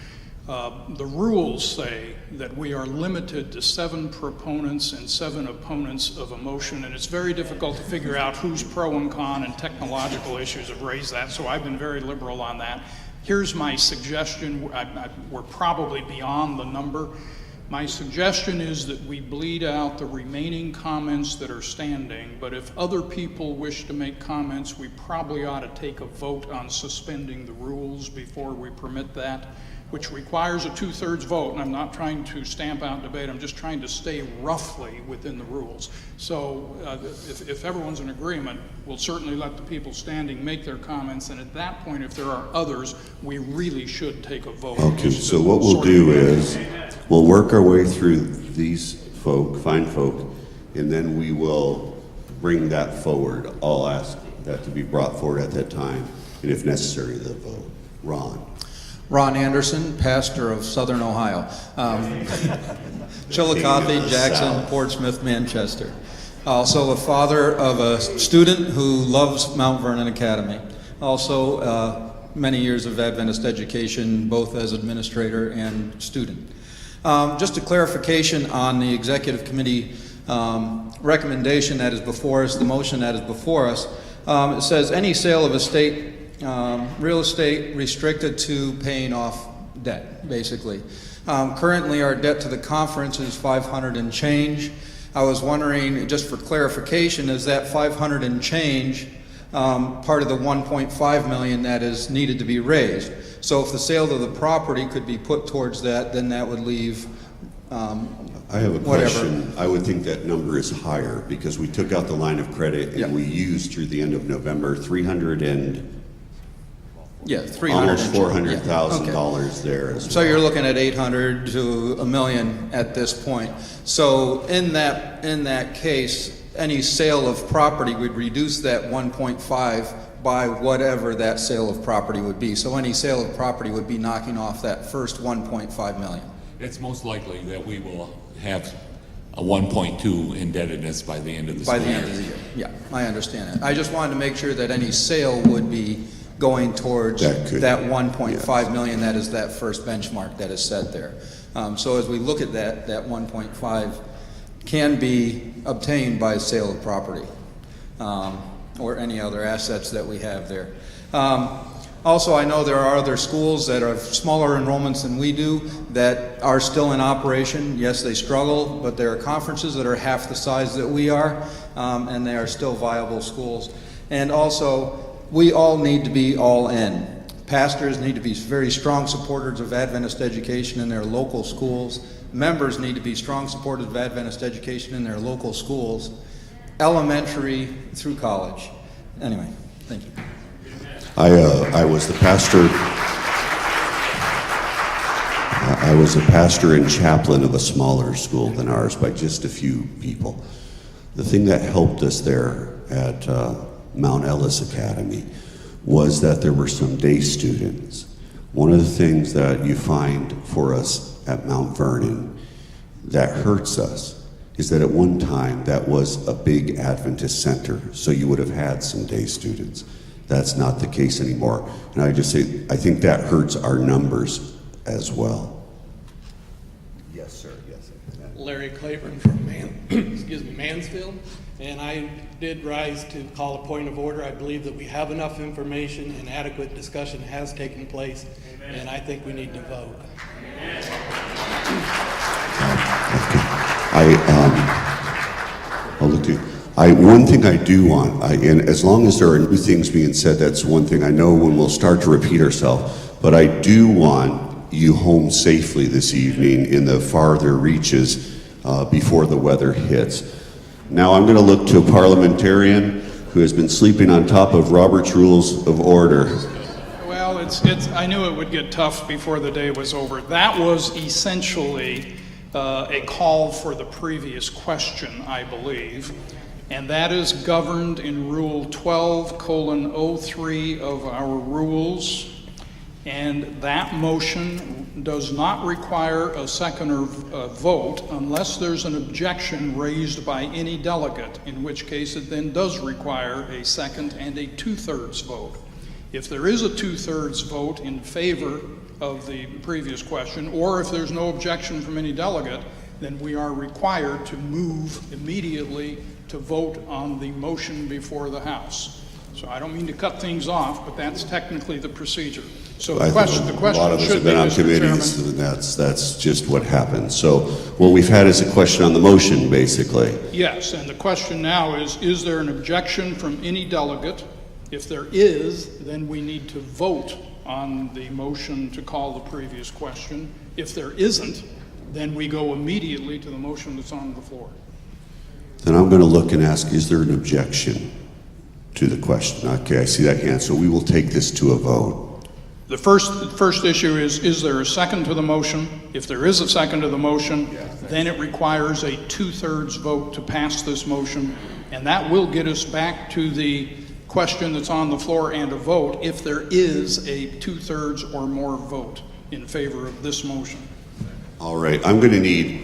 The rules say that we are limited to 7 proponents and 7 opponents of a motion, and it's very difficult to figure out who's pro and con, and technological issues have raised that, so I've been very liberal on that. Here's my suggestion. We're probably beyond the number. My suggestion is that we bleed out the remaining comments that are standing, but if other people wish to make comments, we probably ought to take a vote on suspending the rules before we permit that. which requires a 2/3 vote, and I'm not trying to stamp out debate, I'm just trying to stay roughly within the rules. So if everyone's in agreement, we'll certainly let the people standing make their comments, and at that point, if there are others, we really should take a vote. Okay, just so to what we'll sort do of- is, we'll work our way through these fine folk, and then we will bring that forward. I'll ask that to be brought forward at that time, and if necessary, the vote. Ron. Ron Anderson, pastor of Southern Ohio. Chillicothe, Jackson, Portsmouth, Manchester. Also a father of a student who loves Mount Vernon Academy. Also many years of Adventist education, both as administrator and student. Just a clarification on the executive committee recommendation that is before us, the motion that is before us. It says any sale of estate, real estate restricted to paying off debt, basically. Currently, our debt to the conference is 500 and change. I was wondering, just for clarification, is that 500 and change part of the 1.5 million that is needed to be raised? So if the sale of the property could be put towards that, then that would leave I have a whatever. question. I would think that number is higher because we took out the line of credit and we used through the end of November 300 and Yeah, 300. almost and- $400,000 there as well. So you're looking at 800 to $1 million at this point. So in that case, any sale of property would reduce that 1.5 by whatever that sale of property would be. So any sale of property would be knocking off that first 1.5 million. It's most likely that we will have a 1.2 indebtedness by the end of the By school the end of the year. Yeah, I understand that. I just wanted to make sure that any sale would be going towards that 1.5 million. That is that first benchmark that is set there. So as we look at that 1.5 can be obtained by sale of property or any other assets that we have there. Also, I know there are other schools that have smaller enrollments than we do that are still in operation. Yes, they struggle, but there are conferences that are half the size that we are, and they are still viable schools. And also, we all need to be all in. Pastors need to be very strong supporters of Adventist education in their local schools. Members need to be strong supporters of Adventist education in their local schools, elementary through college. Anyway, thank you. I was the pastor. I was a pastor and chaplain of a smaller school than ours by just a few people. The thing that helped us there at Mount Ellis Academy was that there were some day students. One of the things that you find for us at Mount Vernon that hurts us is that at one time that was a big Adventist center, so you would have had some day students. That's not the case anymore. And I just say, I think that hurts our numbers as well. Yes, sir. Yes. Larry Claiborne from Mansfield, and I did rise to call a point of order. I believe that we have enough information and adequate discussion has taken place, and I think we need to vote. I'll look to you. One thing I do want, and as long as there are new things being said, that's one thing I know when we'll start to repeat ourselves, but I do want you home safely this evening in the farther reaches before the weather hits. Now I'm going to look to a parliamentarian who has been sleeping on top of Robert's Rules of Order. Well, I knew it would get tough before the day was over. That was essentially a call for the previous question, I believe, and that is governed in Rule 12:03 of our rules, and that motion does not require a second or vote unless there's an objection raised by any delegate, in which case it then does require a second and a 2/3 vote. If there is a 2/3 vote in favor of the previous question, or if there's no objection from any delegate, then we are required to move immediately to vote on the motion before the House. So I don't mean to cut things off, but that's technically the procedure. So the question A lot of us should have be, been on Mr. committees, Chairman. and that's just what happens. So what we've had is a question on the motion, basically. Yes, and the question now is there an objection from any delegate? If there is, then we need to vote on the motion to call the previous question. If there isn't, then we go immediately to the motion that's on the floor. Then I'm going to look and ask, is there an objection to the question? Okay, I see that hand. So we will take this to a vote. The first issue is there a second to the motion? If there is a second to the motion, then it requires a 2/3 vote to pass this motion, and that will get us back to the question that's on the floor and a vote if there is a 2/3 or more vote in favor of this motion. All right,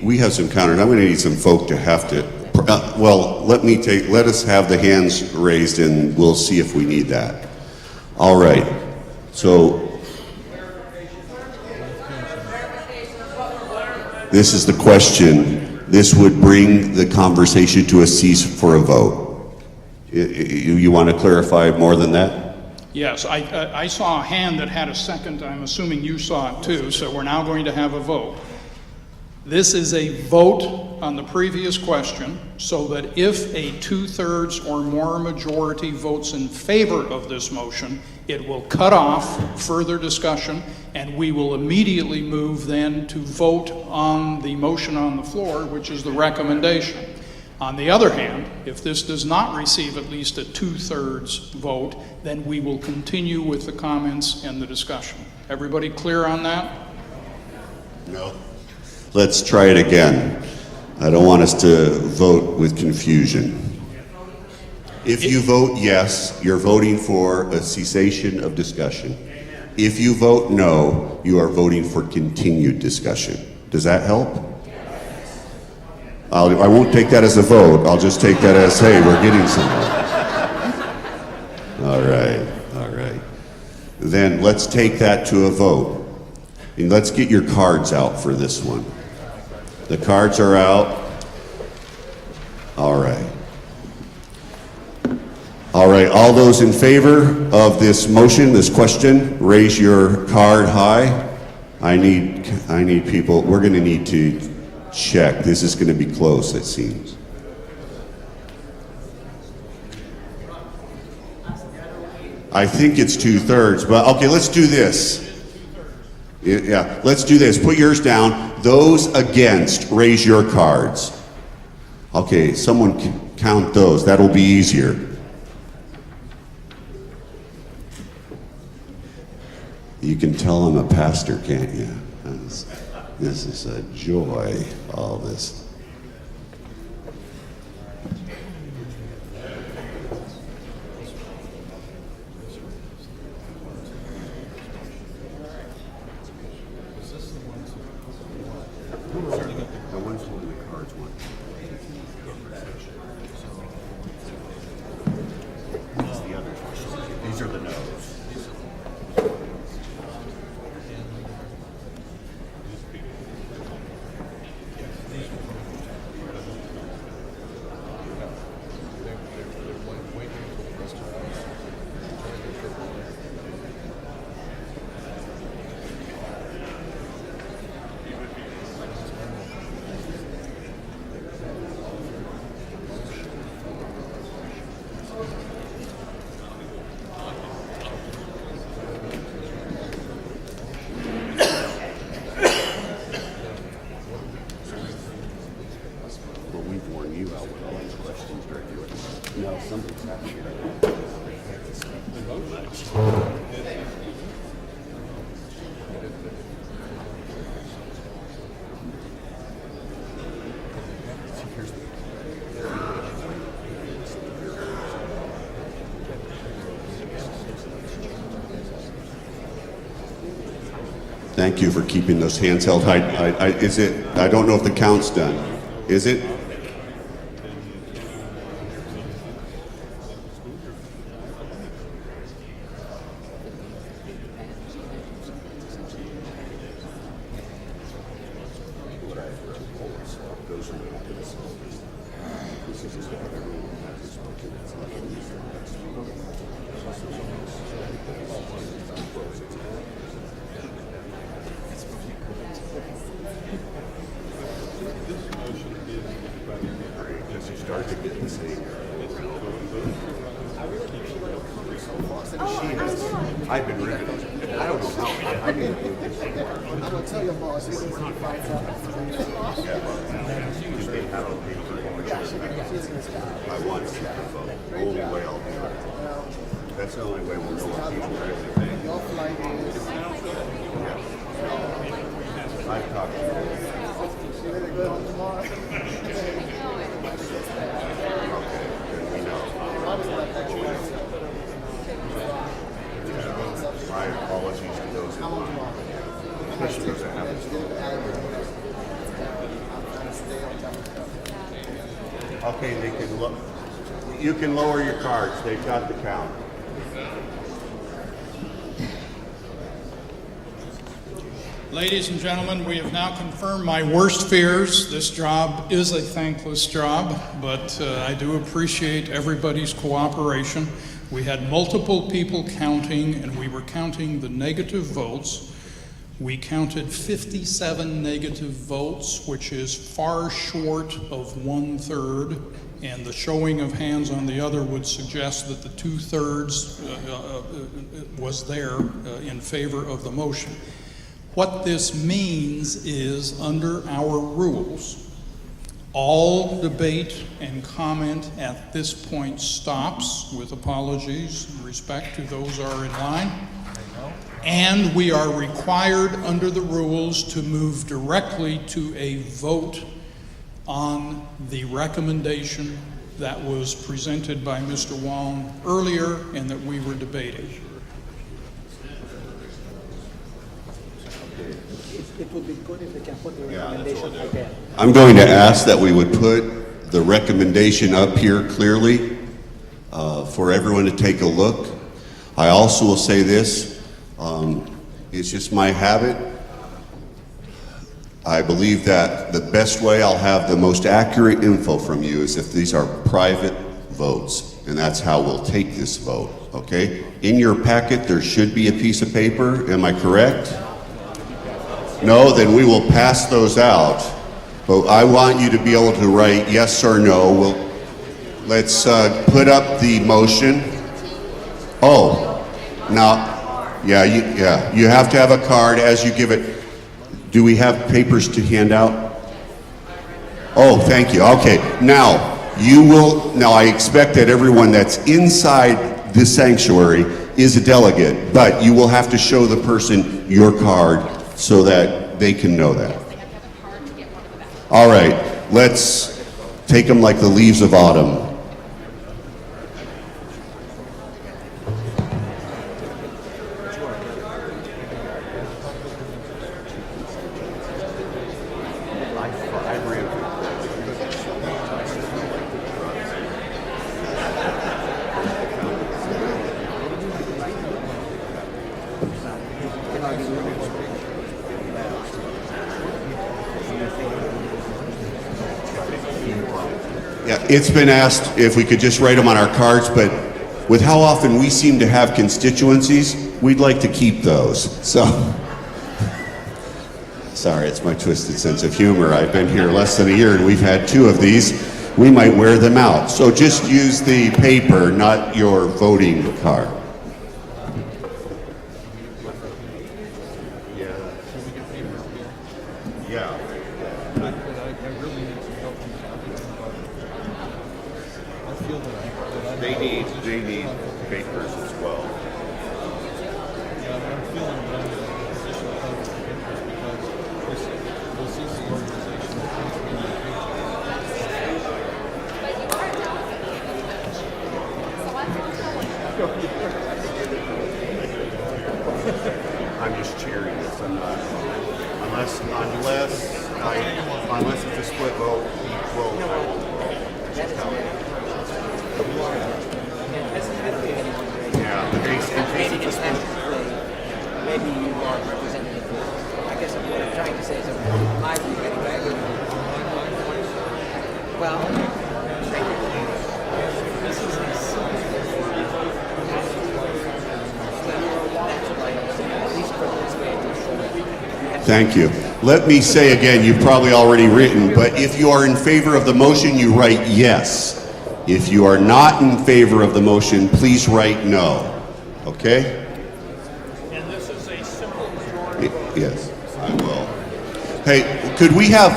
we have some counters. I'm going to need some folk to have to, let us have the hands raised and we'll see if we need that. All right, so this is the question. This would bring the conversation to a cease for a vote. You want to clarify more than that? Yes, I saw a hand that had a second. I'm assuming you saw it too, so we're now going to have a vote. This is a vote on the previous question, so that if a 2/3 or more majority votes in favor of this motion, it will cut off further discussion, and we will immediately move then to vote on the motion on the floor, which is the recommendation. On the other hand, if this does not receive at least a 2/3 vote, then we will continue with the comments and the discussion. Everybody clear on that? No. Let's try it again. I don't want us to vote with confusion. If you vote yes, you're voting for a cessation of discussion. If you vote no, you are voting for continued discussion. Does that help? I won't take that as a vote. I'll just take that as, hey, we're getting somewhere. All right. Then let's take that to a vote. And let's get your cards out for this one. The cards are out. All right. All those in favor of this motion, this question, raise your card high. I need people. We're going to need to check. This is going to be close, it seems. I think it's 2/3, but okay, let's do this. Yeah, let's do this. Put yours down. Those against, raise your cards. Okay, someone count those. That'll be easier. You can tell I'm a pastor, can't you? This is a joy, all this. These are the no's. Thank you for keeping those hands held high. I don't know if the count's done. Is it? I've been ready. I don't gonna tell your boss. He's gonna find out. I want to vote. Only way I'll do it. That's the only way we'll know what people really think. I've talked to them. Okay, then we know. My apologies to those who want. Especially those that haven't spoken. Okay, they can look. You can lower your cards. They've got the count. Ladies and gentlemen, we have now confirmed my worst fears. This job is a thankless job, but I do appreciate everybody's cooperation. We had multiple people counting, and we were counting the negative votes. We counted 57 negative votes, which is far short of 1/3, and the showing of hands on the other would suggest that the 2/3 was there in favor of the motion. What this means is, under our rules, all debate and comment at this point stops, with apologies and respect to those who are in line. And we are required under the rules to move directly to a vote on the recommendation that was presented by Mr. Wong earlier and that we were debating. It would be good if we can put the recommendation again. I'm going to ask that we would put the recommendation up here clearly for everyone to take a look. I also will say this, it's just my habit. I believe that the best way I'll have the most accurate info from you is if these are private votes, and that's how we'll take this vote, okay? In your packet, there should be a piece of paper, am I correct? No, then we will pass those out. But I want you to be able to write yes or no. Let's put up the motion. Oh, now, you have to have a card as you give it. Do we have papers to hand out? Oh, thank you. Okay, now I expect that everyone that's inside this sanctuary is a delegate, but you will have to show the person your card so that they can know that. All right, let's take them like the leaves of autumn. It's been asked if we could just write them on our cards, but with how often we seem to have constituencies, we'd like to keep those. So, sorry, it's my twisted sense of humor. I've been here less than a year and we've had 2 of these. We might wear them out. So just use the paper, not your voting card. They need papers as well. I'm just cheering this. I'm not, unless it's a split vote, well, I won't vote. Just tell me. Yeah, in case it's a split. Maybe you are representative. I guess what I'm trying to say is, my view anyway. Well, Thank you. Let me say again, you've probably already written, but if you are in favor of the motion, you write yes. If you are not in favor of the motion, please write no. Okay? And this is a simple majority. Yes, I will. Hey, could we have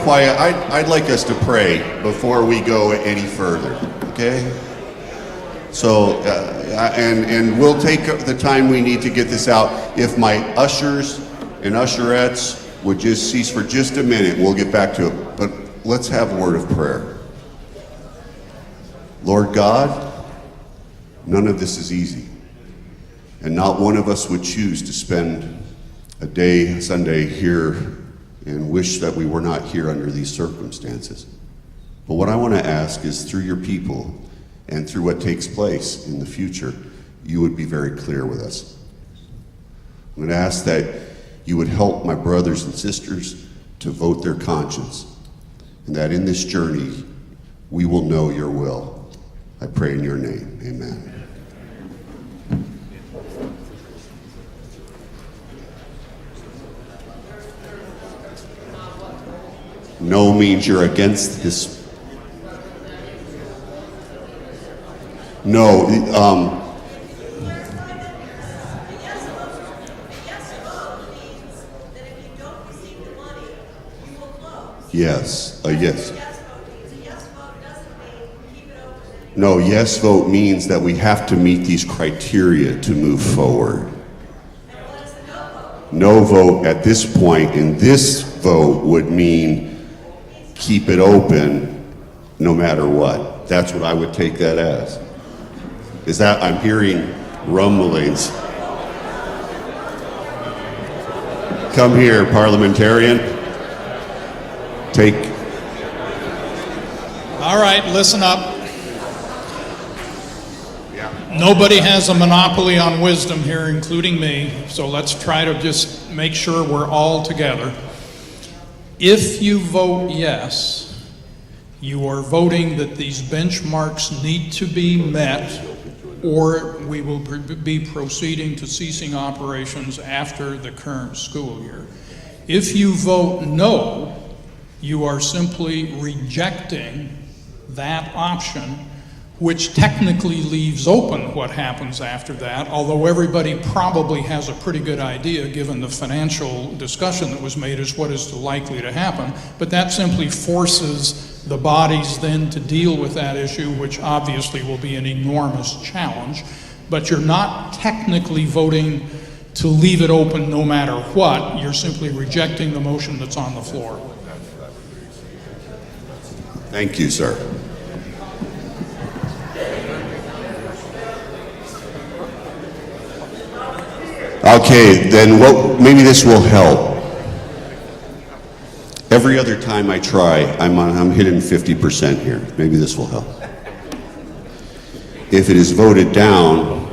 quiet? I'd like us to pray before we go any further, okay? So, and we'll take the time we need to get this out. If my ushers and usherettes would just cease for just a minute, we'll get back to it. But let's have a word of prayer. Lord God, none of this is easy. And not one of us would choose to spend a Sunday here and wish that we were not here under these circumstances. But what I want to ask is, through your people and through what takes place in the future, you would be very clear with us. I'm going to ask that you would help my brothers and sisters to vote their conscience, and that in this journey we will know your will. I pray in your name. Amen. No means you're against this. No, yes, a yes. No, yes vote means that we have to meet these criteria to move forward. No vote at this point in this vote would mean keep it open no matter what. That's what I would take that as. Is that I'm hearing rumblings. Come here, parliamentarian. Take. All right, listen up. Nobody has a monopoly on wisdom here, including me, so let's try to just make sure we're all together. If you vote yes, you are voting that these benchmarks need to be met, or we will be proceeding to ceasing operations after the current school year. If you vote no, you are simply rejecting that option, which technically leaves open what happens after that, although everybody probably has a pretty good idea, given the financial discussion that was made, as what is likely to happen. But that simply forces the bodies then to deal with that issue, which obviously will be an enormous challenge. But you're not technically voting to leave it open no matter what. You're simply rejecting the motion that's on the floor. Thank you, sir. Okay, then maybe this will help. Every other time I try, I'm hitting 50% here. Maybe this will help. If it is voted down,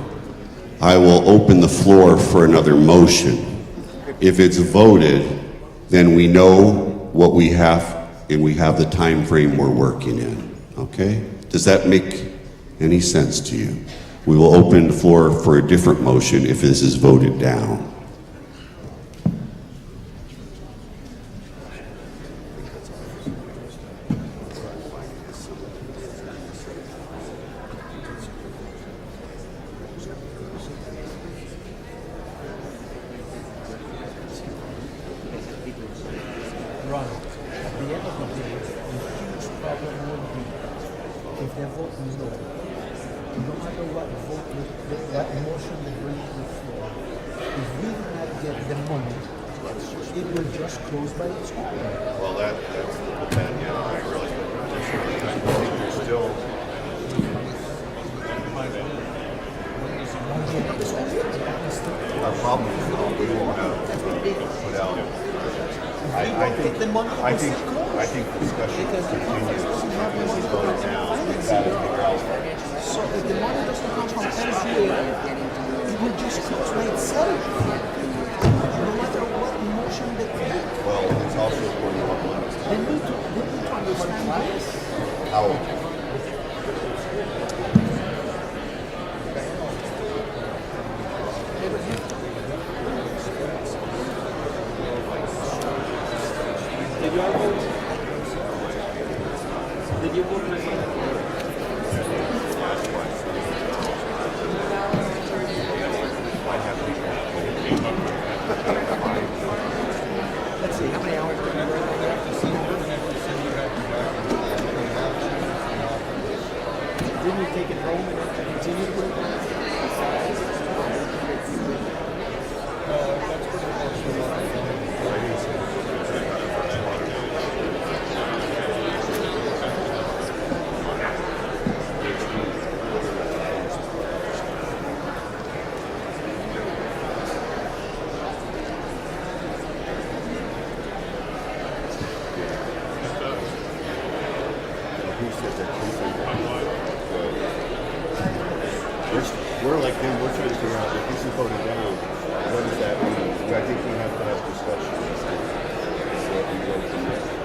I will open the floor for another motion. If it's voted, then we know what we have, and we have the time frame we're working in. Okay? Does that make any sense to you? We will open the floor for a different motion if this is voted down. Ron, at the end of the day, the huge problem would be if they vote no. No matter what vote, what motion they bring to the floor, if we do not get the money, it will just close by its own. Well, that's I really I think there's still. Our problem is we won't have put out. I think discussion continues. This is voted down. We've got to figure out. So if the money doesn't come from MVA, it will just close by itself. No matter what motion they take. Well, it's also important to understand. They need to understand this. How? Did you all vote? Did you vote? I have We're like him, we're trying to figure out if this is voted down, what does that mean? I think we have to have discussions. So we go from there.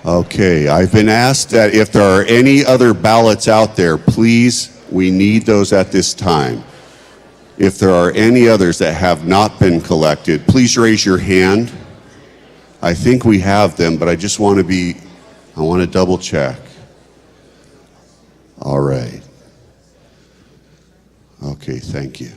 Okay, I've been asked that if there are any other ballots out there, please, we need those at this time. If there are any others that have not been collected, please raise your hand. I think we have them, but I just want to double check. All right. Okay, thank you.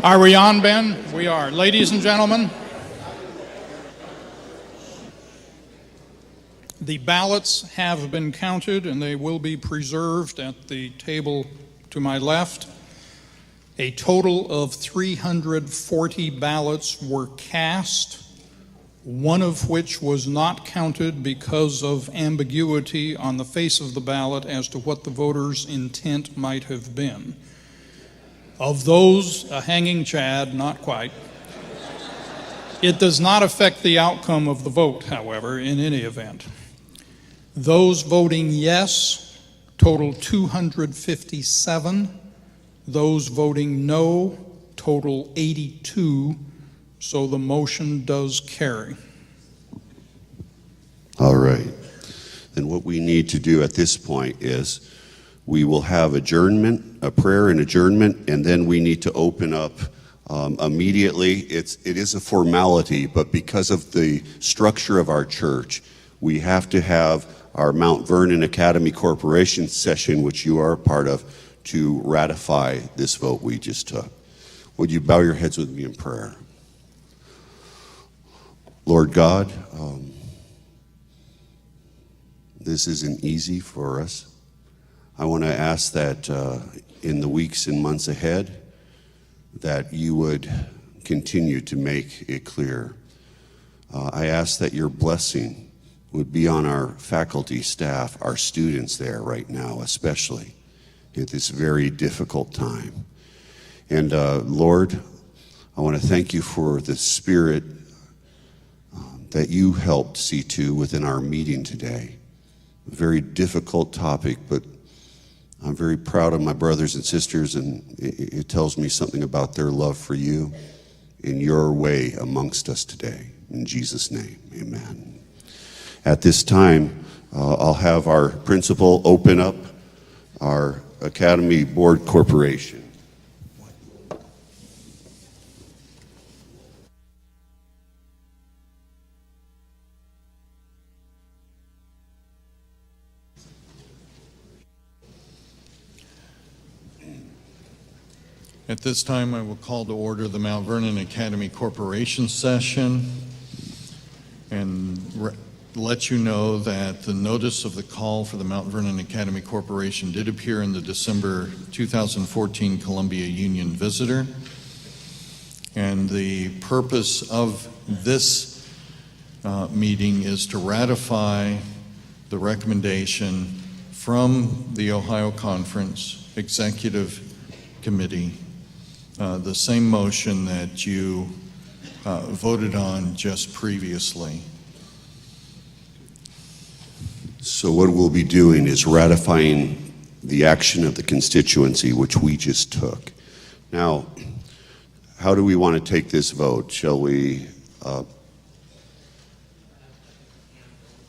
Are we on, Ben? We are. Ladies and gentlemen, The ballots have been counted and they will be preserved at the table to my left. A total of 340 ballots were cast, one of which was not counted because of ambiguity on the face of the ballot as to what the voter's intent might have been. Of those, a hanging chad, not quite. It does not affect the outcome of the vote, however, in any event. Those voting yes total 257. Those voting no total 82. So the motion does carry. All right. Then what we need to do at this point is we will have adjournment, a prayer and adjournment, and then we need to open up immediately. It is a formality, but because of the structure of our church, we have to have our Mount Vernon Academy Corporation session, which you are a part of, to ratify this vote we just took. Would you bow your heads with me in prayer? Lord God, this isn't easy for us. I want to ask that in the weeks and months ahead, that you would continue to make it clear. I ask that your blessing would be on our faculty, staff, our students there right now, especially at this very difficult time. And Lord, I want to thank you for the spirit that you helped see to within our meeting today. A very difficult topic, but I'm very proud of my brothers and sisters, and it tells me something about their love for you in your way amongst us today. In Jesus' name, amen. At this time, I'll have our principal open up our Academy Board Corporation. At this time, I will call to order the Mount Vernon Academy Corporation session and let you know that the notice of the call for the Mount Vernon Academy Corporation did appear in the December 2014 Columbia Union Visitor. And the purpose of this meeting is to ratify the recommendation from the Ohio Conference Executive Committee, the same motion that you voted on just previously. So what we'll be doing is ratifying the action of the constituency, which we just took. Now, how do we want to take this vote? Shall we?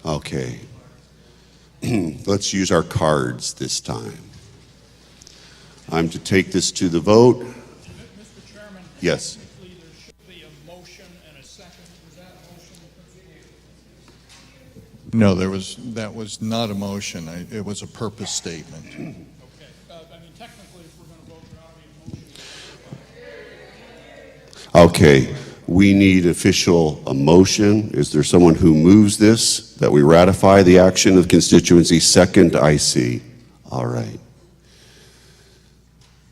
Okay. Let's use our cards this time. I'm to take this to the vote. Mr. Chairman? Yes. Technically, there should be a motion and a second. Was that motion completed? No, that was not a motion. It was a purpose statement. Okay. I mean, technically, if we're going to vote, there ought to be a motion. Okay. We need a motion. Is there someone who moves this, that we ratify the action of the constituency? Second, I see. All right.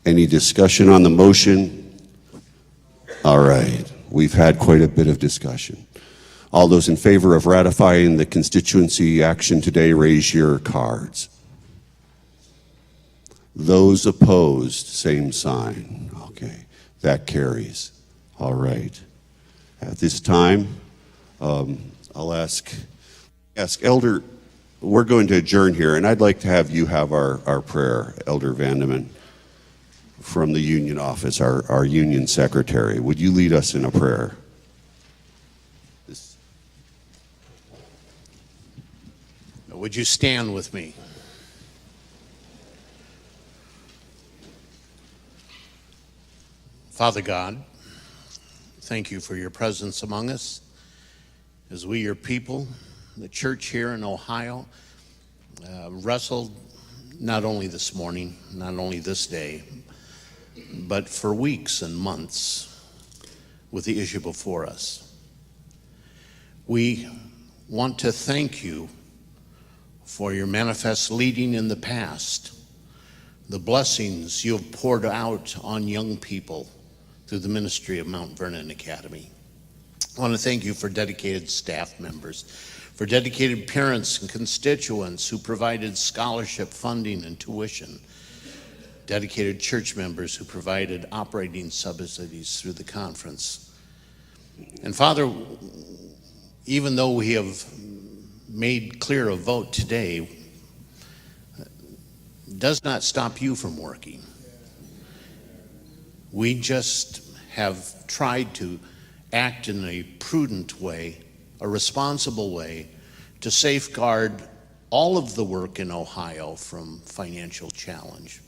Any discussion on the motion? All right. We've had quite a bit of discussion. All those in favor of ratifying the constituency action today, raise your cards. Those opposed, same sign. Okay. That carries. All right. At this time, I'll ask Elder, we're going to adjourn here, and I'd like to have you have our prayer, Elder Vandeman, from the union office, our union secretary. Would you lead us in a prayer? Would you stand with me? Father God, thank you for your presence among us as we, your people, the church here in Ohio, wrestled not only this morning, not only this day, but for weeks and months with the issue before us. We want to thank you for your manifest leading in the past, the blessings you have poured out on young people through the ministry of Mount Vernon Academy. I want to thank you for dedicated staff members, for dedicated parents and constituents who provided scholarship funding and tuition, dedicated church members who provided operating subsidies through the conference. And Father, even though we have made clear a vote today, does not stop you from working. We just have tried to act in a prudent way, a responsible way, to safeguard all of the work in Ohio from financial challenge.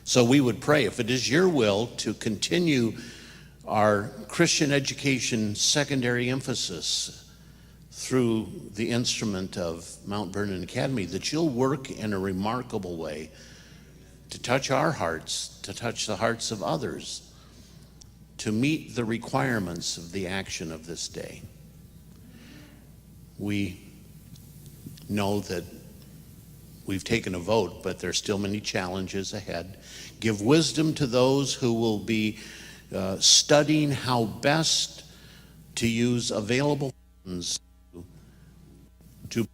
So we would pray, if it is your will to continue our Christian education secondary emphasis through the instrument of Mount Vernon Academy, that you'll work in a remarkable way to touch our hearts, to touch the hearts of others, to meet the requirements of the action of this day. We know that we've taken a vote, but there's still many challenges ahead. Give wisdom to those who will be studying how best to use available funds to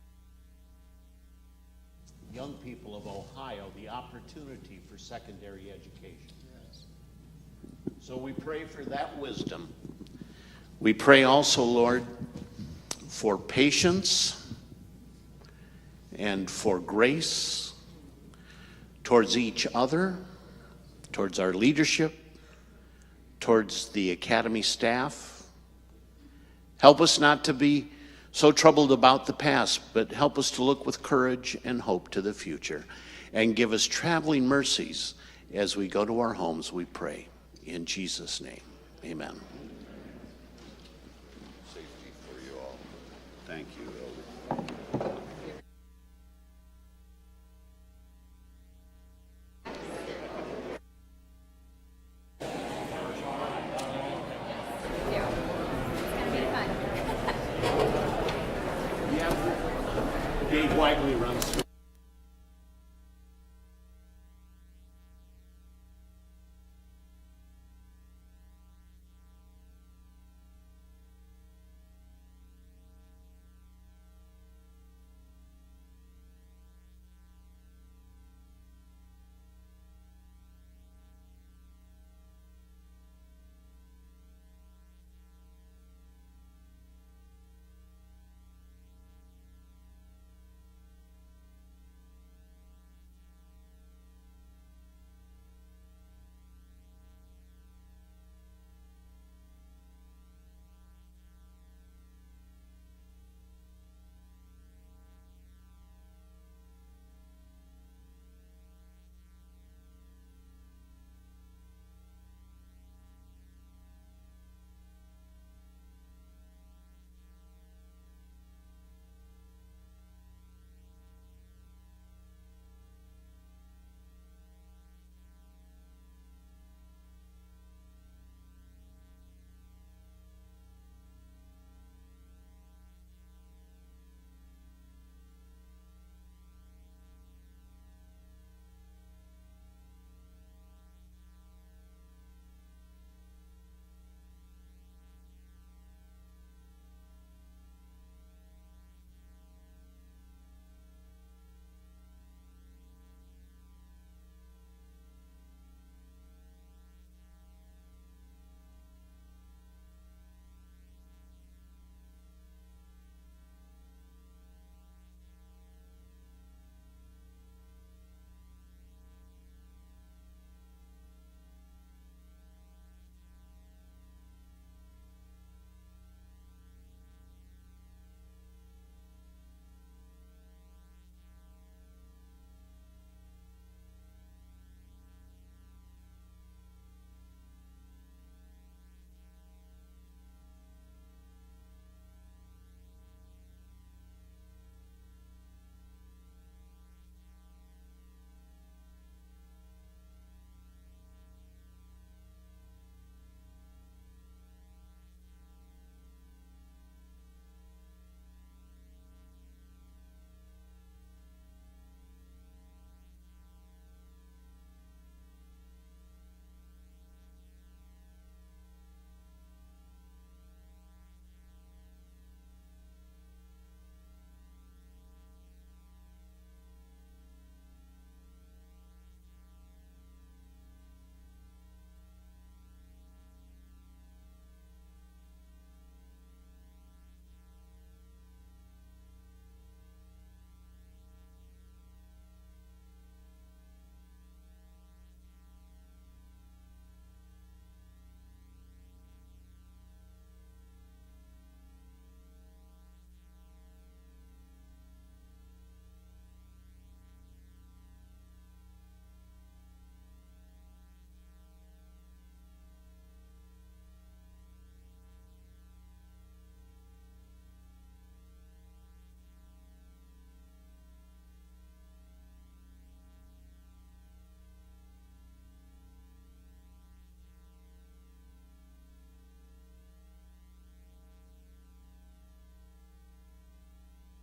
young people of Ohio the opportunity for secondary education. So we pray for that wisdom. We pray also, Lord, for patience and for grace towards each other, towards our leadership, towards the academy staff. Help us not to be so troubled about the past, but help us to look with courage and hope to the future. And give us traveling mercies as we go to our homes, we pray. In Jesus' name, amen. Safety for you all. Thank you, Elder. Dave Wagley runs through.